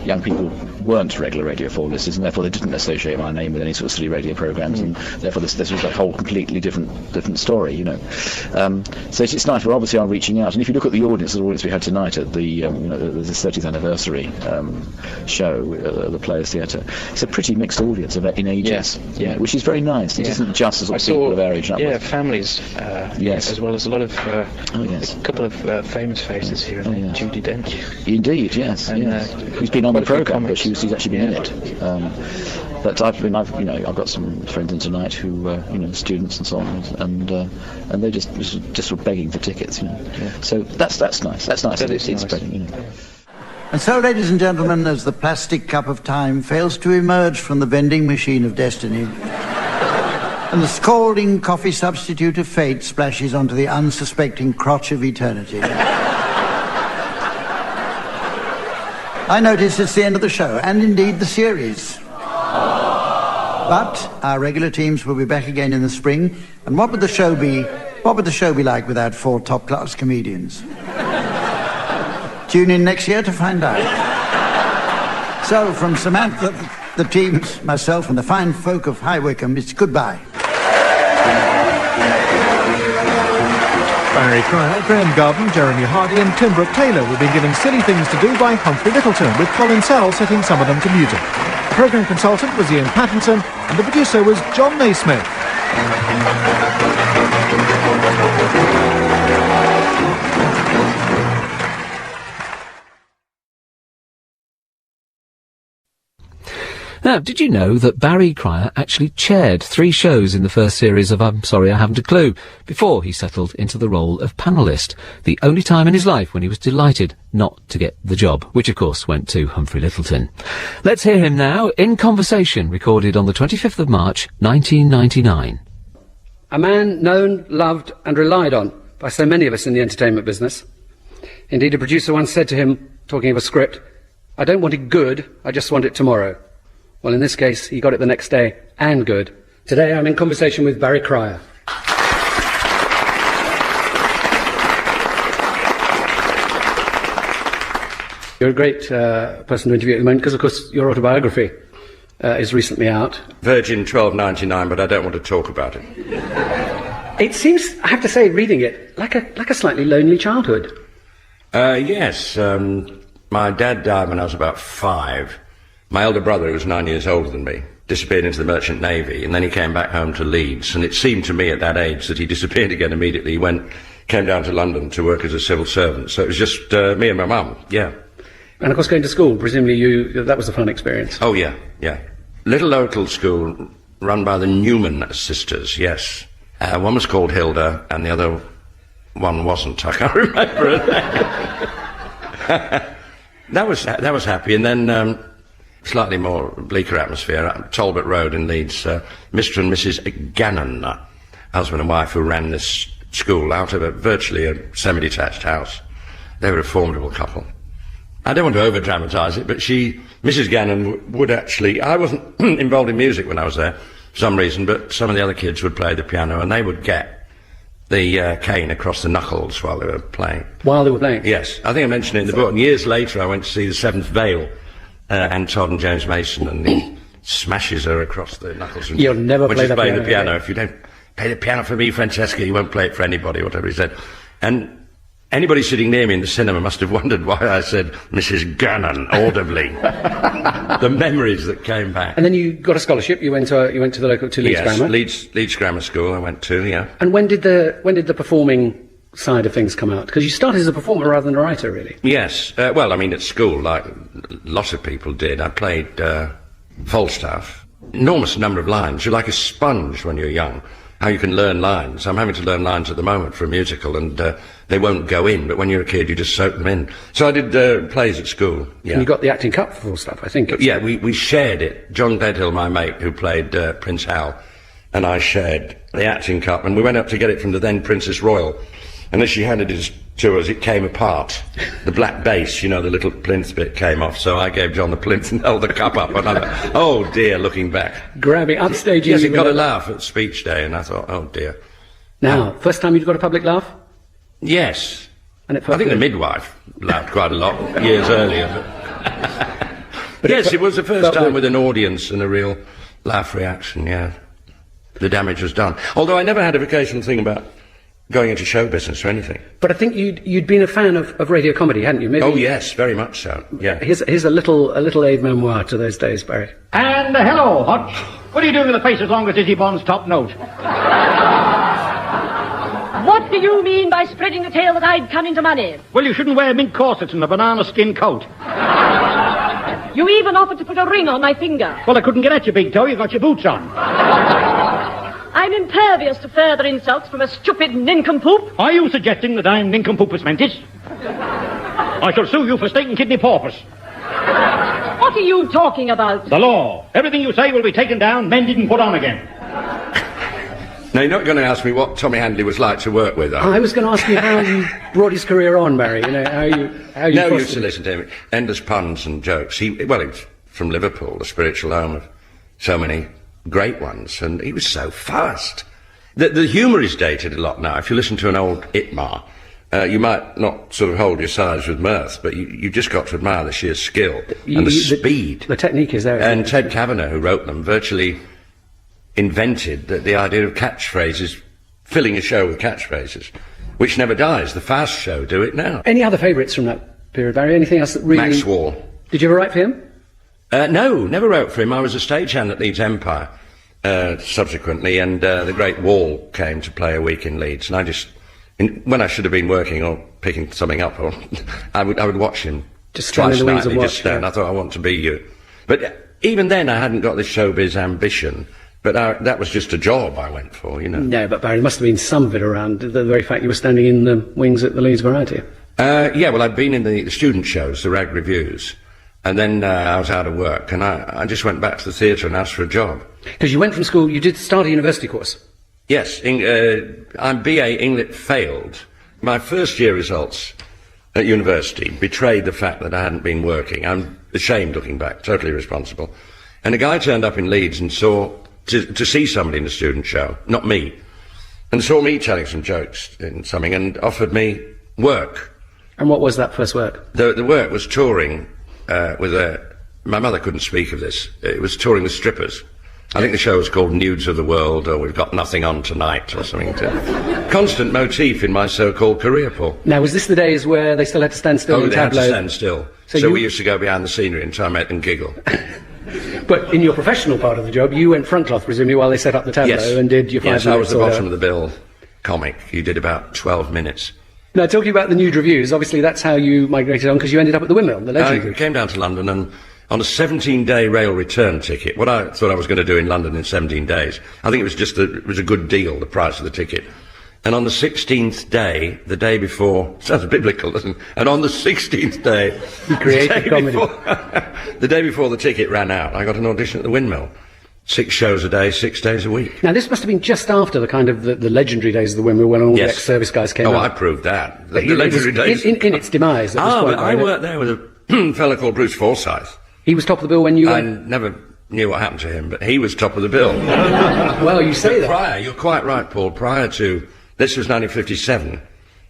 young people weren't regular Radio 4 listeners, and therefore they didn't associate my name with any sort of silly radio programmes, and therefore this was a whole completely different story, So it's nice. Well, obviously I'm reaching out, and if you look at the audience we had tonight at the 30th anniversary show at the Players Theatre, it's a pretty mixed audience in ages, which is very nice. It isn't just as people of our age and upwards. Families, as well as a lot of a couple of famous faces here. Judi Dench. Indeed, yes. Who's been on the programme, but she's actually been in it. But I've got some friends in tonight who students and so on, and they're just sort of begging for tickets, So that's nice. That's nice. It's spreading, And so, ladies and gentlemen, as the plastic cup of time fails to emerge from the vending machine of destiny, and the scalding coffee substitute of fate splashes onto the unsuspecting crotch of eternity, I notice it's the end of the show, and indeed the series. But our regular teams will be back again in the spring, and what would the show be like without 4 top-class comedians? Tune in next year to find out. So, from Samantha, the teams, myself, and the fine folk of High Wycombe, it's goodbye. Barry Cryer, Graham Garden, Jeremy Hardy and Tim Brooke-Taylor were being given Silly Things to Do by Humphrey Lyttelton, with Colin Sell setting some of them to music. The programme consultant was Ian Pattinson, and the producer was John Naismith. Now, did you know that Barry Cryer actually chaired 3 shows in the first series of I'm Sorry I Haven't a Clue, before he settled into the role of panellist, the only time in his life when he was delighted not to get the job, which of course went to Humphrey Lyttelton. Let's hear him now in conversation recorded on the 25th of March, 1999. A man known, loved and relied on by so many of us in the entertainment business. Indeed, a producer once said to him, talking of a script, "I don't want it good, I just want it tomorrow." Well, in this case, he got it the next day, and good. Today, I'm in conversation with Barry Cryer. You're a great person to interview at the moment, because, of course, your autobiography is recently out. Virgin 12.99, but I don't want to talk about it. It seems, I have to say, reading it, like a slightly lonely childhood. Yes. My dad died when I was about 5. My elder brother, who was 9 years older than me, disappeared into the Merchant Navy, and then he came back home to Leeds, and it seemed to me at that age that he disappeared again immediately. He came down to London to work as a civil servant, so it was just me and my mum, And of course, going to school, presumably that was a fun experience. Oh, yeah. Little local school run by the Newman sisters, yes. One was called Hilda, and the other one wasn't. I can't remember her name. That was happy, and then slightly more bleaker atmosphere, Talbot Road in Leeds, Mr. and Mrs. Gannon, husband and wife who ran this school out of virtually a semi-detached house. They were a formidable couple. I don't want to over-dramatise it, but Mrs. Gannon would actually... I wasn't involved in music when I was there, for some reason, but some of the other kids would play the piano, and they would get the cane across the knuckles while they were playing. While they were playing? Yes. I think I mentioned it in the book. And years later, I went to see The Seventh Veil, and Todd and James Mason, and he smashes her across the knuckles. You'll never play the piano. When she's playing the piano. If you don't play the piano for me, Francesca, you won't play it for anybody, whatever he said. And anybody sitting near me in the cinema must have wondered why I said Mrs. Gannon audibly. The memories that came back. And then you got a scholarship. You went to the local Leeds Grammar. Leeds Grammar School. I went to. Yeah. And when did the performing side of things come out? Because you started as a performer rather than a writer, really. Yes. Well, I mean, at school, like lots of people did, I played Falstaff. Enormous number of lines. You're like a sponge when you're young. How you can learn lines. I'm having to learn lines at the moment for a musical, and they won't go in, but when you're a kid, you just soak them in. So I did plays at school. Yeah. And you got the acting cup for Falstaff, I think. Yeah, we shared it. John Gledhill, my mate, who played Prince Hal, and I shared the acting cup, and we went up to get it from the then Princess Royal. And as she handed it to us, it came apart. The black base, the little plinth bit came off, so I gave John the plinth and held the cup up, and I thought, oh dear, looking back. Grabbing, upstaging. Yes, it got a laugh at speech day, and I thought, oh dear. Now, first time you'd got a public laugh? Yes. And I think the midwife laughed quite a lot years earlier. But yes, it was the first time with an audience and a real laugh reaction, yeah. The damage was done. Although I never had a vocational thing about going into show business or anything. But I think you'd been a fan of radio comedy, hadn't you? Maybe. Oh yes, very much so. Yeah. Here's a little aid memoir to those days, Barry. And hello, Hutch. What are you doing with the face as long as Izzy Bond's top note? What do you mean by spreading the tale that I'd come into money? Well, you shouldn't wear mink corsets and a banana skin coat. You even offered to put a ring on my finger. Well, I couldn't get at you, big toe. You got your boots on. I'm impervious to further insults from a stupid nincompoop. Are you suggesting that I'm nincompoopus mentis? I shall sue you for steak and kidney porpoise. What are you talking about? The law. Everything you say will be taken down, mended and put on again. Now, you're not going to ask me what Tommy Handley was like to work with, I was going to ask you how you brought his career on, Barry. How you No, you used to listen to him. Endless puns and jokes. He was from Liverpool, the spiritual home of so many great ones, and he was so fast. The humour is dated a lot now. If you listen to an old Itmar, you might not sort of hold your sides with mirth, but you just got to admire the sheer skill and the speed. The technique is there. And Ted Kavanagh, who wrote them, virtually invented the idea of catchphrases, filling a show with catchphrases, which never dies. The Fast Show do it now. Any other favourites from that period, Barry? Anything else that really... Max Wall. Did you ever write for him? No, never wrote for him. I was a stagehand at Leeds Empire subsequently, and the great Wall came to play a week in Leeds, and I just, when I should have been working or picking something up, or I would watch him just twice stand in the nightly, wings and just stand. I thought, I want to be you. But even then, I hadn't got this showbiz ambition. But that was just a job I went for, No, but Barry, there must have been some of it around, the very fact you were standing in the wings at the Leeds Variety. Yeah, well, I'd been in the student shows, the rag reviews, and then I was out of work, and I just went back to the theatre and asked for a job. Because you went from school, you did start a university course. Yes, I'm BA Englit failed. My first year results at university betrayed the fact that I hadn't been working. I'm ashamed looking back, totally responsible. And a guy turned up in Leeds and saw... To see somebody in the student show, not me, and saw me telling some jokes in something and offered me work. And what was that first work? The work was touring with my mother couldn't speak of this. It was touring with strippers. I think the show was called Nudes of the World, or We've Got Nothing On Tonight, or something. Constant motif in my so-called career, Paul. Now, was this the days where they still had to stand still in they tableau? had to stand still. So we used to go behind the scenery and try and make them giggle. But in your professional part of the job, you went front cloth, presumably, while they set up the tableau and did your 5 minutes. Yes, I was the bottom of the bill comic. You did about 12 minutes. Now, talking about the nude reviews, obviously that's how you migrated on, because you ended up at the Windmill, the Legend. I came down to London, and on a 17-day rail return ticket, what I thought I was going to do in London in 17 days, I think it was a good deal, the price of the ticket. And on the 16th day, the day before, sounds biblical, doesn't it? And on the 16th day, you created comedy. The day before the ticket ran out, I got an audition at the Windmill. 6 shows a day, 6 days a week. Now, this must have been just after the kind of the legendary days of the when all the ex-service guys came out. Oh, I proved that. The legendary days. In its demise. But I worked there with a fellow called Bruce Forsyth. He was top of the bill when you... I never knew what happened to him, but he was top of the bill. Well, you say that. You're quite right, Paul, prior to... This was 1957.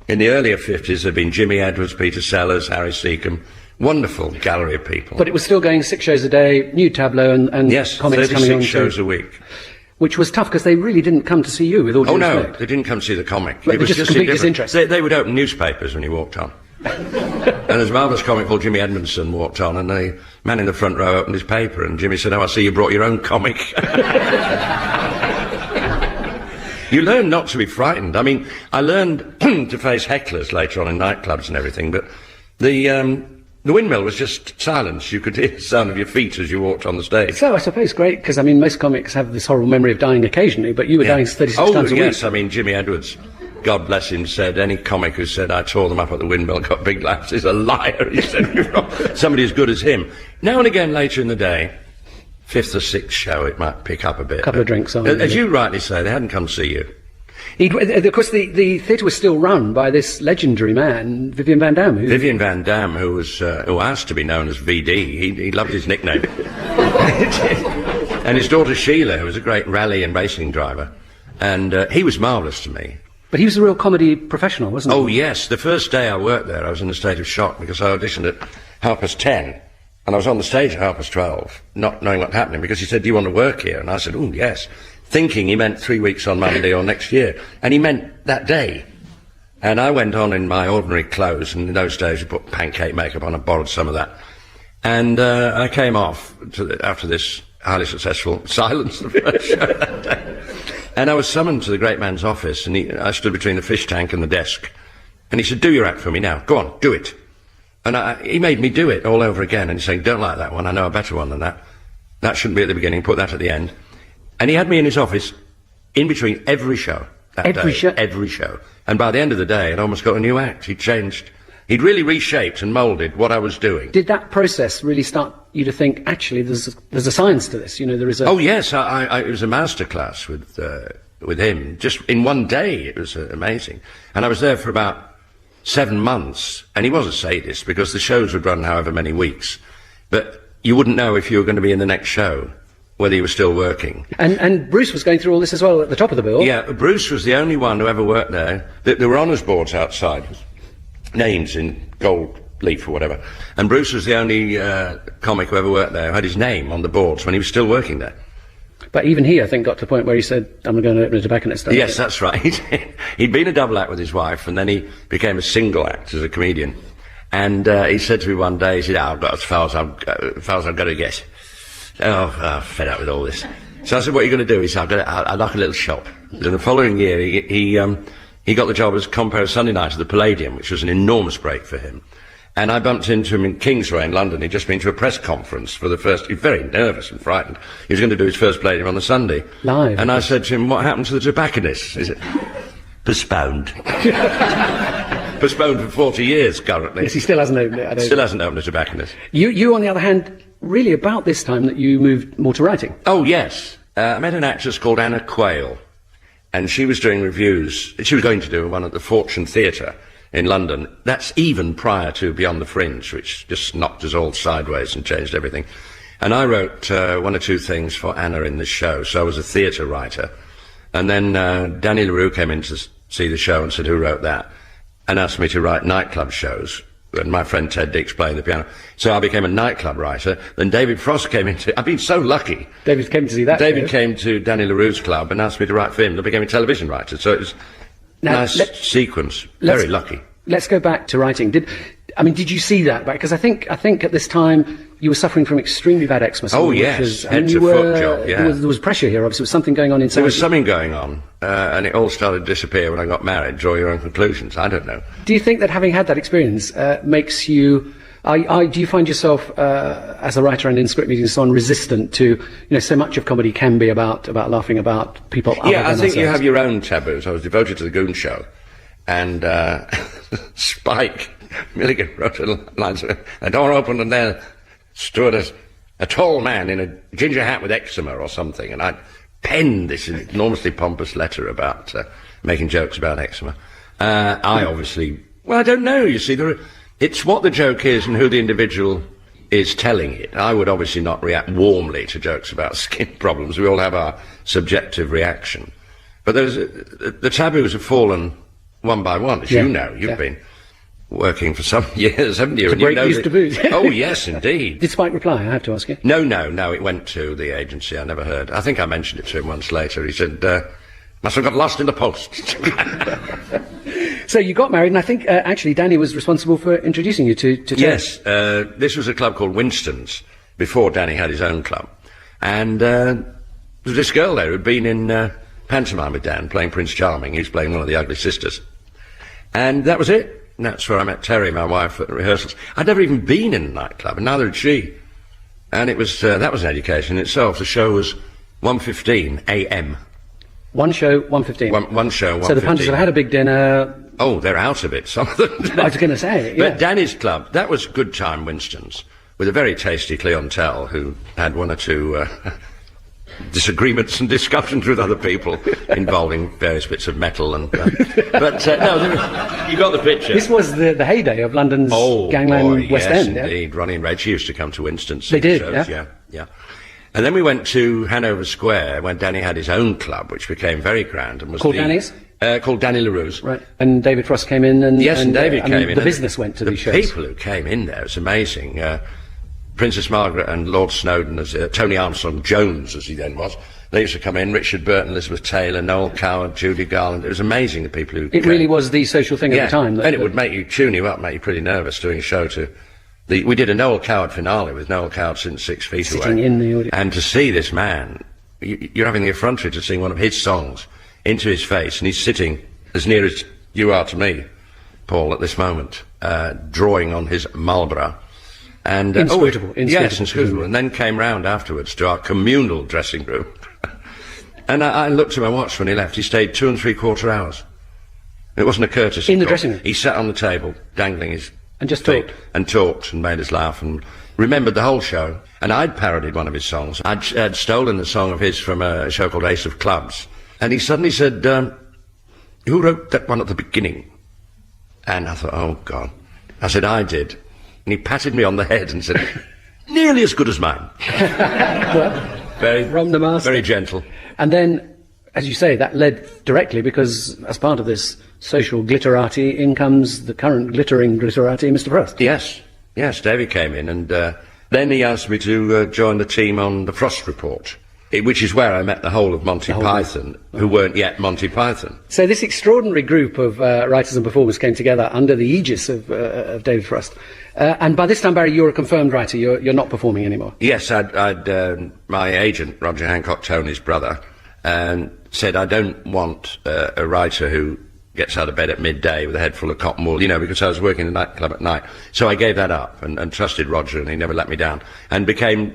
In the earlier 50s, there'd been Jimmy Edwards, Peter Sellers, Harry Seacombe. Wonderful gallery of people. But it was still going 6 shows a day, new tableau and yes, comics coming on. 36 shows a week. Which was tough because they really didn't come to see you with all due respect. No, they didn't come to see the comic. But it was just complete disinterest. They would open newspapers when you walked on. And there's a marvellous comic called Jimmy Edmondson walked on, and the man in the front row opened his paper, and Jimmy said, "Oh, I see you brought your own comic." You learn not to be frightened. I mean, I learned to face hecklers later on in nightclubs and everything, but the windmill was just silence. You could hear the sound of your feet as you walked on the stage. So I suppose great, because I mean, most comics have this horrible memory of dying occasionally, but you were dying 36 times a week. Yes, I mean, Jimmy Edwards, God bless him, said any comic who said I tore them up at the windmill got big laughs is a liar. He said, somebody as good as him. Now and again later in the day, 5th or 6th show, it might pick up a bit. A couple of drinks on. As you rightly say, they hadn't come to see you. Of course, the theatre was still run by this legendary man, Vivian Van Damme. Vivian Van Damme, who asked to be known as VD. He loved his nickname. And his daughter Sheila, who was a great rally and racing driver. And he was marvellous to me. But he was a real comedy professional, wasn't he? Oh, yes. The first day I worked there, I was in a state of shock because I auditioned at 10:30. And I was on the stage at 12:30, not knowing what was happening, because he said, "Do you want to work here?" And I said, "Oh, yes." Thinking he meant 3 weeks on Monday or next year. And he meant that day. And I went on in my ordinary clothes, and in those days you put pancake makeup on. I borrowed some of that. And I came off after this highly successful silence the first show that day. And I was summoned to the great man's office, and I stood between the fish tank and the desk. And he said, "Do your act for me now. Go on, do it." And he made me do it all over again. And he's saying, "Don't like that one. I know a better one than that. That shouldn't be at the beginning. Put that at the end." And he had me in his office in between every show. Every show. And by the end of the day, I'd almost got a new act. He'd really reshaped and moulded what I was doing. Did that process really start you to think, actually, there's a science to this? You know, there is a... Oh, yes. It was a masterclass with him. Just in one day, it was amazing. And I was there for about 7 months. And he was a sadist, because the shows would run however many weeks. But you wouldn't know if you were going to be in the next show, whether he was still working. And Bruce was going through all this as well at the top of the bill. Yeah, Bruce was the only one who ever worked there. There were honours boards outside, names in gold leaf or whatever. And Bruce was the only comic who ever worked there who had his name on the boards when he was still working there. But even he, I think, got to the point where he said, "I'm going to open a tobacconist." Yes, that's right. He'd been a double act with his wife, and then he became a single act as a comedian. And he said to me one day, he said, "I've got as far as I'm going to get. Oh, I'm fed up with all this." So I said, "What are you going to do?" He said, "I'd like a little shop." And the following year, he got the job as compere Sunday night at the Palladium, which was an enormous break for him. And I bumped into him in Kingsway in London. He'd just been to a press conference for the first... He was very nervous and frightened. He was going to do his first Palladium on the Sunday. Live. And I said to him, "What happened to the tobacconist?" He said, "Postponed." Postponed for 40 years currently. Yes, he still hasn't opened it. Still hasn't opened a tobacconist. You, on the other hand, really about this time that you moved more to writing. Oh, yes. I met an actress called Anna Quayle, and she was doing reviews. She was going to do one at the Fortune Theatre in London. That's even prior to Beyond the Fringe, which just knocked us all sideways and changed everything. And I wrote 1 or 2 things for Anna in the show, so I was a theatre writer. And then Danny LaRue came in to see the show and said, "Who wrote that?" and asked me to write nightclub shows. And my friend Ted Dix playing the piano. So I became a nightclub writer. Then David Frost came into... I've been so lucky. David came to see that. David came to Danny LaRue's club and asked me to write for him. I became a television writer. So it was a nice sequence. Very lucky. Let's go back to writing. Did you see that back? Because I think at this time you were suffering from extremely bad eczema. Oh, yes. Head to foot job, yeah. There was pressure here, obviously. There was something going on inside. There was something going on, and it all started to disappear when I got married. Draw your own conclusions. I don't know. Do you think that having had that experience makes you... do you find yourself, as a writer and in script meetings and so on, resistant to, so much of comedy can be about laughing about people other than I think ourselves? You have your own taboos. I was devoted to the Goon Show, and Spike Milligan wrote a line, "A door opened and there stood a a tall man in a ginger hat with eczema or something, and I'd penned this enormously pompous letter about making jokes about eczema. I obviously, well, I don't know, you see, it's what the joke is and who the individual is telling it. I would obviously not react warmly to jokes about skin problems. We all have our subjective reaction. But the taboos have fallen one by one, as you know. You've been working for some years, haven't you? It's a great use to booze. Oh, yes, indeed. Did Spike reply? I have to ask you. No, it went to the agency. I never heard. I think I mentioned it to him once later. He said, must have got lost in the post. So you got married, and I think, actually, Danny was responsible for introducing you to Yes, this was a club called Winston's, before Danny had his own club. And there was this girl there who'd been in pantomime with Dan, playing Prince Charming. He was playing one of the ugly sisters. And that was it. And that's where I met Terry, my wife, at rehearsals. I'd never even been in a nightclub, and neither had she. And it was that was an education in itself. The show was 1:15 a.m. One show, 1:15. One show, 1:15. So the punters have had a big dinner. Oh, they're out of it, some of them. I was going to say, yeah. But Danny's club, that was Good Time Winston's, with a very tasty clientele who had one or two disagreements and discussions with other people involving various bits of metal and... no, you got the picture. This was the heyday of London's gangland West yes, End, indeed. Ronnie and Reg used to come to Winston's. They did, shows, yeah. And then we went to Hanover Square when Danny had his own club, which became very grand and was called Danny's? Called Danny LaRue's. Right. And David Frost came in and... Yes, and David came in. The business went to these shows. The people who came in there, it's amazing. Princess Margaret and Lord Snowdon, as Tony Armstrong-Jones, as he then was, they used to come in, Richard Burton, Elizabeth Taylor, Noel Coward, Judy Garland. It was amazing, the people who came. Really was the social thing at the time. And it would tune you up, make you pretty nervous doing a show we did a Noel Coward finale with Noel Coward sitting 6 feet away. Sitting in the audience. And to see this man, you're having the effrontery to sing one of his songs into his face, and he's sitting as near as you are to me, Paul, at this moment, drawing on his Marlborough. And, inscrutable. Yes, inscrutable. And then came round afterwards to our communal dressing room. And I looked at my watch when he left. He stayed 2 3/4 hours. It wasn't a courtesy. In the dressing room? He sat on the table, dangling his and just feet, talked? And talked and made us laugh and remembered the whole show. And I'd parodied one of his songs. I'd stolen the song of his from a show called Ace of Clubs. And he suddenly said, who wrote that one at the beginning? And I thought, oh, God. I said, I did. And he patted me on the head and said, nearly as good as mine. From the master. Very gentle. And then, as you say, that led directly, because as part of this social glitterati, in comes the current glittering glitterati, Mr. Frost. Yes, David came in, and then he asked me to join the team on the Frost Report, which is where I met the whole of Monty Python, who weren't yet Monty Python. So this extraordinary group of writers and performers came together under the aegis of David Frost. And by this time, Barry, you're a confirmed writer. You're not performing anymore. Yes, my agent, Roger Hancock, Tony's brother, said I don't want a writer who gets out of bed at midday with a head full of cotton wool, because I was working in a nightclub at night. So I gave that up and trusted Roger, and he never let me down. And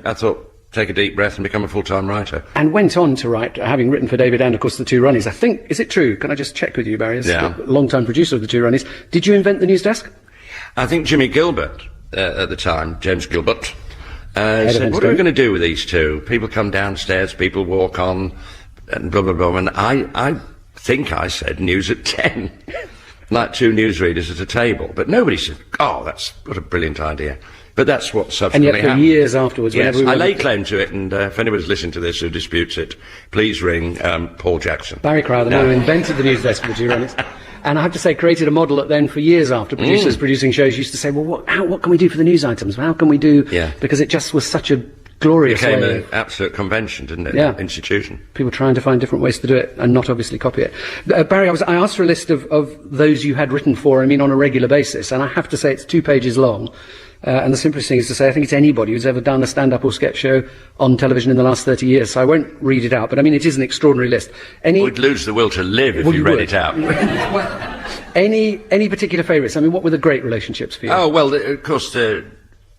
I thought, take a deep breath and become a full-time writer. And went on to write, having written for David and, of course, the Two Ronnies. I think, is it true? Can I just check with you, Barry, as a long-time producer of the Two Ronnies? Did you invent the news desk? I think Jimmy Gilbert, at the time, James Gilbert, said, what are we going to do with these two? People come downstairs, people walk on, and blah, blah, blah. And I think I said news at 10, like two newsreaders at a table. But nobody said, what a brilliant idea. But that's what subsequently happened. And yet for years afterwards... Yes, I lay claim to it, and if anybody's listening to this who disputes it, please ring Paul Jackson. Barry Crowther, who invented the news desk for the Two Ronnies. And I have to say, created a model that then, for years after, producers producing shows used to say, well, what can we do for the news items? How can we do... Yeah. Because it just was such a glorious way. It became an absolute convention, didn't it? Yeah. Institution. People trying to find different ways to do it and not obviously copy it. Barry, I asked for a list of those you had written for, on a regular basis, and I have to say it's 2 pages long. And the simplest thing is to say, I think it's anybody who's ever done a stand-up or sketch show on television in the last 30 years. So I won't read it out, but it is an extraordinary list. We'd lose the will to live if you read it out. Any particular favourites? What were the great relationships for you? Oh, well, of course,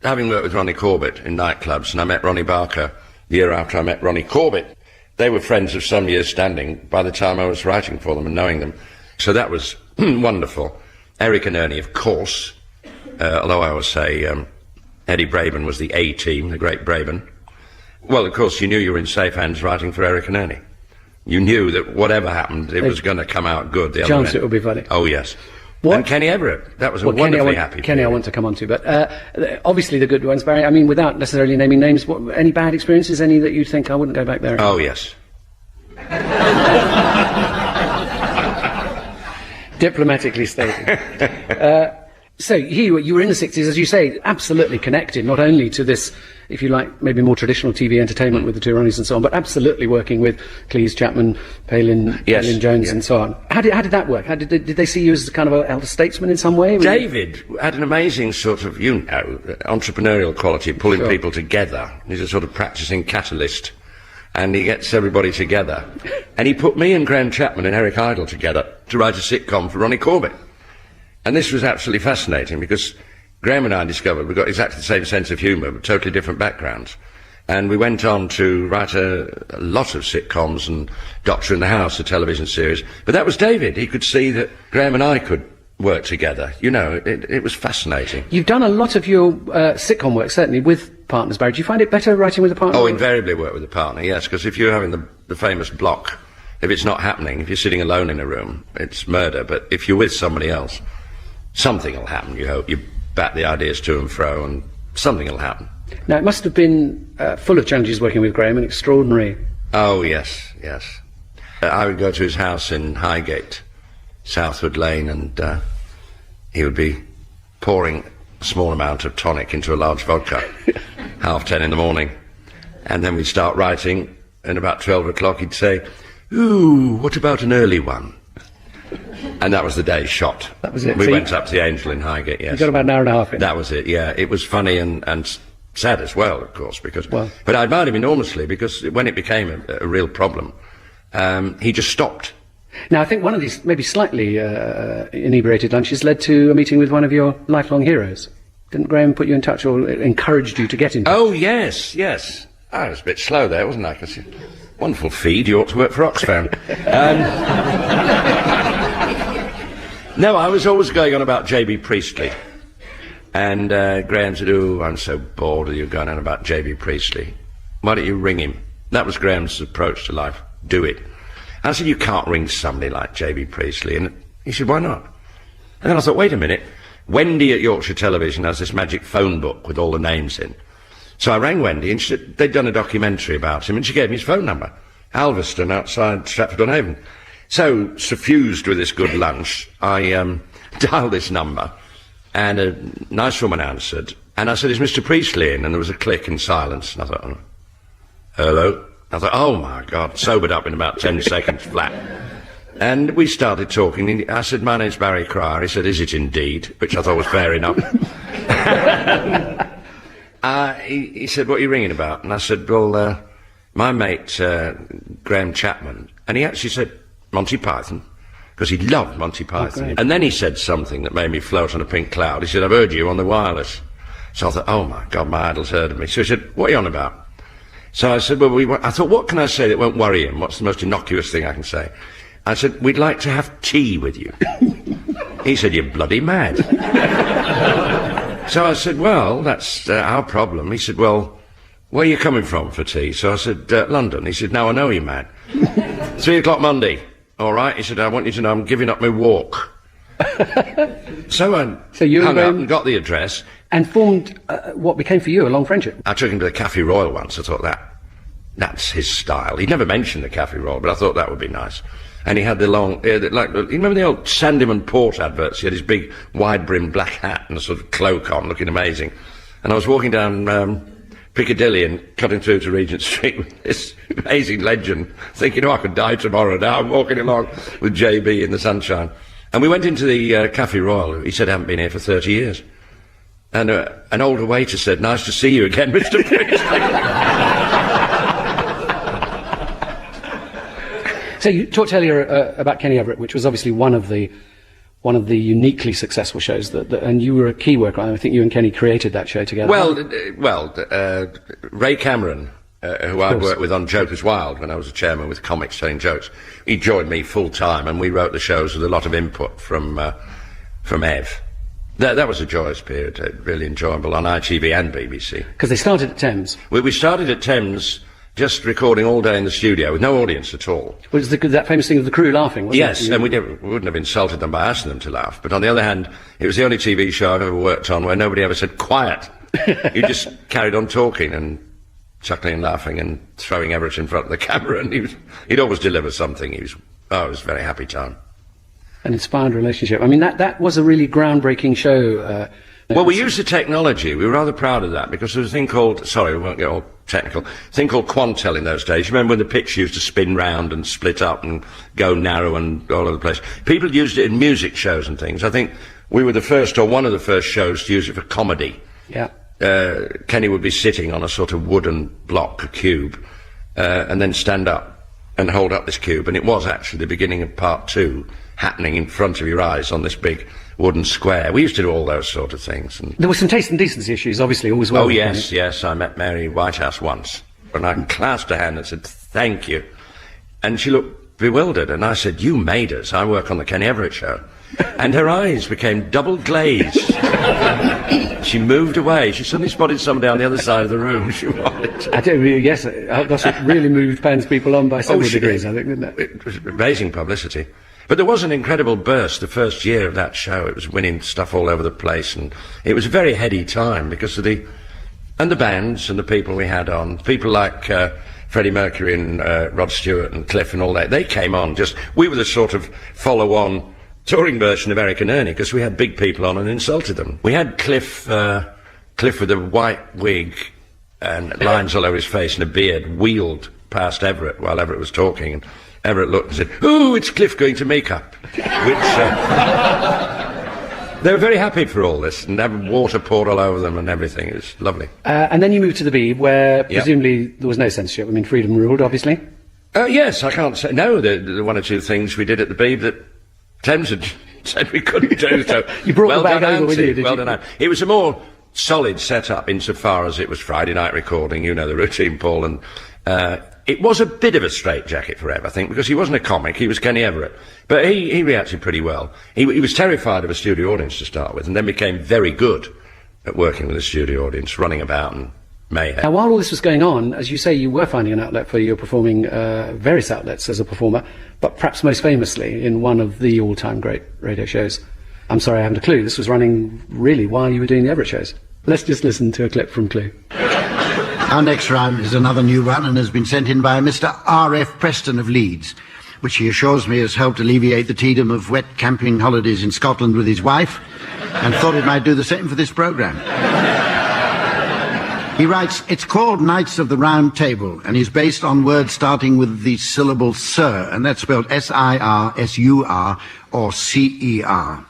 having worked with Ronnie Corbett in nightclubs, and I met Ronnie Barker the year after I met Ronnie Corbett, they were friends of some years standing by the time I was writing for them and knowing them. So that was wonderful. Eric and Ernie, of course. Although I always say Eddie Braben was the A-team, the great Braben. Well, of course, you knew you were in safe hands writing for Eric and Ernie. You knew that whatever happened, it was going to come out good. The chance other it would be funny. Oh, yes. What? And Kenny Everett. That was a wonderfully happy Kenny, I want to come on to, but obviously the good ones, Barry. I mean, without necessarily naming names, any bad experiences? Any that you think I wouldn't go back there? Oh, yes. Diplomatically stated. So you were in the 60s, as you say, absolutely connected, not only to this, if you like, maybe more traditional TV entertainment with the two Ronnies and so on, but absolutely working with Cleese, Chapman, Palin, Jones and so on. How did that work? Did they see you as kind of an elder statesman in some way? David had an amazing sort of, entrepreneurial quality, pulling people together. He's a sort of practicing catalyst, and he gets everybody together. And he put me and Graham Chapman and Eric Idle together to write a sitcom for Ronnie Corbett. And this was absolutely fascinating because Graham and I discovered we've got exactly the same sense of humour, but totally different backgrounds. And we went on to write a lot of sitcoms and Doctor in the House, a television series. But that was David. He could see that Graham and I could work together. It was fascinating. You've done a lot of your sitcom work, certainly, with partners, Barry. Do you find it better writing with a partner? Oh, invariably work with a partner, yes, because if you're having the famous block, if it's not happening, if you're sitting alone in a room, it's murder. But if you're with somebody else, something will happen, you hope. You bat the ideas to and fro, and something will happen. Now, it must have been full of challenges working with Graham, and extraordinary. Oh, yes. I would go to his house in Highgate, Southwood Lane, and he would be pouring a small amount of tonic into a large vodka, 10:30 in the morning. And then we'd start writing, and about 12 o'clock he'd say, "Ooh, what about an early one?" And that was the day's shot. That was it. We went up to the Angel in Highgate, yes. You got about an hour and a half in. That was it, yeah. It was funny and sad as well, of course, because... But I admired him enormously, because when it became a real problem, he just stopped. Now, I think one of these maybe slightly inebriated lunches led to a meeting with one of your lifelong heroes. Didn't Graham put you in touch or encouraged you to get in touch? Oh, yes. I was a bit slow there, wasn't I? 'Cause wonderful feed, you ought to work for Oxfam. No, I was always going on about J.B. Priestley. And Graham said, "Oh, I'm so bored of you going on about J.B. Priestley. Why don't you ring him?" That was Graham's approach to life. Do it. And I said, "You can't ring somebody like J.B. Priestley." And he said, "Why not?" And then I thought, wait a minute. Wendy at Yorkshire Television has this magic phone book with all the names in. So I rang Wendy, and she said they'd done a documentary about him, and she gave me his phone number. Alveston, outside Stratford-on-Avon. So, suffused with this good lunch, I dialed this number, and a nice woman answered, and I said, "Is Mr. Priestley in?" And there was a click and silence, and I thought, "Hello?" I thought, oh my God, sobered up in about 10 seconds flat. And we started talking, and I said, "My name's Barry Cryer." He said, "Is it indeed?" Which I thought was fair enough. He said, "What are you ringing about?" And I said, "Well, my mate, Graham Chapman," and he actually said, "Monty Python," because he loved Monty Python. And then he said something that made me float on a pink cloud. He said, "I've heard you on the wireless." So I thought, oh my God, my idol's heard of me. So he said, "What are you on about?" So I said, "Well, I thought, what can I say that won't worry him? What's the most innocuous thing I can say?" I said, "We'd like to have tea with you." He said, "You're bloody mad." So I said, "Well, that's our problem." He said, "Well, where are you coming from for tea?" So I said, "London." He said, "Now I know you're mad." 3 o'clock Monday. All right. He said, "I want you to know I'm giving up my walk." So I hung up and got the address. And formed what became for you a long friendship. I took him to the Café Royal once. I thought that's his style. He'd never mentioned the Café Royal, but I thought that would be nice. And he had the long, you remember the old Sandyman Port adverts? He had his big wide-brimmed black hat and a sort of cloak on, looking amazing. And I was walking down Piccadilly and cutting through to Regent Street with this amazing legend, thinking, I could die tomorrow. Now I'm walking along with JB in the sunshine. And we went into the Café Royal. He said, "I haven't been here for 30 years. And an older waiter said, "Nice to see you again, Mr. Priestley." So you talked earlier about Kenny Everett, which was obviously one of the uniquely successful shows, and you were a key worker. I think you and Kenny created that show together. Well, Ray Cameron, who I worked with on Jokers Wild when I was a chairman with comics telling jokes, he joined me full time, and we wrote the shows with a lot of input from Ev. That was a joyous period, really enjoyable on ITV and BBC. Because they started at Thames. We started at Thames, just recording all day in the studio with no audience at all. Well, it was that famous thing of the crew laughing, wasn't it? Yes, and we wouldn't have insulted them by asking them to laugh. But on the other hand, it was the only TV show I've ever worked on where nobody ever said, quiet. You just carried on talking and chuckling and laughing and throwing Everett in front of the camera, and he'd always deliver something. It was a very happy time. An inspired relationship. I mean, that was a really groundbreaking show. Well, we used the technology. We were rather proud of that, because there was a thing called, sorry, we won't get all technical, a thing called Quantel in those days. You remember when the pitch used to spin round and split up and go narrow and all over the place? People used it in music shows and things. I think we were the first, or one of the first shows to use it for comedy. Yeah. Kenny would be sitting on a sort of wooden block, a cube, and then stand up and hold up this cube, and it was actually the beginning of part 2 happening in front of your eyes on this big wooden square. We used to do all those sort of things. And there were some taste and decency issues, obviously, always well. Oh, yes, I met Mary Whitehouse once, and I clasped her hand and said, thank you. And she looked bewildered, and I said, you made us. I work on the Kenny Everett Show. And her eyes became double glazed. She moved away. She suddenly spotted somebody on the other side of the room. She wanted. I don't really, yes, it really moved Penn's people on by several degrees, I think, didn't it? It was amazing publicity. But there was an incredible burst the first year of that show. It was winning stuff all over the place, and it was a very heady time because of the bands and the people we had on. People like Freddie Mercury and Rod Stewart and Cliff and all that. They came on we were the sort of follow-on touring version of Eric and Ernie, because we had big people on and insulted them. We had Cliff with a white wig and lines all over his face and a beard, wheeled past Everett while Everett was talking, and Everett looked and said, "Oh, it's Cliff going to make-up," which they were very happy for all this, and having water poured all over them and everything. It was lovely. And then you moved to the Beeb, where presumably there was no censorship. I mean, freedom ruled, obviously. Yes, I can't say no. The one or two things we did at the Beeb that Thames had said we couldn't do. So you brought the bag over with you, did well you? Done. It was a more solid setup insofar as it was Friday night recording. You know the routine, Paul, and it was a bit of a straitjacket for Ev, I think, because he wasn't a comic. He was Kenny Everett, but he reacted pretty well. He was terrified of a studio audience to start with, and then became very good at working with a studio audience, running about and mayhem. Now, while all this was going on, as you say, you were finding an outlet for your performing, various outlets as a performer, but perhaps most famously in one of the all-time great radio shows. I'm Sorry I Haven't a Clue. This was running really while you were doing the Everett shows. Let's just listen to a clip from Clue. Our next round is another new one and has been sent in by Mr. R.F. Preston of Leeds, which he assures me has helped alleviate the tedium of wet camping holidays in Scotland with his wife, and thought it might do the same for this programme. He writes, it's called Knights of the Round Table and is based on words starting with the syllable Sir, and that's spelled S-I-R-S-U-R or C-E-R.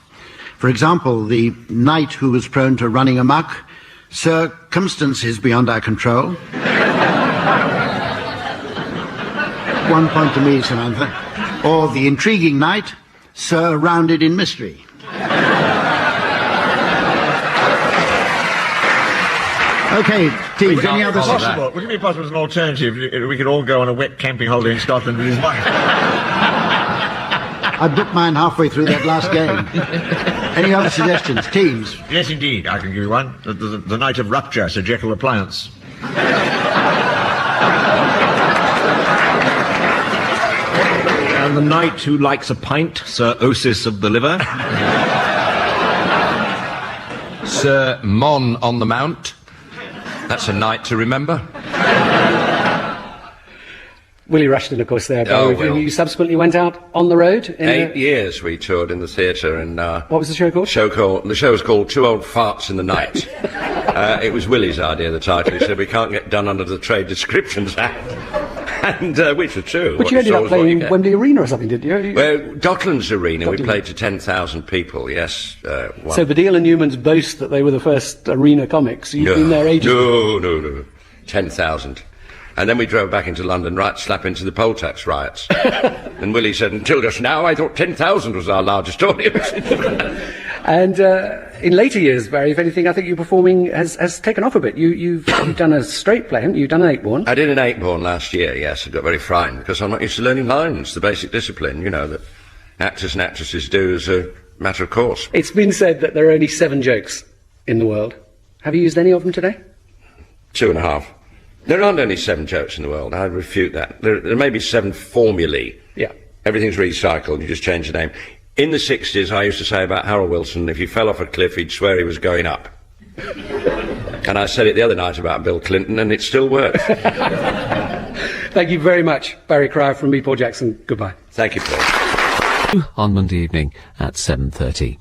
For example, the knight who was prone to running amok, circumstances beyond our control. 1 point to me, Samantha. Or the intriguing knight, surrounded in mystery. Okay, teams, any other possible? Would it be possible as an alternative we could all go on a wet camping holiday in Scotland with his wife? I booked mine halfway through that last game. Any other suggestions, teams? Yes, indeed, I can give you one. The Night of Rupture, Sir Jekyll Appliance. And the knight who likes a pint, Sir Osis of the Liver. Sir Mon on the Mount. That's a night to remember. Willie Rushton, of course, there. Oh, well. You subsequently went out on the road? 8 years we toured in the theatre. And what was the show called? The show was called Two Old Farts in the Night. It was Willie's idea, the title. He said, we can't get done under the Trade Descriptions Act. And which was true. But you ended up playing in Wembley Arena or something, didn't you? Well, Docklands Arena, we played to 10,000 people, yes. So Baddiel and Newman's boast that they were the first arena comics. You've been there ages. No. 10,000. And then we drove back into London, right slap into the poll tax riots. And Willie said, until just now, I thought 10,000 was our largest audience. And in later years, Barry, if anything, I think your performing has taken off a bit. You've done a straight play, haven't you? You've done an 8-born. I did an 8-born last year, yes. I got very frightened because I'm not used to learning lines, the basic discipline, you know, that actors and actresses do as a matter of course. It's been said that there are only 7 jokes in the world. Have you used any of them today? 2.5. There aren't only 7 jokes in the world. I refute that. There may be 7 formulae. Yeah. Everything's recycled. You just change the name. In the 60s, I used to say about Harold Wilson, if he fell off a cliff, he'd swear he was going up. And I said it the other night about Bill Clinton, and it still works. Thank you very much, Barry Cryer from me, Paul Jackson. Goodbye. Thank you, Paul. On Monday evening at 7:30.